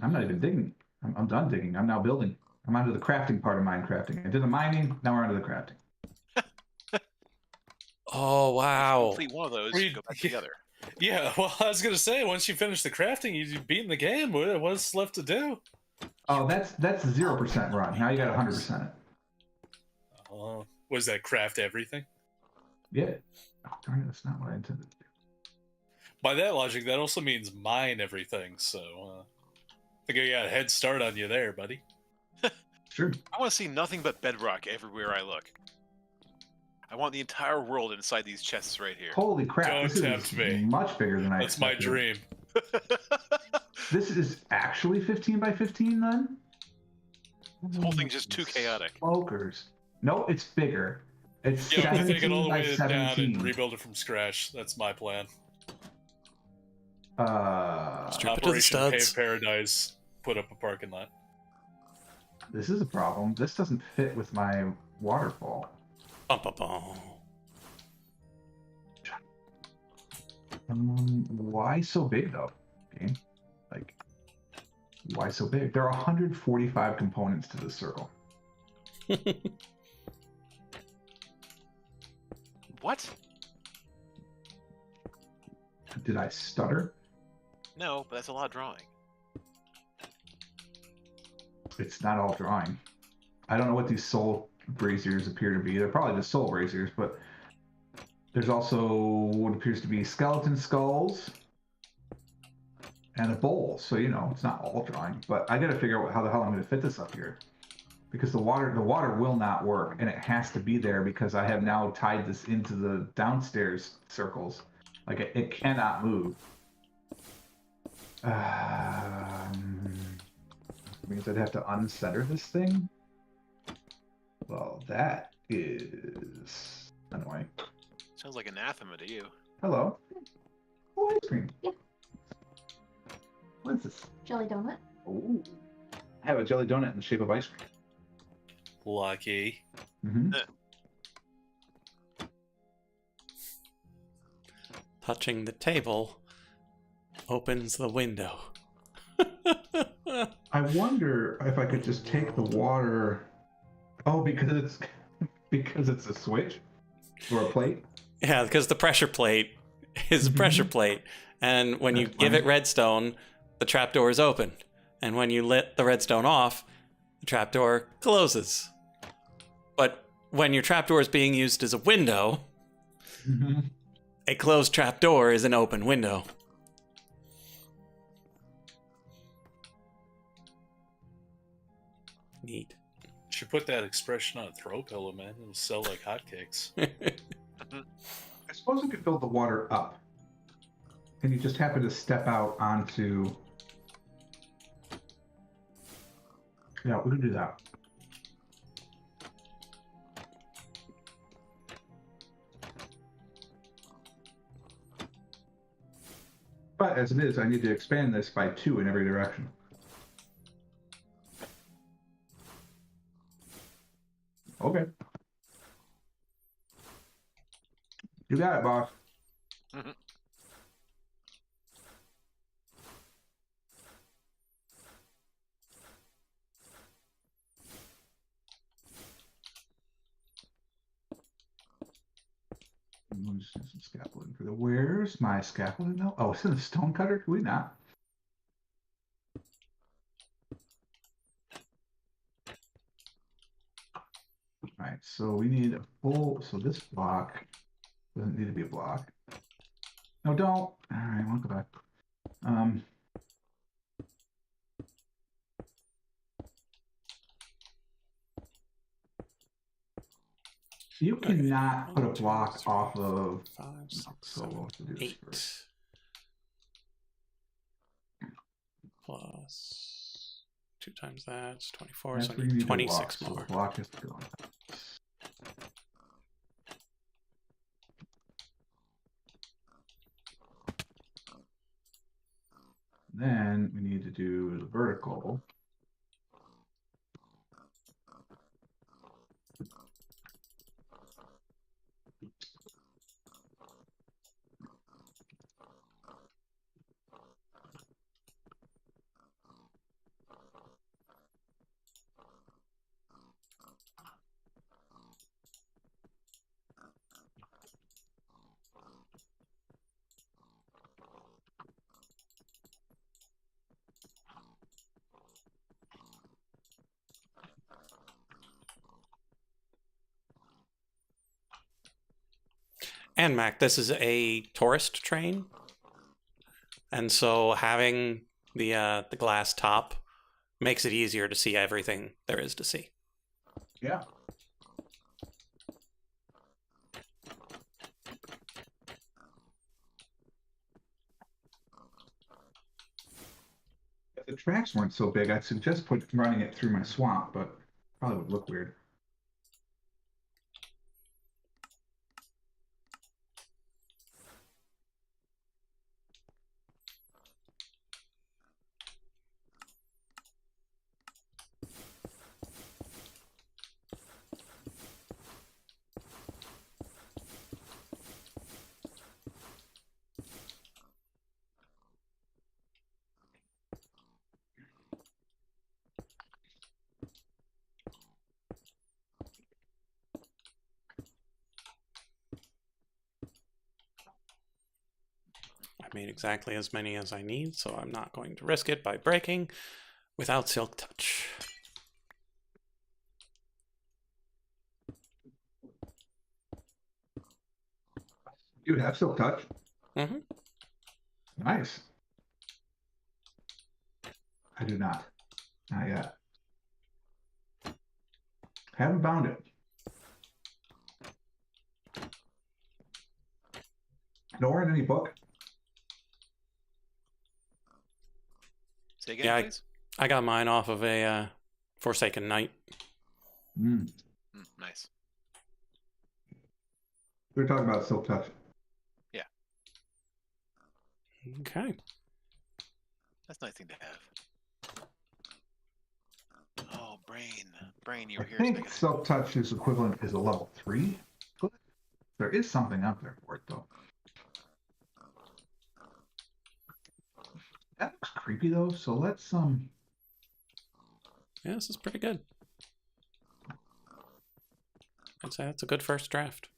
I'm not even digging. I'm done digging. I'm now building. I'm onto the crafting part of Minecrafting. I did the mining, now we're onto the crafting. Oh, wow. Complete one of those, you go back to the other. Yeah, well, I was going to say, once you finish the crafting, you've beaten the game. What's left to do? Oh, that's 0% run. Now you got 100%. Was that craft everything? Yeah. Oh, darn it, that's not what I intended to do. By that logic, that also means mine everything, so I think I got a head start on you there, buddy. Sure. I want to see nothing but bedrock everywhere I look. I want the entire world inside these chests right here. Holy crap, Don't this tempt is me. much bigger than I That's my expected. dream. This is actually 15 by 15 then? This whole thing's just too chaotic. Smokers. No, it's bigger. It's Yeah, I'm 17 taking all the by way down 17. and rebuild it from scratch. That's my plan. Strip it to the Operation studs. Pave Paradise. Put up a parking lot. This is a problem. This doesn't fit with my waterfall. Bum, bum, bum. Why so big though? Game? Like, why so big? There are 145 components to this circle. What? Did I stutter? No, but that's a lot of drawing. It's not all drawing. I don't know what these soul braziers appear to be. They're probably just soul braziers, but there's also what appears to be skeleton skulls and a bowl. So, it's not all drawing, but I got to figure out how the hell I'm going to fit this up here, because the water will not work, and it has to be there because I have now tied this into the downstairs circles. Like it cannot move. Means I'd have to uncenter this thing. Well, that is annoying. Sounds like anathema to you. Hello. Oh, ice cream. Yeah. What is this? Jelly donut. Oh. I have a jelly donut in the shape of ice cream. Lucky. Mm-hmm. Touching the table opens the window. I wonder if I could just take the water. Oh, because it's a switch or a plate. Yeah, because the pressure plate is a pressure plate, and when you give it redstone, the trapdoor is open, and when you let the redstone off, the trapdoor closes. But when your trapdoor is being used as a window, a closed trapdoor is an open window. Neat. Should put that expression on a throw pillow, man. It'll sell like hotcakes. I suppose we could build the water up. And you just happen to step out onto... Yeah, we can do that. But as it is, I need to expand this by 2 in every direction. Okay. You got it, boss. Mhm. I'm just doing some scaffolding for the... Where's my scaffolding though? Oh, it's in the stone cutter? Can we not? Alright, so we need a full... So this block doesn't need to be a block. No, don't! Alright, we'll go back. You cannot put a block off of... 5, 6, So 7, we'll have to do this 8. first. Plus 2 times that's 24, That's so where I you need need 26 the block, so more. the block has to go on. Then we need to do the vertical. And Mac, this is a tourist train, and so having the glass top makes it easier to see everything there is to see. Yeah. If the tracks weren't so big, I'd suggest running it through my swamp, but probably would look weird. I made exactly as many as I need, so I'm not going to risk it by breaking without Silk Touch. You have Silk Touch. Mm-hmm. Nice. I do not. Not yet. Haven't bound it. Nor in any book. Say again, Yeah, please. I got mine off of a Forsaken Knight. Nice. We were talking about Silk Touch. Yeah. Okay. That's a nice thing to have. Oh, Brain, you I were here a think second. Silk Touch's equivalent is a level 3. There is something out there for it, though. That looks creepy, though, so let's, Yeah, this is pretty good. I'd say that's a good first draft.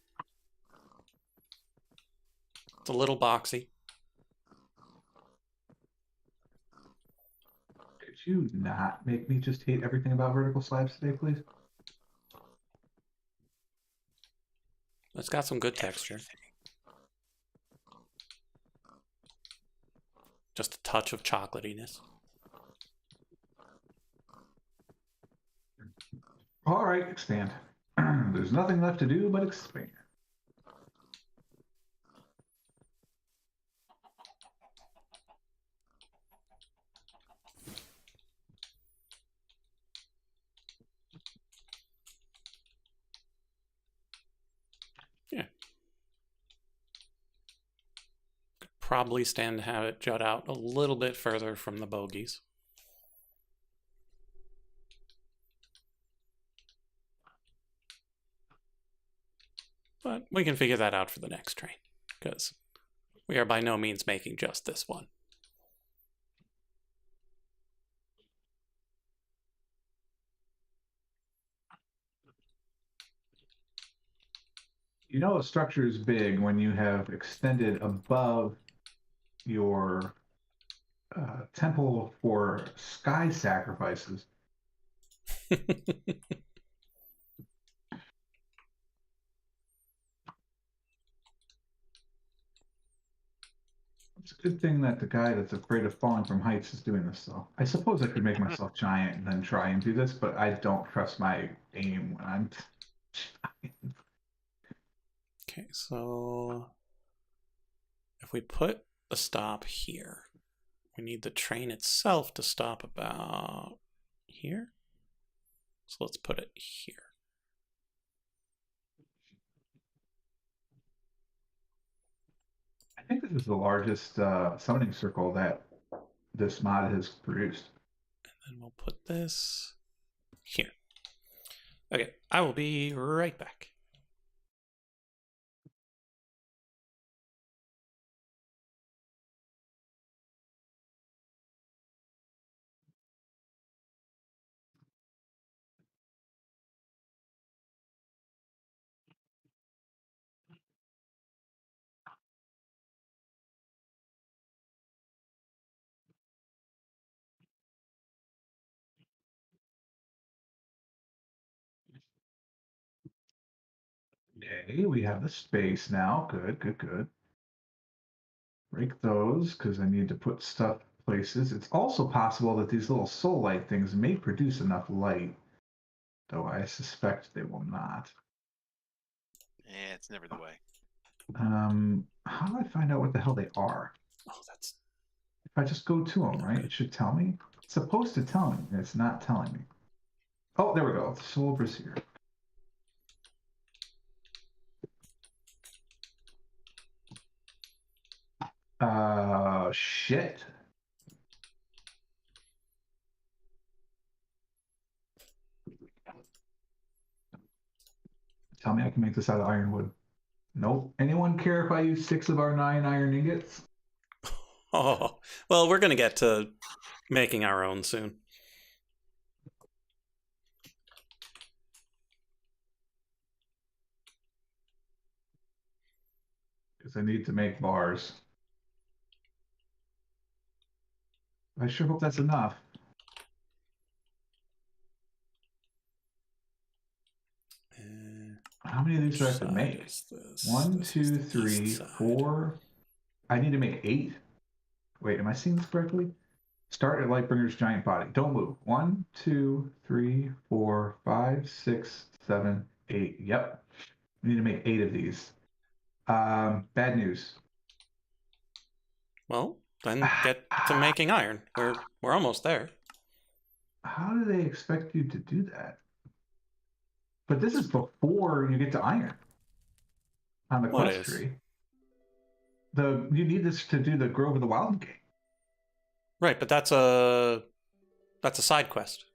It's a little boxy. Could you not make me just hate everything about vertical slabs today, please? It's got some good texture. Just a touch of chocolatiness. All right, expand. There's nothing left to do but expand. Yeah. Could probably stand to have it jut out a little bit further from the bogies. But we can figure that out for the next train, because we are by no means making just this one. You know a structure is big when you have extended above your temple for sky sacrifices. It's a good thing that the guy that's afraid of falling from heights is doing this, though. I suppose I could make myself giant and then try and do this, but I don't trust my aim when I'm giant. Okay, so if we put the stop here, we need the train itself to stop about here. So let's put it here. I think this is the largest summoning circle that this mod has produced. And then we'll put this here. Okay, I will be right back. Okay, we have the space now. Good, good, good. Break those because I need to put stuff places. It's also possible that these little soul light things may produce enough light, though I suspect they will not. Yeah, it's never the way. How do I find out what the hell they are? Oh, that's... If I just go to them, right? Okay. It should tell me. It's supposed to tell me, and it's not telling me. Oh, there we go. The soul brazier. Shit. Tell me I can make this out of ironwood. Nope. Anyone care if I use 6 of our 9 iron ingots? Oh, well, we're going to get to making our own soon. Because I need to make bars. I sure hope that's enough. How many of these do I have to make? This? 1, This 2, is the 3, east side. 4. I need to make 8. Wait, am I seeing this correctly? Start at Lightbringer's giant body. Don't move. 1, 2, 3, 4, 5, 6, 7, 8. Yep. We need to make 8 of these. Bad news. Well, then get to making iron. We're almost there. How do they expect you to do that? But this is before you get to iron on the What quest is? tree. You need this to do the Grove of the Wild game. Right, but that's a side quest.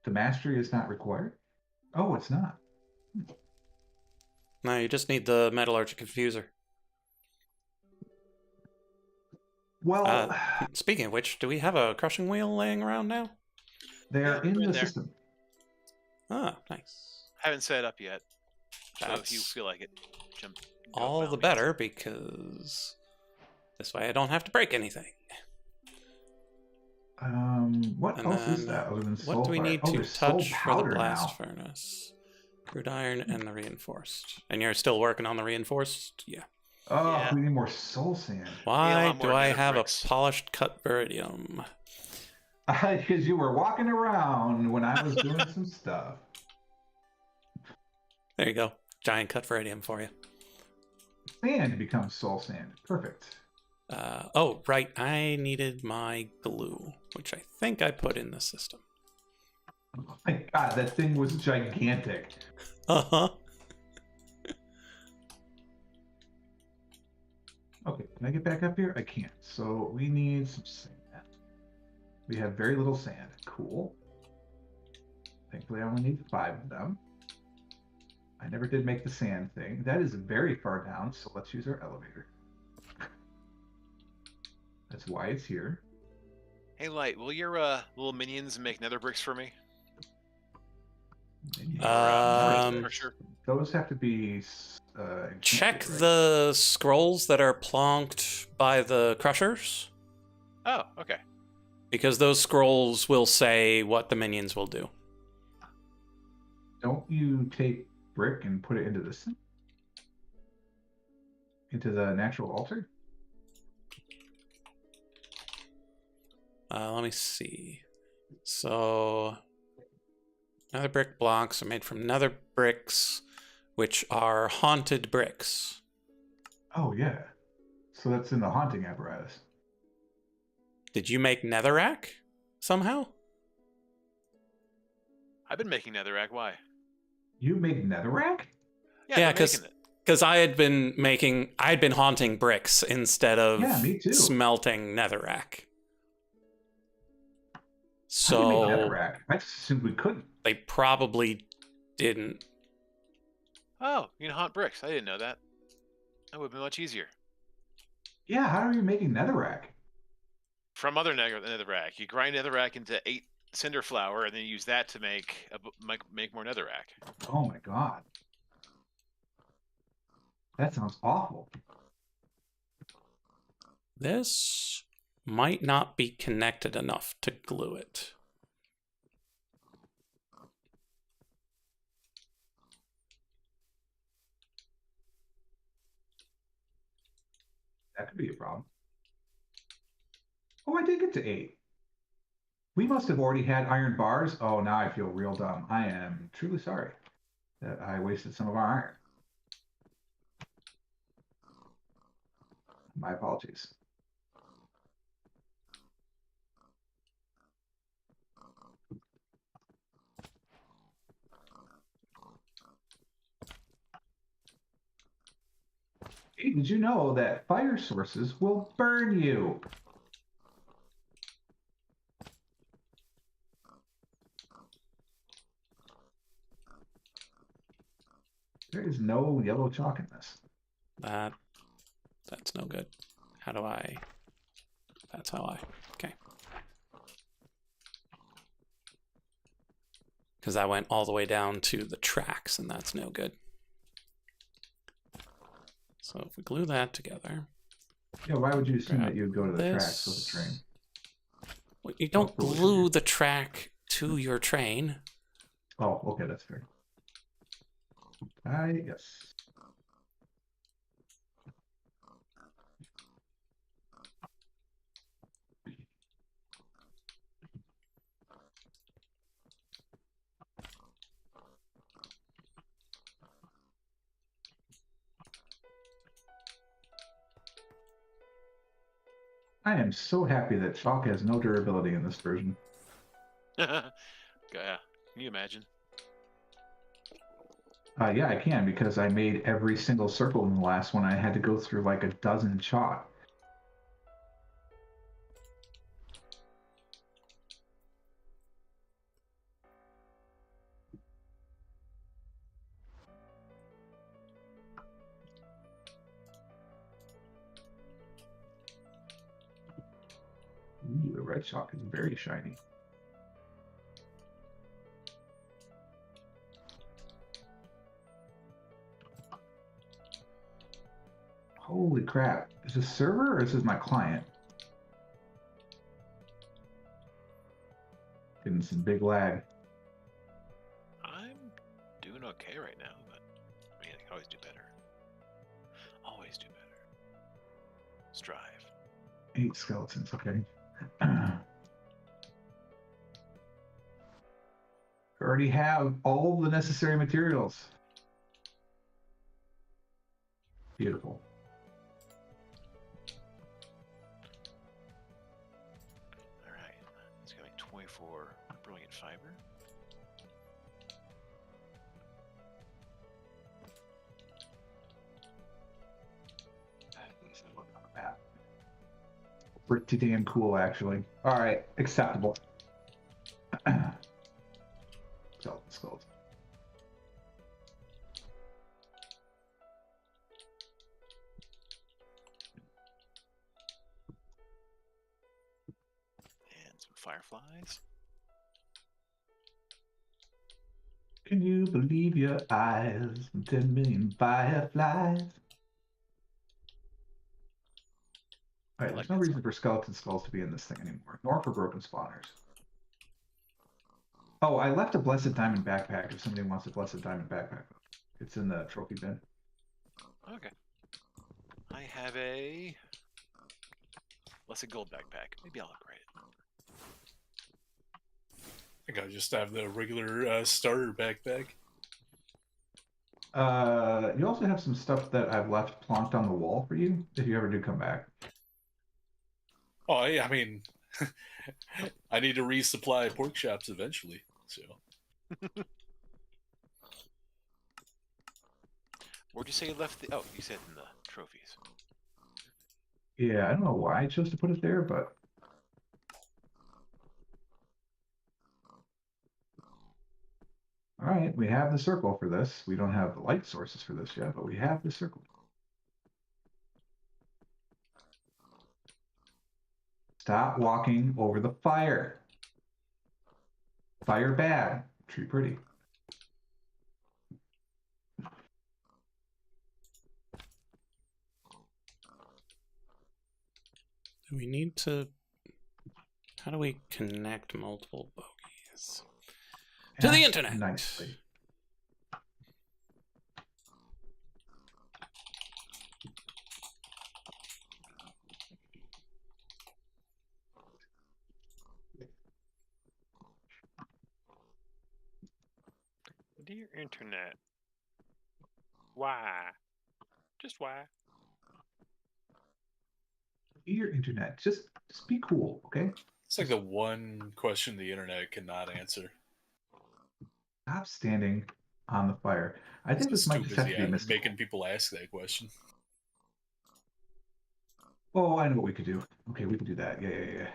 The mastery is not required. Oh, it's not. No, you just need the metallurgic infuser. Well, Speaking of which, do we have a crushing wheel laying around now? they're Yeah, in they're in the there. system. Ah, nice. Haven't set it up yet. So if That's you feel like it, jump. go all by the means. better, because this way I don't have to break anything. What And else is then, that other than soul what do we fire? need Oh, to there's soul touch for the powder blast now. furnace? Crude iron and the reinforced. And you're still working on the reinforced? Yeah. Oh, Yeah. we need more soul sand. Why lot more do I nether have bricks. a polished cut veridium? Because you were walking around when I was doing some stuff. There you go. Giant cut Veridium for you. Sand becomes soul sand. Perfect. Oh, right. I needed my glue, which I think I put in the system. Oh my God, that thing was gigantic. Uh-huh. Okay, can I get back up here? I can't. So we need some sand. We have very little sand. Cool. Thankfully, I only need 5 of them. I never did make the sand thing. That is very far down, so let's use our elevator. That's why it's here. Hey, Light, will your little minions make nether bricks for me? Structure? Those have to be. Check right? the scrolls that are plonked by the crushers, Oh, okay. because those scrolls will say what the minions will do. Don't you take brick and put it into this? Into the natural altar? Let me see. So, nether brick blocks are made from nether bricks, which are haunted bricks. Oh, yeah. So that's in the haunting apparatus. Did you make netherrack somehow? I've been making netherrack. Why? You made netherrack? Yeah, I've been making it. because I'd been haunting bricks instead of me too. smelting netherrack. How do you make So netherrack? I just assumed we couldn't. they probably didn't. Oh, you can haunt bricks. I didn't know that. That would be much easier. Yeah, how are you making netherrack? From other netherrack, you grind netherrack into 8 cinder flour, and then you use that to make more netherrack. Oh my God. That sounds awful. This might not be connected enough to glue it. That could be a problem. Oh, I did get to 8. We must have already had iron bars. Oh, now I feel real dumb. I am truly sorry that I wasted some of our iron. My apologies. Hey, did you know that fire sources will burn you? There is no yellow chalk in this. That's no good. How do I... That's how I... Okay. Because I went all the way down to the tracks, and that's no good. So if we glue that together... Yeah, why would you assume that you'd go to the tracks with a train? Well, you don't glue the track to your train. Oh, okay, that's fair. Yes. I am so happy that chalk has no durability in this version. Yeah, can you imagine? Yeah, I can, because I made every single circle in the last one. I had to go through like a dozen chalk. Ooh, the red chalk is very shiny. Holy crap. Is this server or is this my client? Getting some big lag. I'm doing okay right now, but I mean, I can always do better. Always do better. Strive. 8 skeletons, okay. already have all the necessary materials. Beautiful. All right. It's going to be 24 brilliant fiber. Pretty damn cool, actually. All right, acceptable. So let's go. And some fireflies. Can you believe your eyes? 10 million fireflies. All right, I like there's no that reason song. for skeleton skulls to be in this thing anymore, nor for broken spawners. Oh, I left a blessed diamond backpack if somebody wants a blessed diamond backpack. It's in the trophy bin. Okay. I have a blessed gold backpack. Maybe I'll upgrade it. I think I just have the regular starter backpack. You also have some stuff that I've left plonked on the wall for you if you ever do come back. Oh, I mean, I need to resupply pork chops eventually. So Where'd you say you left the? Oh, you said in the trophies. Yeah, I don't know why I chose to put it there, but all right, we have the circle for this. We don't have the light sources for this yet, but we have the circle. Stop walking over the fire. Fire bad, tree pretty. Do we need to... How do we connect multiple bogies? To the internet! Nicely. Dear internet. Why? Just why? Your internet, just be cool, okay? it's like the one question the internet cannot answer. Stop standing on the fire. I think this might just have to be mystical. making people ask that question. Oh, I know what we could do. Okay, we can do that. Yeah.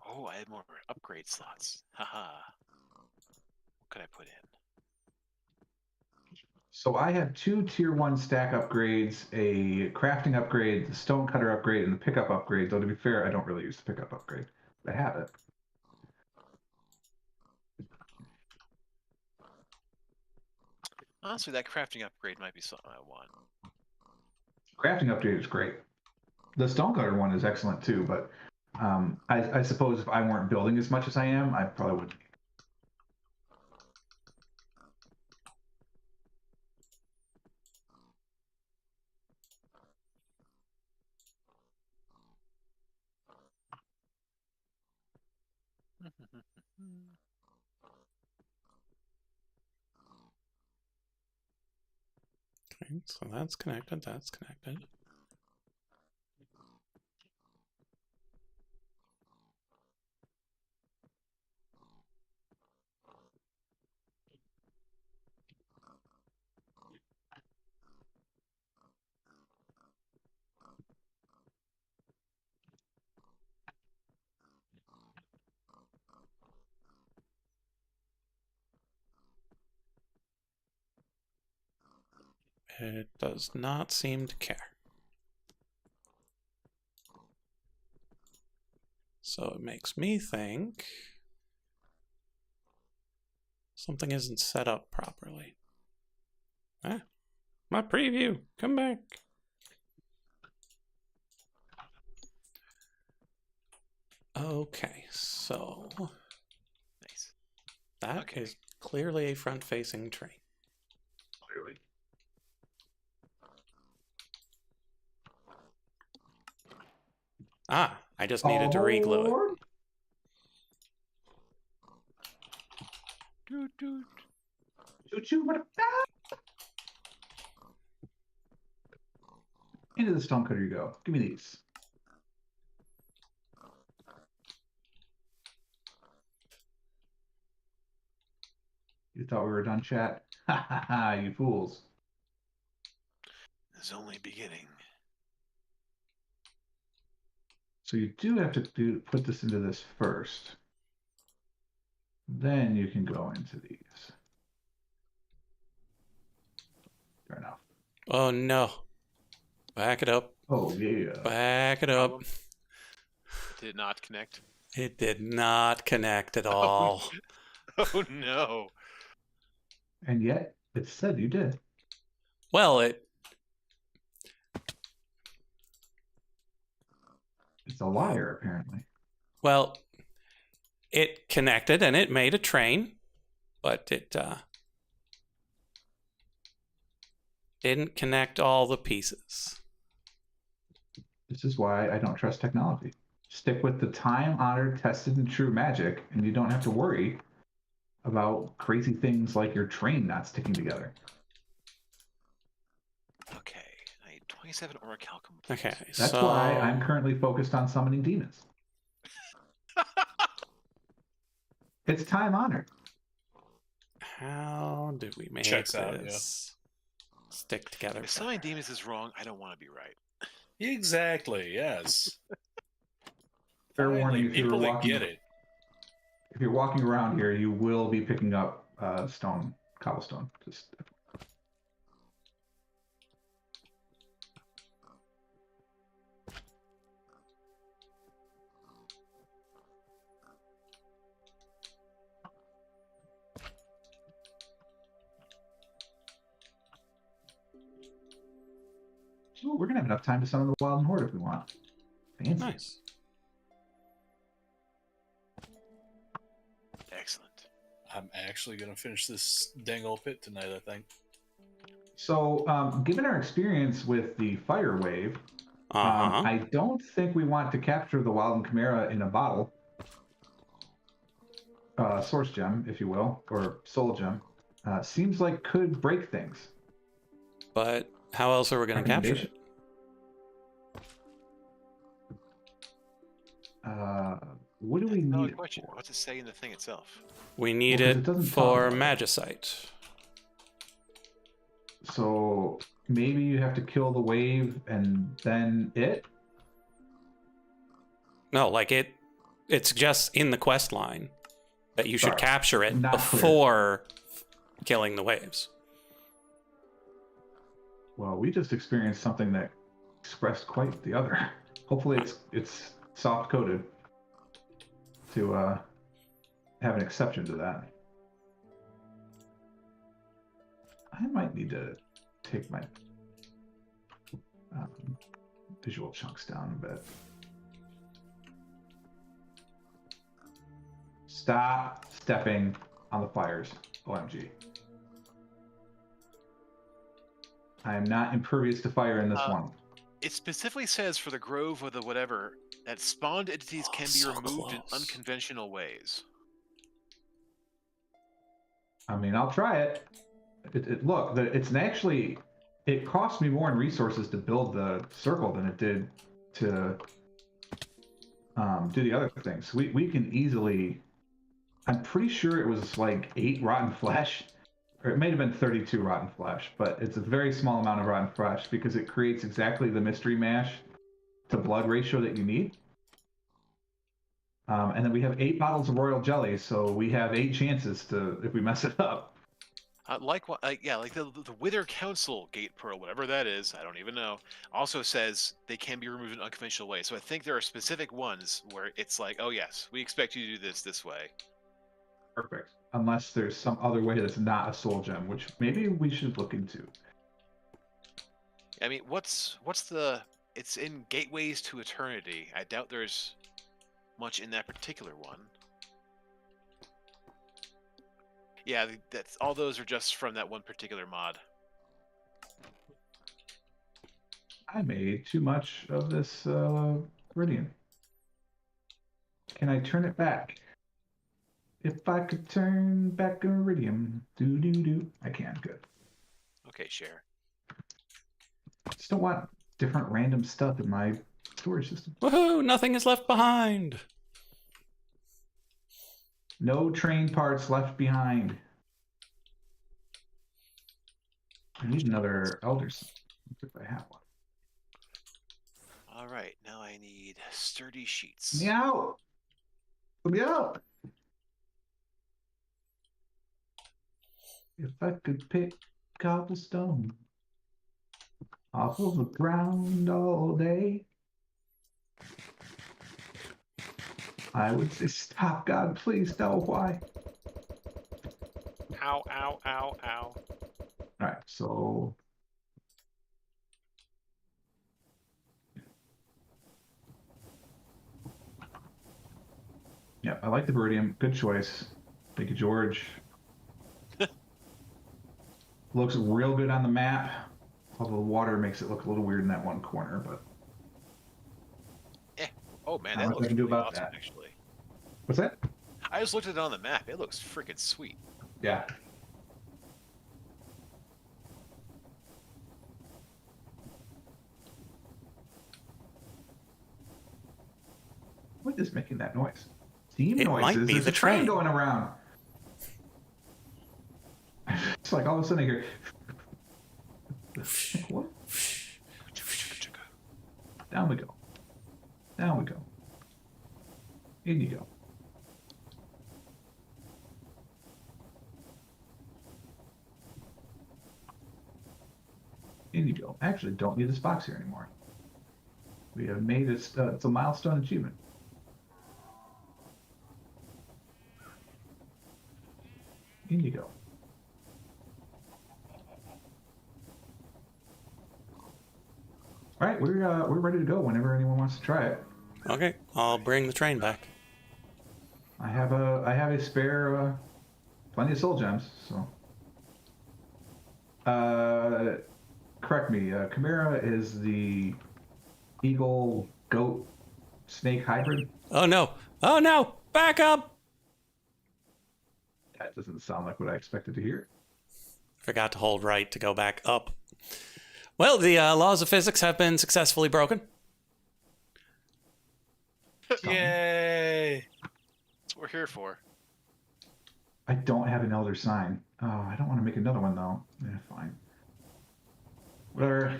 Oh, I had more upgrade slots. Haha. What could I put in? So I have 2 tier 1 stack upgrades, a crafting upgrade, the stone cutter upgrade, and the pickup upgrade. Though to be fair, I don't really use the pickup upgrade. I have it. Honestly, that crafting upgrade might be something I want. Crafting upgrade is great. The stone cutter one is excellent too, but I suppose if I weren't building as much as I am, I probably wouldn't. Okay, so that's connected, that's connected. It does not seem to care. So it makes me think something isn't set up properly. Ah, my preview, come back. Okay, so Nice. that is clearly a front-facing tree. Clearly. Ah, I just needed to re-glue it. Aboard. Doot, doot. Choo-choo, what a- Into the stonecutter you go. Give me these. You thought we were done, chat? Ha ha ha, you fools. It's only beginning. So you do have to put this into this first. Then you can go into these. Fair enough. Oh no. Back it up. Oh, yeah. Back it up. Problem? Did it not connect? It did not connect at all. Oh no. And yet, it said you did. Well, It's a liar, apparently. well, it connected and it made a train, but it didn't connect all the pieces. This is why I don't trust technology. Stick with the time-honored, tested, and true magic, and you don't have to worry about crazy things like your train not sticking together. Okay, I need 27 orichalcum. Okay, That's so why I'm currently focused on summoning demons. It's time-honored. how did we make Checks out, this stick together? If summoning demons is wrong, I don't want to be right. Exactly. Yes. Fair Finally, warning, if you're people that walking, get it. if you're walking around here, you will be picking up cobblestone. Just oh, we're gonna have enough time to summon the Wild Horde if we want. Fancy. Nice. Excellent. I'm actually going to finish this dang old pit tonight, I think. So, given our experience with the fire wave, Uh-huh. I don't think we want to capture the Wild Chimera in a bottle. Source gem, if you will, or soul gem. Seems like could break things. But how else are we going to capture it? What do we That's a need valid it question. for? What's it say in the thing itself? We need Well, 'cause it it doesn't for talk about it. magicite. So maybe you have to kill the wave and then it? No, like it suggests in the quest line that you should Sorry, capture it not clear. before killing the waves. Well, we just experienced something that expressed quite the other. Hopefully it's soft coded to have an exception to that. I might need to take my visual chunks down a bit. Stop stepping on the fires, OMG. I am not impervious to fire in this one. It specifically says for the grove or the whatever that spawned entities can be so removed in close. unconventional ways. I mean, I'll try it. Look, it's actually, it cost me more in resources to build the circle than it did to do the other things. We can easily, I'm pretty sure it was like 8 rotten flesh, or it may have been 32 rotten flesh, but it's a very small amount of rotten flesh because it creates exactly the mystery mash to blood ratio that you need. And then we have 8 bottles of royal jelly, so we have 8 chances to, if we mess it up. Like the Wither Council Gate Pearl, whatever that is, I don't even know, also says they can be removed in unconventional ways. So I think there are specific ones where it's like, oh yes, we expect you to do this way. Perfect. Unless there's some other way that's not a soul gem, which maybe we should look into. I mean, what's the? It's in Gateways to Eternity. I doubt there's much in that particular one. Yeah, that's all. Those are just from that one particular mod. I made too much of this Iridium. Can I turn it back? If I could turn back Iridium, do. I can. Good. Okay, share. Just don't want different random stuff in my storage system. Woohoo! Nothing is left behind. No train parts left behind. I need another Elders. If I have one. All right, now I need sturdy sheets. Let me out! Let me out! If I could pick cobblestone off of the ground all day, I would say, stop, God, please, no, why? Ow, ow, ow, ow. Alright, so... Yeah, I like the Viridium. Good choice. Thank you, George. Looks real good on the map. Although the water makes it look a little weird in that one corner, but... Oh man, Not that much I looks can do really about awesome, that. actually. What's that? I just looked at it on the map. It looks freaking sweet. Yeah. What is making that noise? Steam It noises. might be There's the a train train. going around. It's like all of a sudden I hear. Like, what? Down we go. Down we go. In you go. In you go. Actually, don't need this box here anymore. We have made it. It's a milestone achievement. In you go. All right, we're ready to go whenever anyone wants to try it. Okay, I'll bring the train back. I have a spare plenty of soul gems, so correct me, Chimera is the eagle goat snake hybrid. Oh no! Oh no! Back up! That doesn't sound like what I expected to hear. Forgot to hold right to go back up. Well, the laws of physics have been successfully broken. Yay! That's what we're here for. I don't have an elder sign. Oh, I don't want to make another one though. Yeah, fine. Whatever.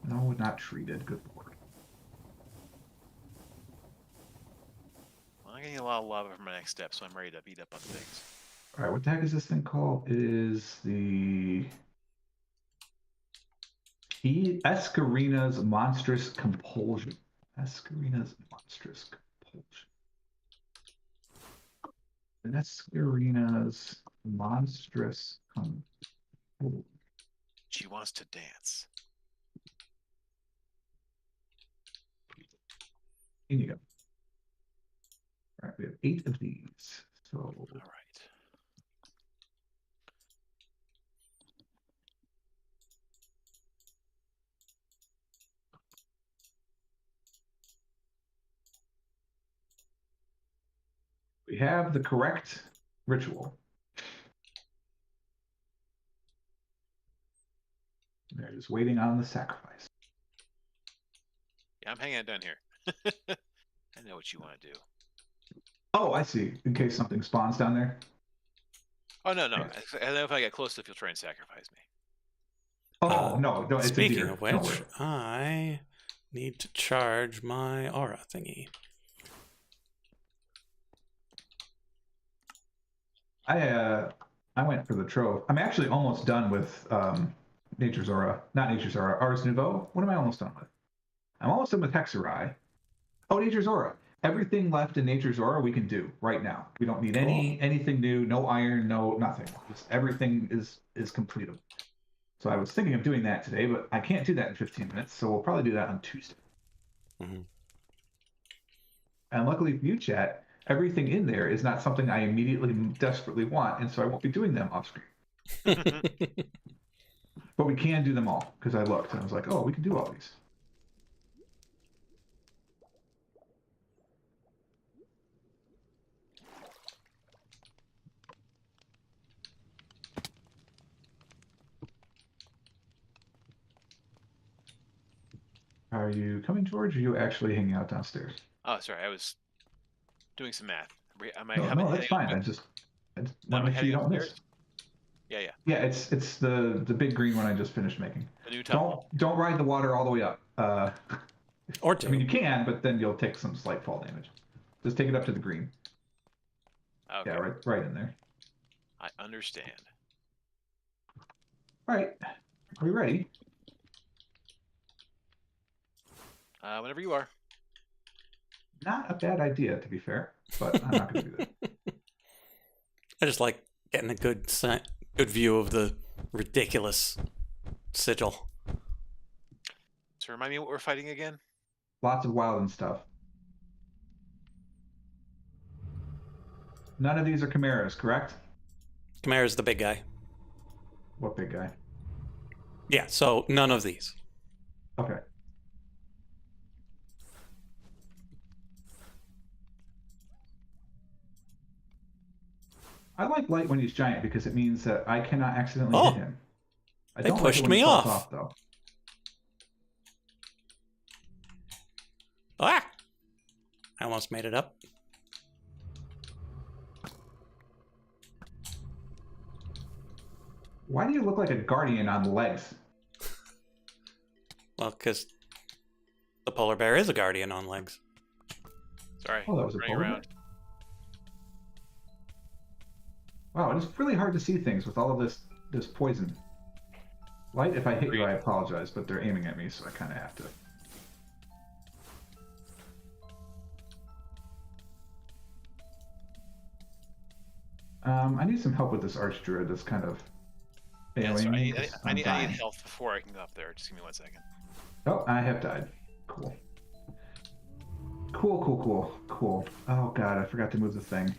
No, not treated. Good lord. Well, I'm getting a lot of lava for my next step, so I'm ready to beat up on things. All right, what the heck is this thing called? It is the Escarina's Monstrous Compulsion. Escarina's Monstrous Compulsion. Escarina's Monstrous Compulsion. She wants to dance. In you go. All right, we have 8 of these. So All right. we have the correct ritual. They're just waiting on the sacrifice. Yeah, I'm hanging out down here. I know what you want to do. Oh, I see. In case something spawns down there. Oh, no. Yes. I know if I get close enough, you'll try and sacrifice me. Oh, no, it's a Speaking deer. of Don't which, worry. I need to charge my aura thingy. I went for the trove. I'm actually almost done with Nature's Aura. Not Nature's Aura, Ars Nouveau. What am I almost done with? I'm almost done with Hexerai. Oh, Nature's Aura. Everything left in Nature's Aura we can do right now. We don't need anything new, no iron, no nothing. Just everything is completable. So I was thinking of doing that today, but I can't do that in 15 minutes, so we'll probably do that on Tuesday. Mm-hmm. And luckily for you, chat, everything in there is not something I immediately desperately want, and so I won't be doing them off screen. But we can do them all, because I looked and I was like, oh, we can do all these. Are you coming, George, or are you actually hanging out downstairs? Oh, sorry, I was doing some math. Am I No, that's fine. I just want to make sure you don't miss. Yeah, yeah. Yeah, it's the big green one I just finished making. The new top. Don't ride the water all the way up. Or two. I mean, you can, but then you'll take some slight fall damage. Just take it up to the green. Okay. Yeah, right in there. I understand. All right, are we ready? Whenever you are. Not a bad idea, to be fair, but I'm not going to do that. I just like getting a good view of the ridiculous sigil. So remind me what we're fighting again? Lots of wild and stuff. None of these are chimeras, correct? Chimera's the big guy. What big guy? Yeah, so none of these. Okay. I like light when he's giant because it means that I cannot accidentally hit him. They pushed me off. Though. Ah! I almost made it up. Why do you look like a guardian on the legs? Well, because the polar bear is a guardian on legs. Sorry. Oh, that was a running polar around. bear. Wow, it is really hard to see things with all of this poison. Light, if I hit you, I apologize, but they're aiming at me, so I kind of have to. I need some help with this archdruid that's kind of failing me. I need health before I can go up there. Just give me 1 second. Oh, I have died. Cool. Cool. Oh god, I forgot to move the thing.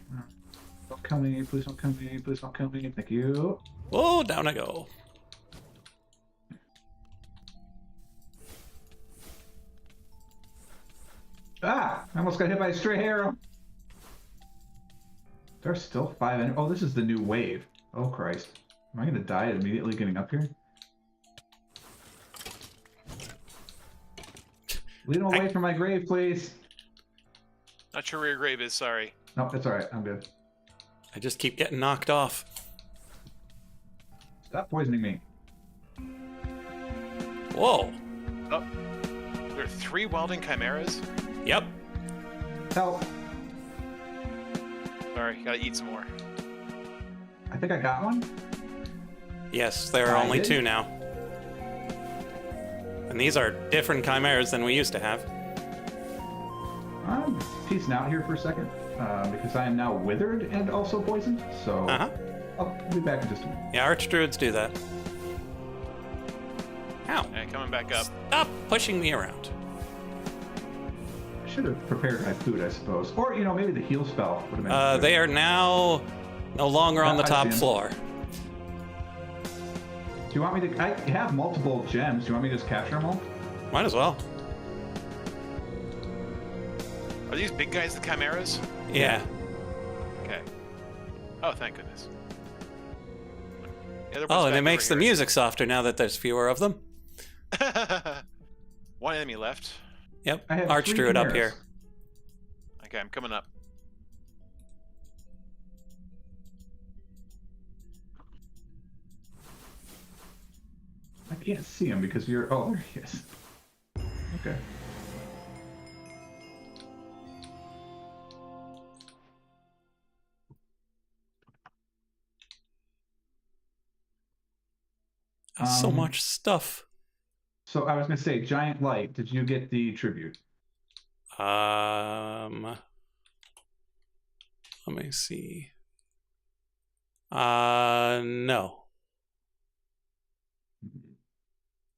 Don't kill me, please don't kill me, please don't kill me, thank you. Oh, down I go. Ah! I almost got hit by a stray arrow. There's still 5 oh, this is the new wave. Oh Christ. Am I gonna die immediately getting up here? Lead him away from my grave, please. Not sure where your grave is, sorry. No, it's alright, I'm good. I just keep getting knocked off. Stop poisoning me. Whoa. Oh. There are 3 welding chimeras? Yep. Help. Sorry, gotta eat some more. I think I got one. Yes, there are I only did. 2 now. And these are different chimeras than we used to have. I'm peacing out here for a second, because I am now withered and also poisoned, so I'll be back in just a minute. Yeah, archdruids do that. Ow. Alright, coming back up. Stop pushing me around. I should have prepared my food, I suppose. Or, you know, maybe the heal spell would have been good. They are now no longer on the I top see 'em. floor. Do you want me to... I have multiple gems. Do you want me to just capture them all? Might as well. Are these big guys the chimeras? Yeah. Okay. Oh, thank goodness. The other one's Oh, and back it makes the over here. music softer now that there's fewer of them. One enemy left. Yep. I have 3 Archdruid up here. chimeras. Okay, I'm coming up. I can't see him because you're... Oh, there he is. Okay. So much stuff. So I was going to say, Giant Light, did you get the tribute? Let me see. No.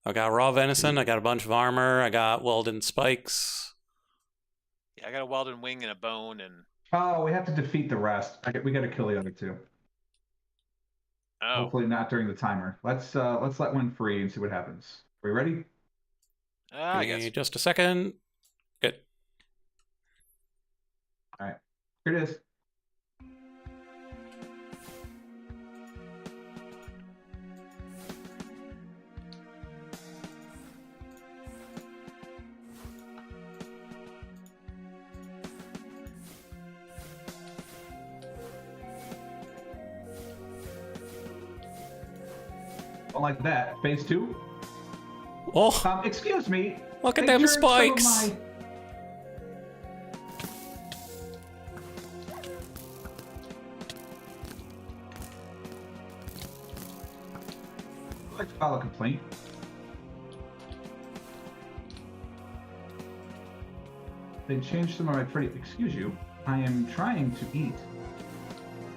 I got raw venison. I got a bunch of armor. I got welded spikes. Yeah, I got a welded wing and a bone and... Oh, we have to defeat the rest. We got to kill the other 2. Oh. Hopefully not during the timer. Let's let one free and see what happens. Are we ready? I Give me guess. just a second. Good. All right. Here it is. Don't like that. Phase 2. Oh, Excuse me. look at They them turned some of spikes. my- I'd like to file a complaint. They changed some of my pretty. Excuse you. I am trying to eat.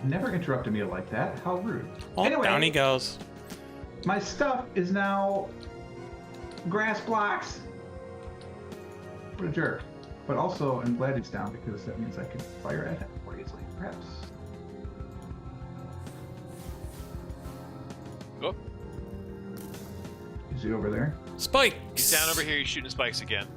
Never interrupt a meal like that. How rude. Oh, Anyway, down he goes. my stuff is now grass blocks. What a jerk. But also, I'm glad it's down because that means I can fire at him more easily, perhaps. Oh, Is he over there? Spikes. he's down over here. He's shooting spikes again.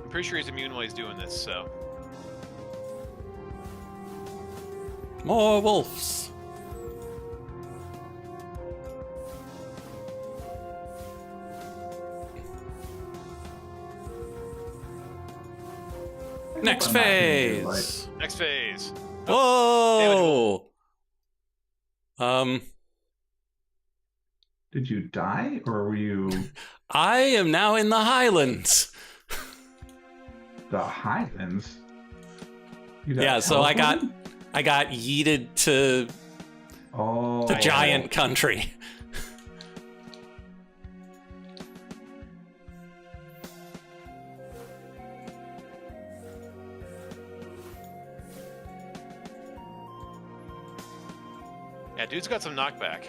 I'm pretty sure he's immune while he's doing this, so. More wolves. Next I'm not being too phase. Next phase. Whoa. Did you die, or were you I am now in the Highlands. the Highlands? You got Yeah, so I got teleported? yeeted to Oh, the giant country. Yeah, dude's got some knockback.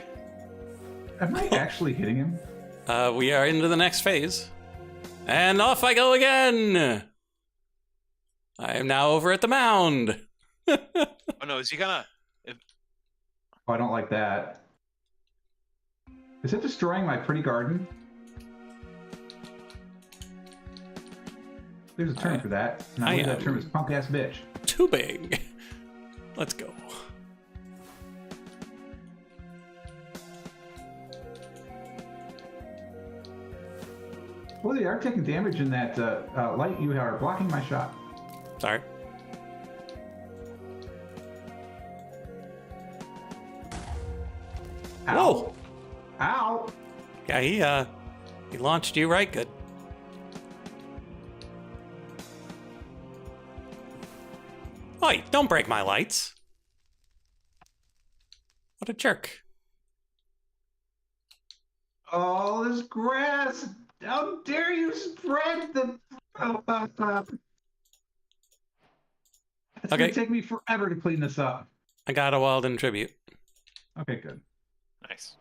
Am I actually hitting him? We are into the next phase. And off I go again. I am now over at the mound. Oh no, is he gonna? Oh, I don't like that. Is it destroying my pretty garden? There's a term for that. And I I believe that am- term is punk ass bitch. Too big. Let's go. Well, they are taking damage in that light. You are blocking my shot. Sorry. Ow. Whoa. Ow! Yeah, he launched you right good. Oi, don't break my lights. What a jerk. Oh, this grass! How dare you spread the... It's Okay. gonna take me forever to clean this up. I got a Walden tribute. Okay, good. Nice.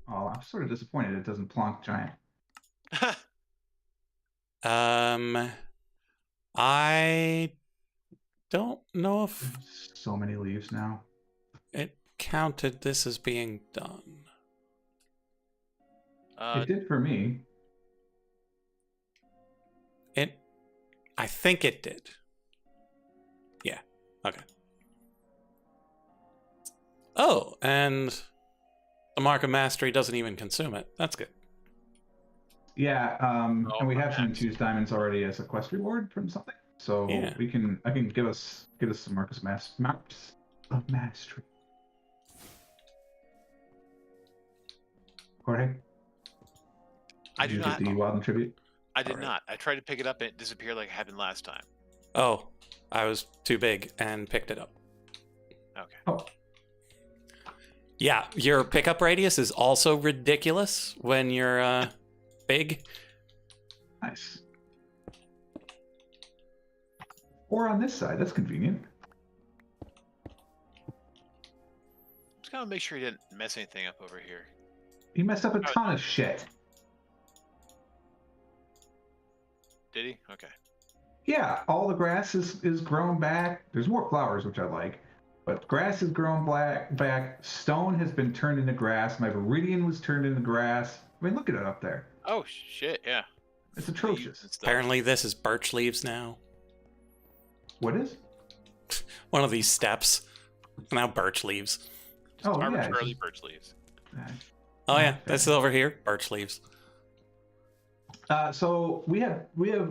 Oh, I'm sort of disappointed it doesn't plonk giant. I don't know if There's so many leaves now. it counted this as being done. It did for me. I think it did. Yeah. Okay. Oh, and the Mark of Mastery doesn't even consume it. That's good. Yeah, Oh, and we have some nice. infused diamonds already as a quest reward from something. So Yeah. I can give us some Marcus Marks of Mastery. Jorge? I Did do you not. get the Wilden tribute? I did Alright. not. I tried to pick it up and it disappeared like it happened last time. Oh, I was too big and picked it up. Okay. Oh, Yeah, your pickup radius is also ridiculous when you're big. nice. Or on this side, that's convenient. Just gotta make sure he didn't mess anything up over here. He messed up a ton of shit. Did he? Okay. Yeah, all the grass is grown back. There's more flowers, which I like. But grass has grown back. Stone has been turned into grass. My Viridian was turned into grass. I mean, look at it up there. Oh, shit, yeah. It's Leaves atrocious. and stuff. Apparently this is birch leaves now. What is? One of these steps. Now birch leaves. Just Oh, yeah, it's arbitrarily just- birch leaves. Oh yeah, Okay. this is over here. Birch leaves. So we have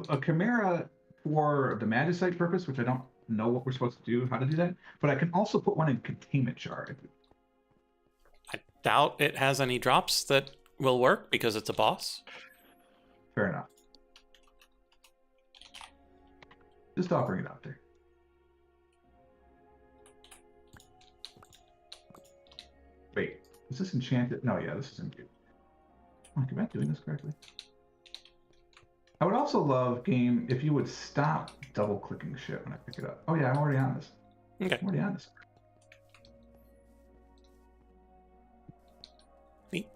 a Chimera for the Magicite purpose, which I don't know what we're supposed to do, how to do that. But I can also put one in Containment Jar. I doubt it has any drops that will work because it's a boss. Fair enough. Just offering it out there. Wait, is this enchanted? No, yeah, this is enchanted. Am I doing this correctly? I would also love, game, if you would stop double-clicking shit when I pick it up. Oh yeah, I'm already on this. Okay. I'm already on this. Neat.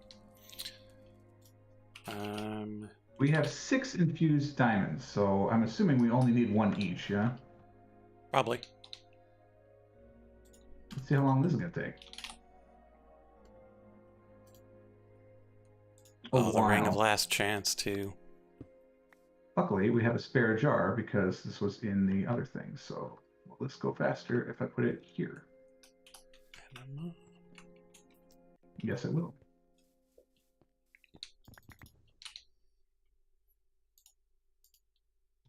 We have 6 infused diamonds, so I'm assuming we only need 1 each, yeah? Probably. Let's see how long this is going to take. Oh, the ring wow. of last chance too. Luckily, we have a spare jar because this was in the other thing, so will this go faster if I put it here? Yes, it will.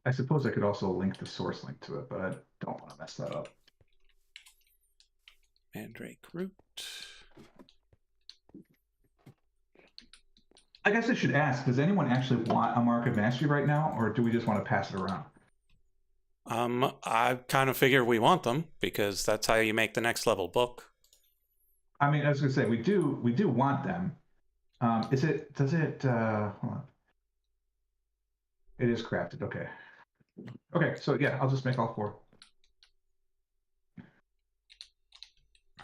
I suppose I could also link the source link to it, but I don't want to mess that up. Mandrake root. I guess I should ask, does anyone actually want a Mark of Mastery right now, or do we just want to pass it around? I kind of figure we want them because that's how you make the next level book. I mean, I was going to say, we do want them. Does it, hold on. It is crafted, okay. Okay, so yeah, I'll just make all 4.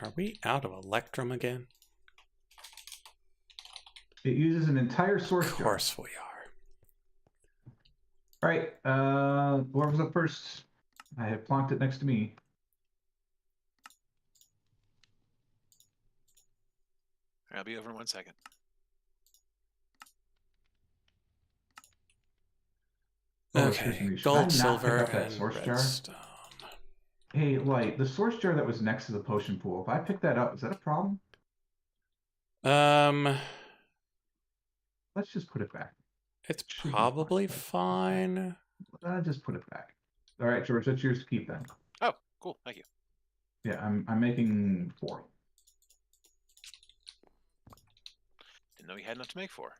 Are we out of Electrum again? It uses an entire source Of jar. course we are. All right, whoever's up first, I have plonked it next to me. I'll be over in 1 second. Okay, Should I gold, not silver, pick up that and source jar? redstone. Hey, Light, the source jar that was next to the potion pool, if I pick that up, is that a problem? Let's just put it back. It's Should be probably fine. fine. Just put it back. All right, George, that's yours to keep then. Oh, cool. Thank you. Yeah, I'm making 4. Didn't know we had enough to make 4.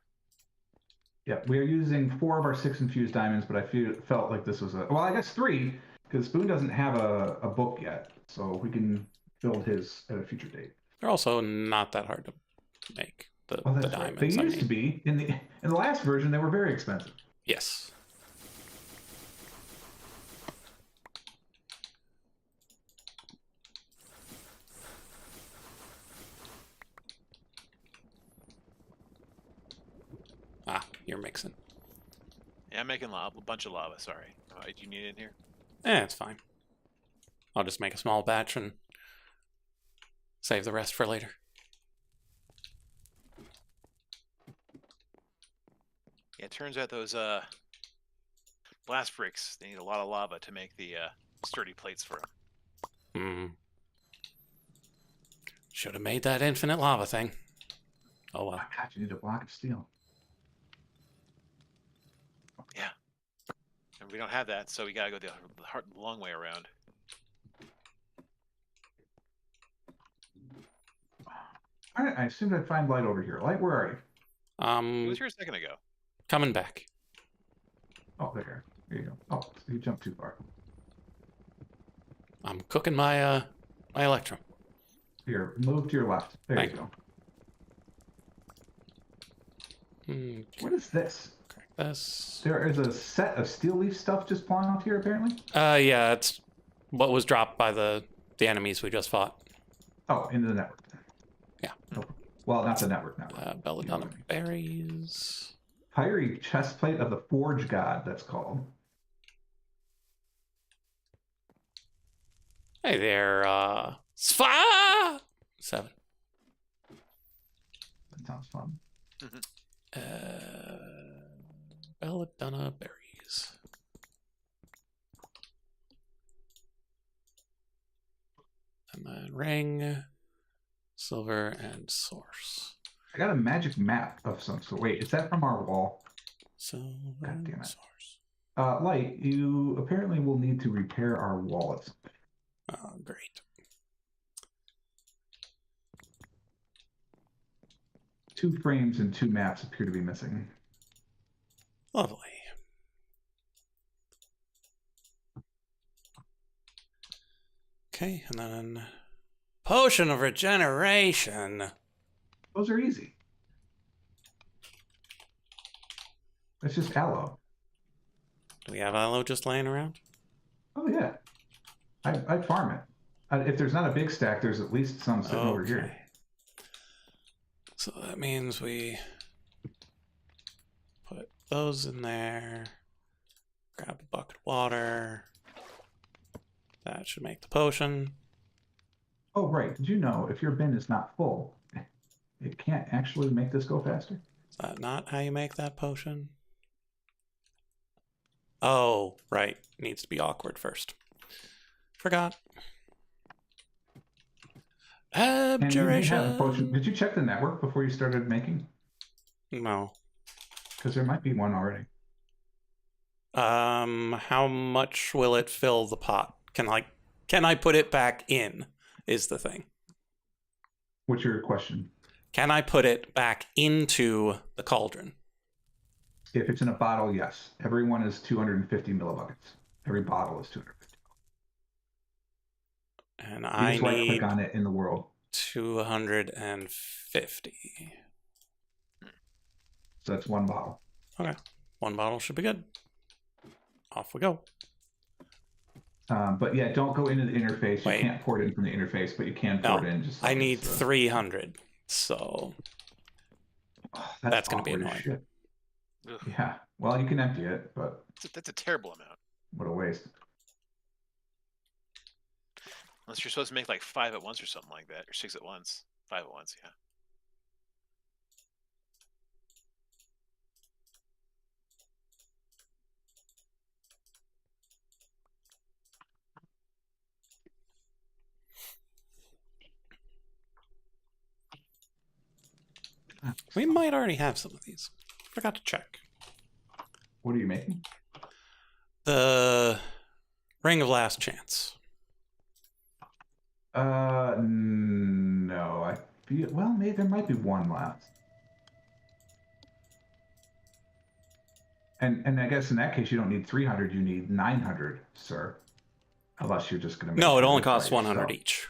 Yeah, we are using 4 of our 6 infused diamonds, but I felt like this was well, I guess 3, because Boon doesn't have a book yet, so we can build his at a future date. They're also not that hard to make. The Oh, that's right. diamonds. They I used to mean. be in the last version. They were very expensive. Yes. Ah, you're mixing. Yeah, I'm making a bunch of lava. Sorry. Do you need it in here? It's fine. I'll just make a small batch and save the rest for later. Yeah, it turns out those blast bricks, they need a lot of lava to make the sturdy plates for them. Should have made that infinite lava thing. Oh well. Oh, God, you need a block of steel. Yeah. And we don't have that, so we gotta go the long way around. All right, I assumed I'd find Light over here. Light, where are you? He was here a second ago. Coming back. Oh, there you go. Oh, you jumped too far. I'm cooking my my Electrum. Here, move to your left. There Thank you go. Okay, What is this? this. There is a set of steel leaf stuff just falling out here, apparently. Yeah, it's what was dropped by the enemies we just fought. Oh, into the network. Yeah. Oh, well, not the network. Belladonna berries. Fiery chestplate of the Forge God, that's called. Hey there, Sfa! 7. That sounds fun. Belladonna berries. And then ring, silver, and source. I got a magic map of some sort. Wait, is that from our wall? Silver God damn and it. source. Light, you apparently will need to repair our wall at some point. Oh, great. 2 frames and 2 maps appear to be missing. Lovely. Okay, and then potion of regeneration. Those are easy. It's just aloe. Do we have aloe just laying around? Oh yeah, I'd farm it. If there's not a big stack, there's at least some sitting over here. So that means we put those in there. Grab a bucket of water. That should make the potion. Oh right, did you know if your bin is not full, it can't actually make this go faster? Is that not how you make that potion? Oh, right. Needs to be awkward first. Forgot. And you may have a Abjuration. potion. Did you check the network before you started making? No. Because there might be one already. How much will it fill the pot? Can I put it back in? Is the thing. What's your question? Can I put it back into the cauldron? If it's in a bottle, yes. Every one is 250 millibuckets. Every bottle is 250. And You I just right need click on it in the world. 250. So that's 1 bottle. Okay. 1 bottle should be good. Off we go. But yeah, don't go into the interface. Wait. You can't pour it in from the interface, but you can pour it in. Just I like need it's, 300. So that's going to be awkward as annoying. shit. Yeah. Well, you can empty it, but That's a terrible amount. what a waste. Unless you're supposed to make like 5 at once or something like that, or 6 at once. 5 at once, yeah. We might already have some of these. Forgot to check. What are you making? The Ring of Last Chance. No. I feel well. Maybe there might be one left. And I guess in that case, you don't need 300. You need 900, sir. Unless you're just going to. No, it only costs 100 each.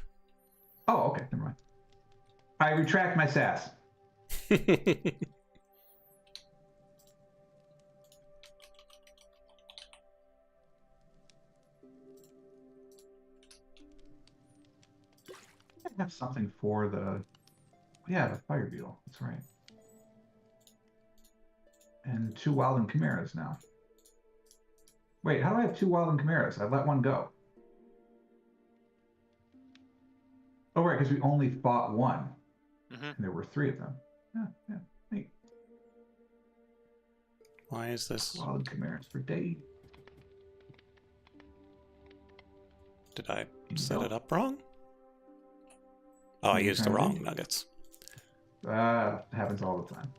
Oh, okay. Never mind. I retract my sass. I have something for the. Yeah, the fire beetle. That's right. And 2 wild and chimeras now. Wait, how do I have 2 wild and chimeras? I let one go. Oh, right, because we only fought one. And there were 3 of them. Yeah, neat. Why is this? Wild chimeras for day. Did I set it up wrong? Oh, I used the wrong nuggets. Happens all the time.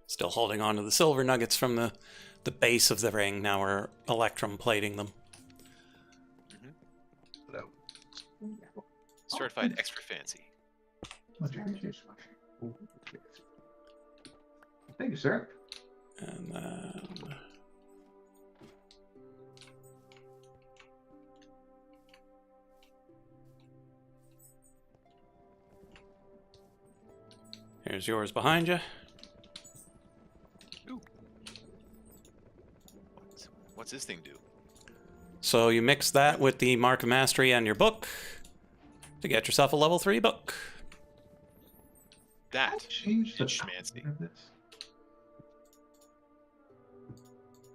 Still holding on to the silver nuggets from the base of the ring. Now we're electrum plating them. Certified extra fancy. Thank you, sir. And then here's yours behind you. Ooh. What's this thing do? So you mix that with the Mark of Mastery and your book to get yourself a level 3 book. That Change the schmancy. color of this.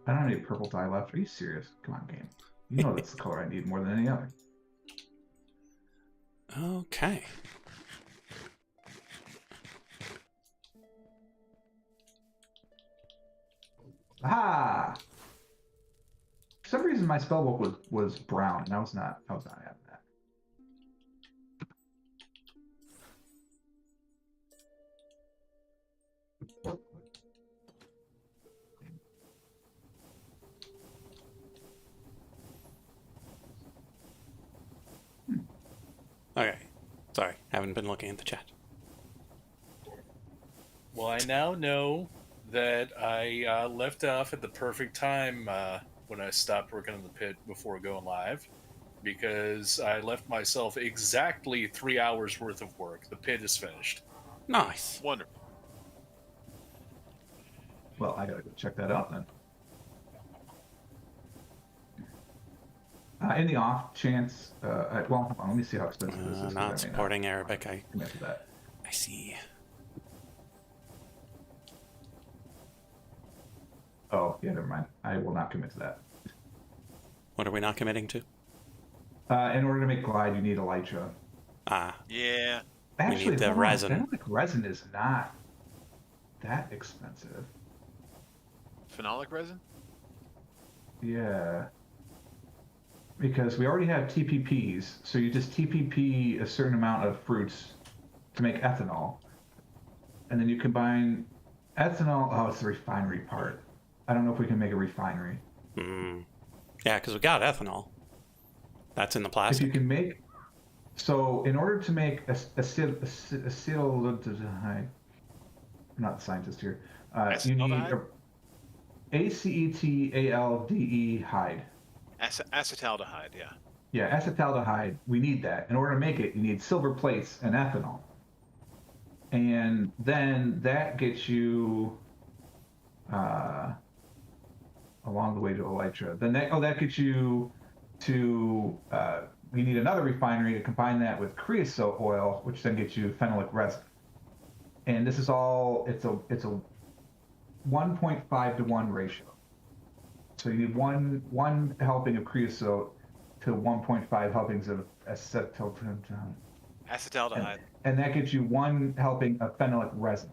I don't have any purple dye left. Are you serious? Come on, game. You know that's the color I need more than any other. Okay. Aha! For some reason, my spellbook was brown, and I was not having that. Okay. Sorry, haven't been looking at the chat. Well, I now know that I left off at the perfect time when I stopped working in the pit before going live, because I left myself exactly 3 hours worth of work. The pit is finished. Nice. Wonderful. Well, I gotta go check that out then. In the off chance, well, hold on, let me see how expensive this is. Not supporting Arabic. I commit to that. I see. Oh, yeah, never mind. I will not commit to that. What are we not committing to? In order to make glide, you need elytra. Ah. Yeah. Actually, we need the resin. Phenolic resin is not that expensive. Phenolic resin? Yeah. Because we already have TPPs, so you just TPP a certain amount of fruits to make ethanol. And then you combine ethanol. Oh, it's the refinery part. I don't know if we can make a refinery. Yeah, because we got ethanol. That's in the plastic. If you can make... So, in order to make acetaldehyde... I'm not a scientist here. You need acetaldehyde. Acetaldehyde, yeah. Yeah, acetaldehyde. We need that. In order to make it, you need silver plates and ethanol. And then that gets you along the way to elytra. Then that gets you to we need another refinery to combine that with creosote oil, which then gets you phenolic resin. And this is all it's a 1.5 to 1 ratio. So you need one helping of creosote to 1.5 helpings of acetaldehyde. And that gives you one helping of phenolic resin.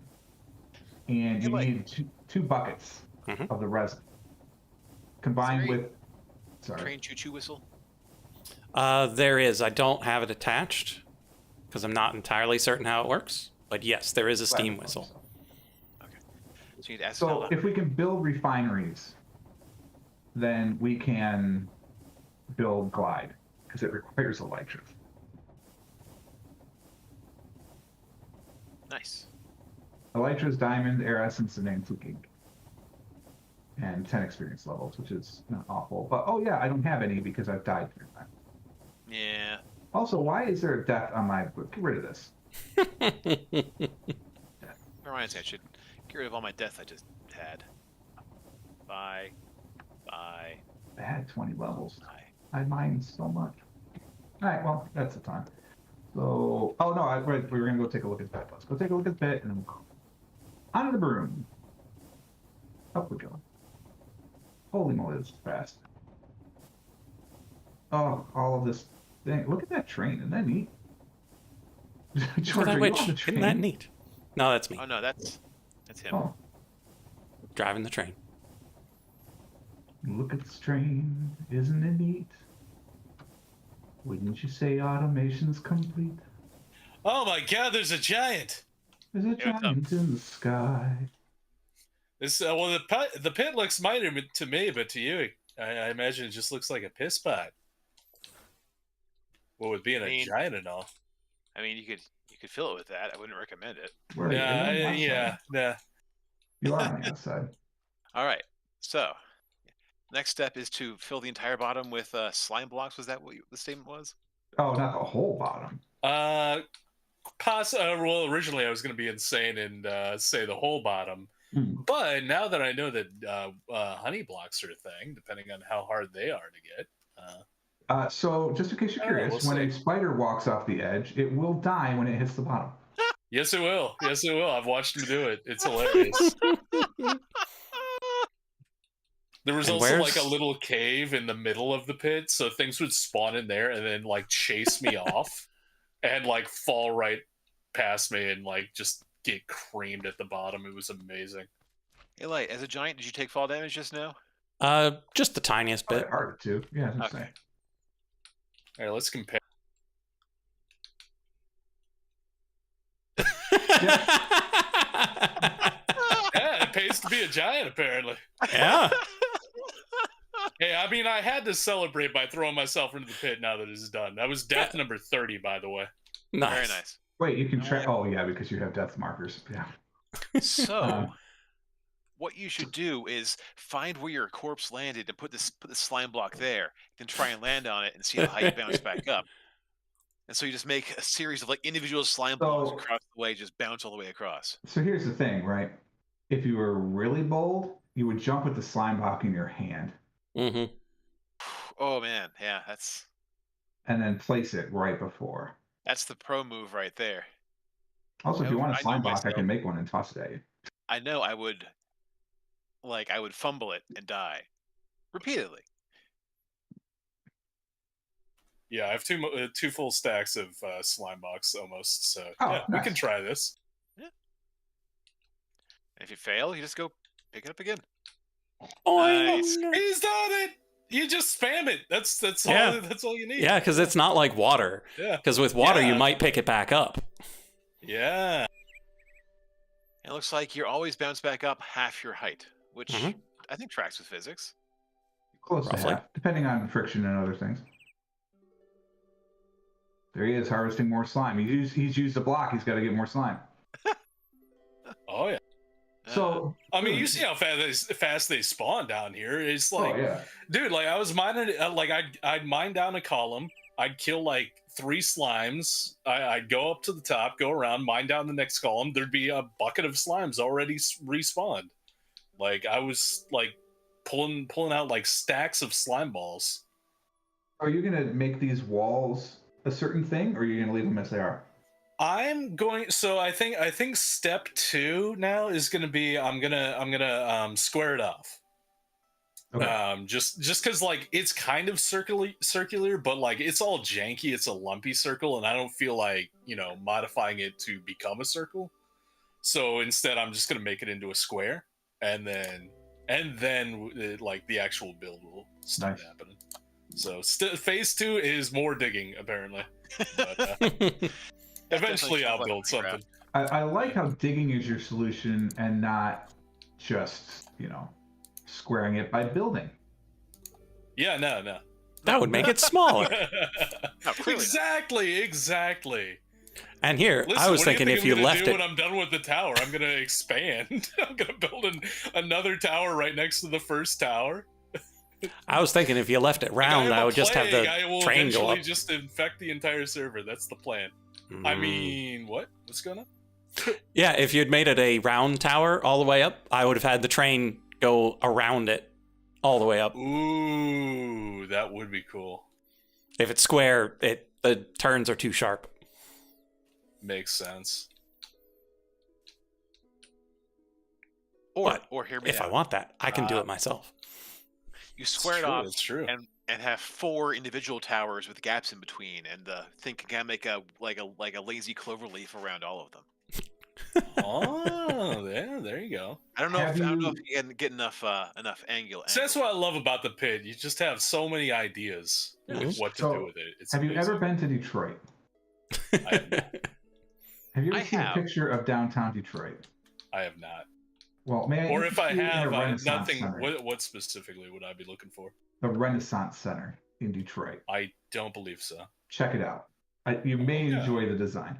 And you need two buckets of the resin. Combined with... Sorry. Train choo-choo whistle? There is. I don't have it attached because I'm not entirely certain how it works. But yes, there is a steam whistle. Okay. So you need acetaldehyde. So if we can build refineries, then we can build glide because it requires elytra. Nice. Elytra's diamond, air essence, and antiquing. And 10 experience levels, which is not awful. But oh yeah, I don't have any because I've died 3 times. Yeah. Also, why is there a death on my... Get rid of this. Reminds me, I should get rid of all my death I just had. Bye. Bye. I had 20 levels. Bye. I mined so much. All right, well, that's the time. So, oh no, we were gonna go take a look at the pit. Let's go take a look at the pit, and then we'll go onto the broom. Up we go. Holy moly, this is fast. Oh, all of this thing. Look at that train. Isn't that neat? George, are you on the train? Isn't that neat? No, that's me. Oh no, that's him. Oh, Driving the train. look at this train. Isn't it neat? Wouldn't you say automation's complete? Oh my God! There's a giant. There's a giant in the sky. This well, the pit looks minor to me, but to you, I imagine it just looks like a piss pot. Well, with being a giant and all. I mean, you could fill it with that. I wouldn't recommend it. Yeah. You are on the outside. All right. So, next step is to fill the entire bottom with slime blocks. Was that what the statement was? Oh, not the whole bottom. Well, originally I was going to be insane and say the whole bottom. But now that I know that honey blocks are a thing, depending on how hard they are to get. So, just in case you're curious, when a spider walks off the edge, it will die when it hits the bottom. Yes, it will. Yes, it will. I've watched him do it. It's hilarious. There was And also like a where's- little cave in the middle of the pit, so things would spawn in there and then like chase me off and like fall right past me and like just get creamed at the bottom. It was amazing. Hey, Light, as a giant, did you take fall damage just now? Just the tiniest bit. Hard to. Yeah, that's Okay. All right, let's compare. Yeah, it pays to be a giant, apparently. Yeah. Hey, I mean, I had to celebrate by throwing myself into the pit now that it's done. That was death number 30, by the way. Nice. Very nice. Wait, you can track. Oh, yeah, because you have death markers. Yeah. So, what you should do is find where your corpse landed and put the slime block there. Then try and land on it and see how you bounce back up. And so you just make a series of like individual slime blocks across the way, just bounce all the way across. So here's the thing, right? If you were really bold, you would jump with the slime block in your hand Mm-hmm. Oh man, yeah, that's and then place it right before. the pro move right there. Also, if you want I a know slime block, I myself. can make one and toss it at you. I know I would fumble it and die repeatedly. Yeah, I have two full stacks of slime box almost, so Oh, yeah, we can nice. try this. And if you fail, you just go pick it up again. Nice. He's done it. You just spam it. That's Yeah. all. That's all you need. Yeah, because it's not like water. Yeah. Because with water, you Yeah. might pick it back up. Yeah. It looks like you're always bounce back up half your height, which Mhm. I think tracks with physics. Close Roughly. to half, depending on friction and other things. There he is, harvesting more slime. He's used a block. He's got to get more slime. Oh yeah. So, I mean, you see how fast they spawn down here. It's like, oh yeah, dude, like I was mining, like I'd mine down a column. I'd kill like 3 slimes. I'd go up to the top, go around, mine down the next column. There'd be a bucket of slimes already respawned. Like I was like pulling out like stacks of slime balls. are you gonna make these walls a certain thing, or are you gonna leave them as they are? I'm going. So I think step 2 now is going to be I'm gonna square it off. Okay. Just because like it's kind of circular, but like it's all janky. It's a lumpy circle, and I don't feel like modifying it to become a circle. So instead, I'm just gonna make it into a square, and then like the actual build will start Nice. happening. So phase 2 is more digging apparently. But, eventually, I'll build something. I like how digging is your solution and not just squaring it by building. Yeah, no. That would make it smaller. No, clearly Exactly. And here, Listen, I was what do thinking think if I'm you gonna left do it. when I'm done with the tower, I'm gonna expand. I'm gonna build another tower right next to the first tower. I was thinking if you left it round, I would just have the I will train go eventually up. just infect the entire server. That's the plan. I mean, what? What's going on? Yeah, if you'd made it a round tower all the way up, I would have had the train go around it all the way up. Ooh, that would be cool. If it's square, the turns are too sharp. Makes sense. But or hear me If I out. want that, I can do it myself. You square it true, off That's true. and have 4 individual towers with gaps in between, and the thing can kind of make a lazy clover leaf around all of them. Oh, yeah, there you go. I don't know Have if you- you can get enough angle. So that's what I love about the pit. You just have so many ideas with what to So, do with it. It's Have you amazing. ever been to Detroit? I have not. Have you ever I seen have. a picture of downtown Detroit? I have not. Well, may I Or if I interest you in have, the Renaissance nothing. Center? What specifically would I be looking for? The Renaissance Center in Detroit. I don't believe so. Check it out. You may Yeah. enjoy the design.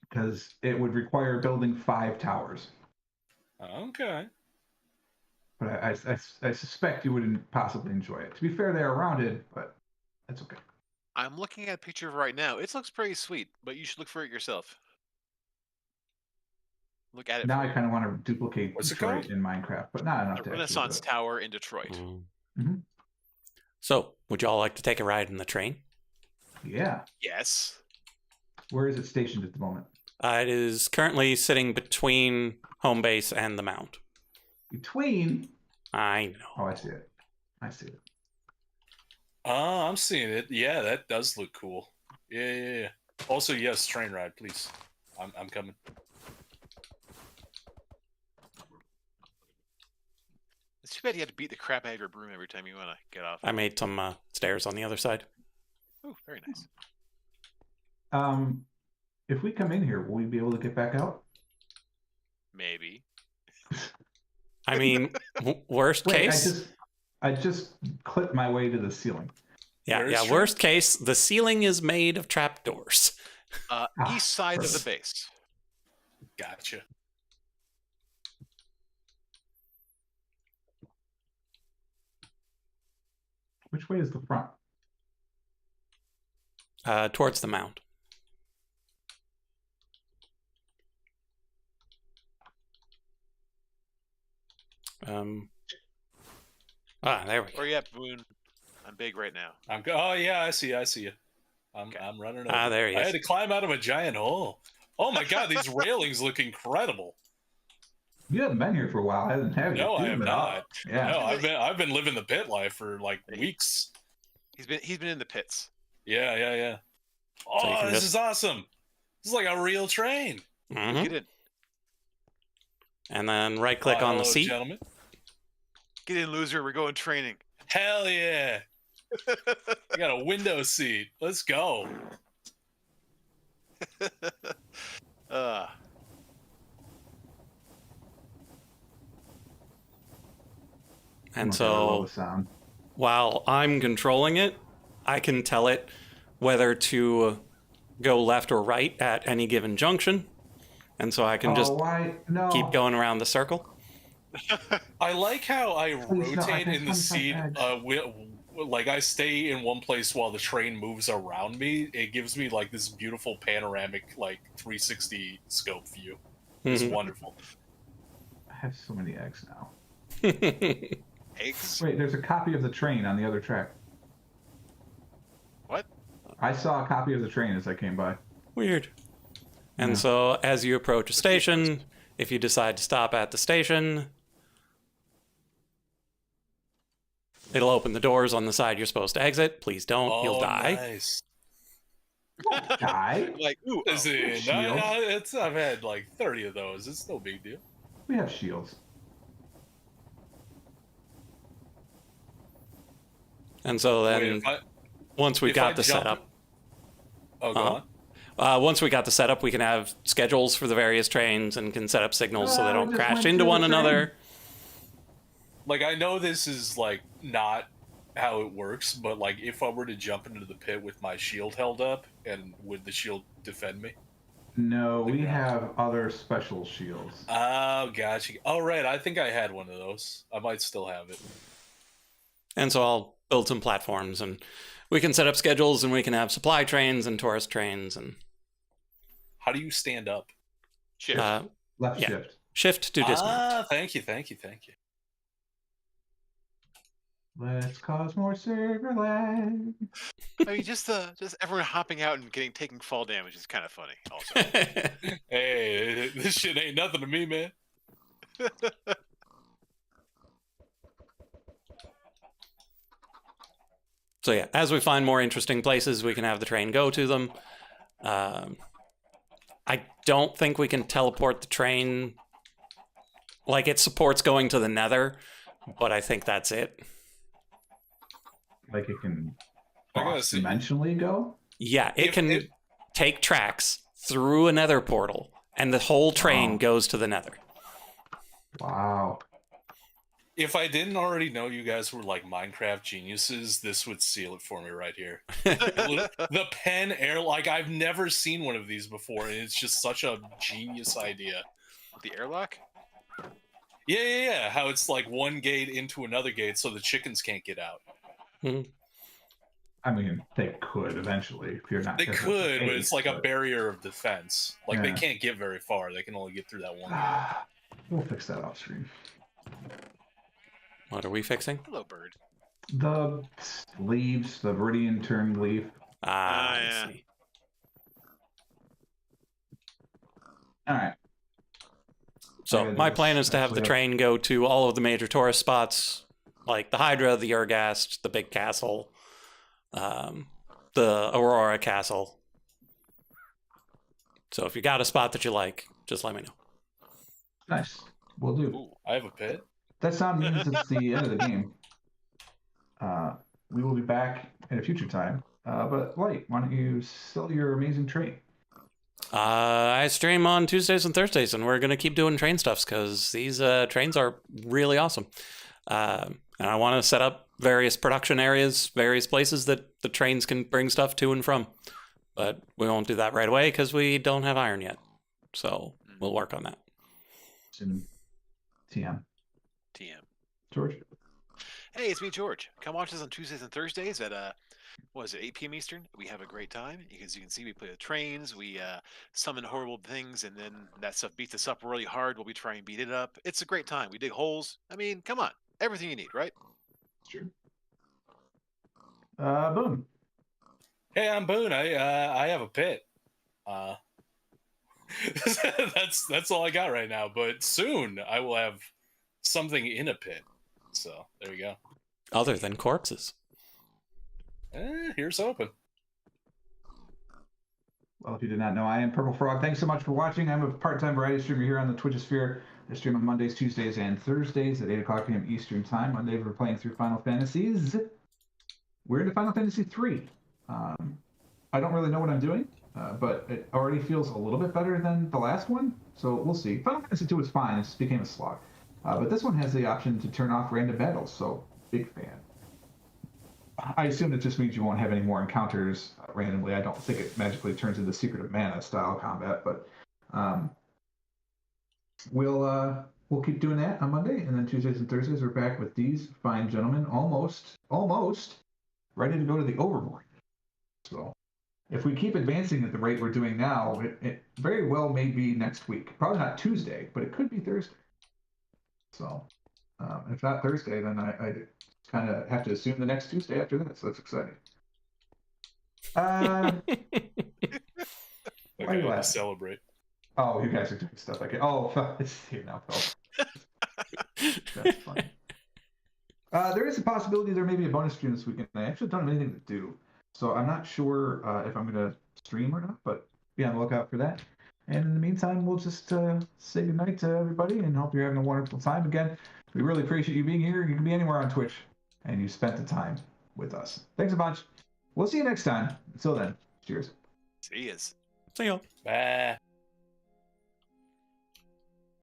Because it would require building 5 towers. Okay. But I suspect you wouldn't possibly enjoy it. To be fair, they are rounded, but that's okay. I'm looking at a picture of it right now. It looks pretty sweet, but you should look for it yourself. Look at it. Now for I kind of want to duplicate What's it Detroit called? in Minecraft, but not enough a to Renaissance actually Tower in Detroit. Mhm. So, would you all like to take a ride in the train? do it. Yeah. Yes. Where is it stationed at the moment? It is currently sitting between home base and the mount. Between. I know. Oh, I see it. I see it. I'm seeing it. Yeah, that does look cool. Yeah. Also, yes, train ride, please. I'm coming. It's too bad you have to beat the crap out of your broom every time you want to get off. I made some stairs on the other side. Ooh, very nice. If we come in here, will we be able to get back out? Maybe. I mean, worst Wait, case. I just clipped my way to the ceiling. Yeah. Worst case, the ceiling is made of trapdoors. East side of the base. Gotcha. Which way is the front? Towards the mount. There we go. Or yeah, Boon. I'm big right now. Oh yeah, I see you. I'm running over. There he is. I had to climb out of a giant hole. Oh my god, these railings look incredible. You haven't been here for a while, have you? No, I have not. Yeah. No, I've been living the pit life for like weeks. He's been in the pits. Yeah. So Oh, this is awesome. This is like a real train. Mhm. Get in. And then right-click on the hello, seat. gentlemen. Get in, loser. We're going training. Hell yeah. I got a window seat. Let's go. And so while I'm controlling it, I can tell it whether to go left or right at any given junction. And so I can just keep going around the circle. I like how I rotate in the seat. Like I stay in one place while the train moves around me. It gives me like this beautiful panoramic, like 360 scope view. It's wonderful. I have so many eggs now. Eggs? Wait, there's a copy of the train on the other track. What? I saw a copy of the train as I came by. Weird. And so as you approach a station, if you decide to stop at the station, it'll open the doors on the side you're supposed to exit. Please don't. You'll die. Nice. Die? Like, ooh. I've had like 30 of those. It's no big deal. We have shields. And so then once we got the setup. Oh, go on. Once we got the setup, we can have schedules for the various trains and can set up signals so they don't crash into one another. Like, I know this is, like, not how it works, but, like, if I were to jump into the pit with my shield held up, and would the shield defend me? No, we have other special shields. Oh, gotcha. Oh, right. I think I had one of those. I might still have it. And so I'll build some platforms, and we can set up schedules, and we can have supply trains and tourist trains. And how do you stand up? Shift. Left shift. Shift to dismount. Thank you. Let's cause more server lag. I mean, just everyone hopping out and taking fall damage is kind of funny. Also, hey, this shit ain't nothing to me, man. So yeah, as we find more interesting places, we can have the train go to them. I don't think we can teleport the train. Like, it supports going to the Nether, but I think that's it. Like, it can cross-dimensionally go? Yeah, it can take tracks through a Nether portal, and the whole train goes to the Nether. Wow. If I didn't already know you guys were like Minecraft geniuses, this would seal it for me right here. The pen air, like, I've never seen one of these before, and it's just such a genius idea. The airlock? Yeah. How it's like one gate into another gate so the chickens can't get out. Mm-hmm. I mean, they could eventually if you're not. They could, but it's like a barrier of defense. Like, they can't get very far. They can only get through that one gate. We'll fix that off stream. What are we fixing? Hello, bird. The leaves, the Viridian turned leaf. I see. All right. So my plan is to have the train go to all of the major tourist spots, like the Hydra, the Urgast, the Big Castle, the Aurora Castle. So if you got a spot that you like, just let me know. Nice. We'll do. Ooh, I have a pit. That sound means it's the end of the game. We will be back at a future time. But Light, why don't you sell your amazing train? I stream on Tuesdays and Thursdays, and we're going to keep doing train stuffs because these trains are really awesome. And I want to set up various production areas, various places that the trains can bring stuff to and from. But we won't do that right away because we don't have iron yet. So we'll work on that. TM. George? Hey, it's me, George. Come watch us on Tuesdays and Thursdays at 8 p.m. Eastern. We have a great time. As you can see, we play with trains, we summon horrible things, and then that stuff beats us up really hard while we try and beat it up. It's a great time. We dig holes. I mean, come on. Everything you need, right? Sure. Boon. Hey, I'm Boon. I have a pit. That's all I got right now. But soon I will have something in a pit. So there you go. Other than corpses. Here's hoping. Well, if you did not know, I am Purple Frog. Thanks so much for watching. I'm a part-time variety streamer here on the Twitchosphere. I stream on Mondays, Tuesdays, and Thursdays at 8 o'clock p.m. Eastern Time. Monday, we're playing through Final Fantasies. We're into Final Fantasy 3. I don't really know what I'm doing, but it already feels a little bit better than the last one, so we'll see. Final Fantasy 2 was fine. It just became a slog. But this one has the option to turn off random battles, so big fan. I assume it just means you won't have any more encounters randomly. I don't think it magically turns into Secret of Mana style combat, but we'll keep doing that on Monday, and then Tuesdays and Thursdays we're back with these fine gentlemen, almost ready to go to the Overboard. So if we keep advancing at the rate we're doing now, it very well may be next week. Probably not Tuesday, but it could be Thursday. So if not Thursday, then I kind of have to assume the next Tuesday after that. So that's exciting. Okay, to celebrate. Oh, you guys are doing stuff like it. Oh, it's here now, Phil. That's funny. There is a possibility there may be a bonus stream this weekend. I actually don't have anything to do, so I'm not sure if I'm going to stream or not, but be on the lookout for that. And in the meantime, we'll just say goodnight to everybody and hope you're having a wonderful time. Again, we really appreciate you being here. You can be anywhere on Twitch, and you spent the time with us. Thanks a bunch. We'll see you next time. Until then, cheers. See yous. See you. Bye.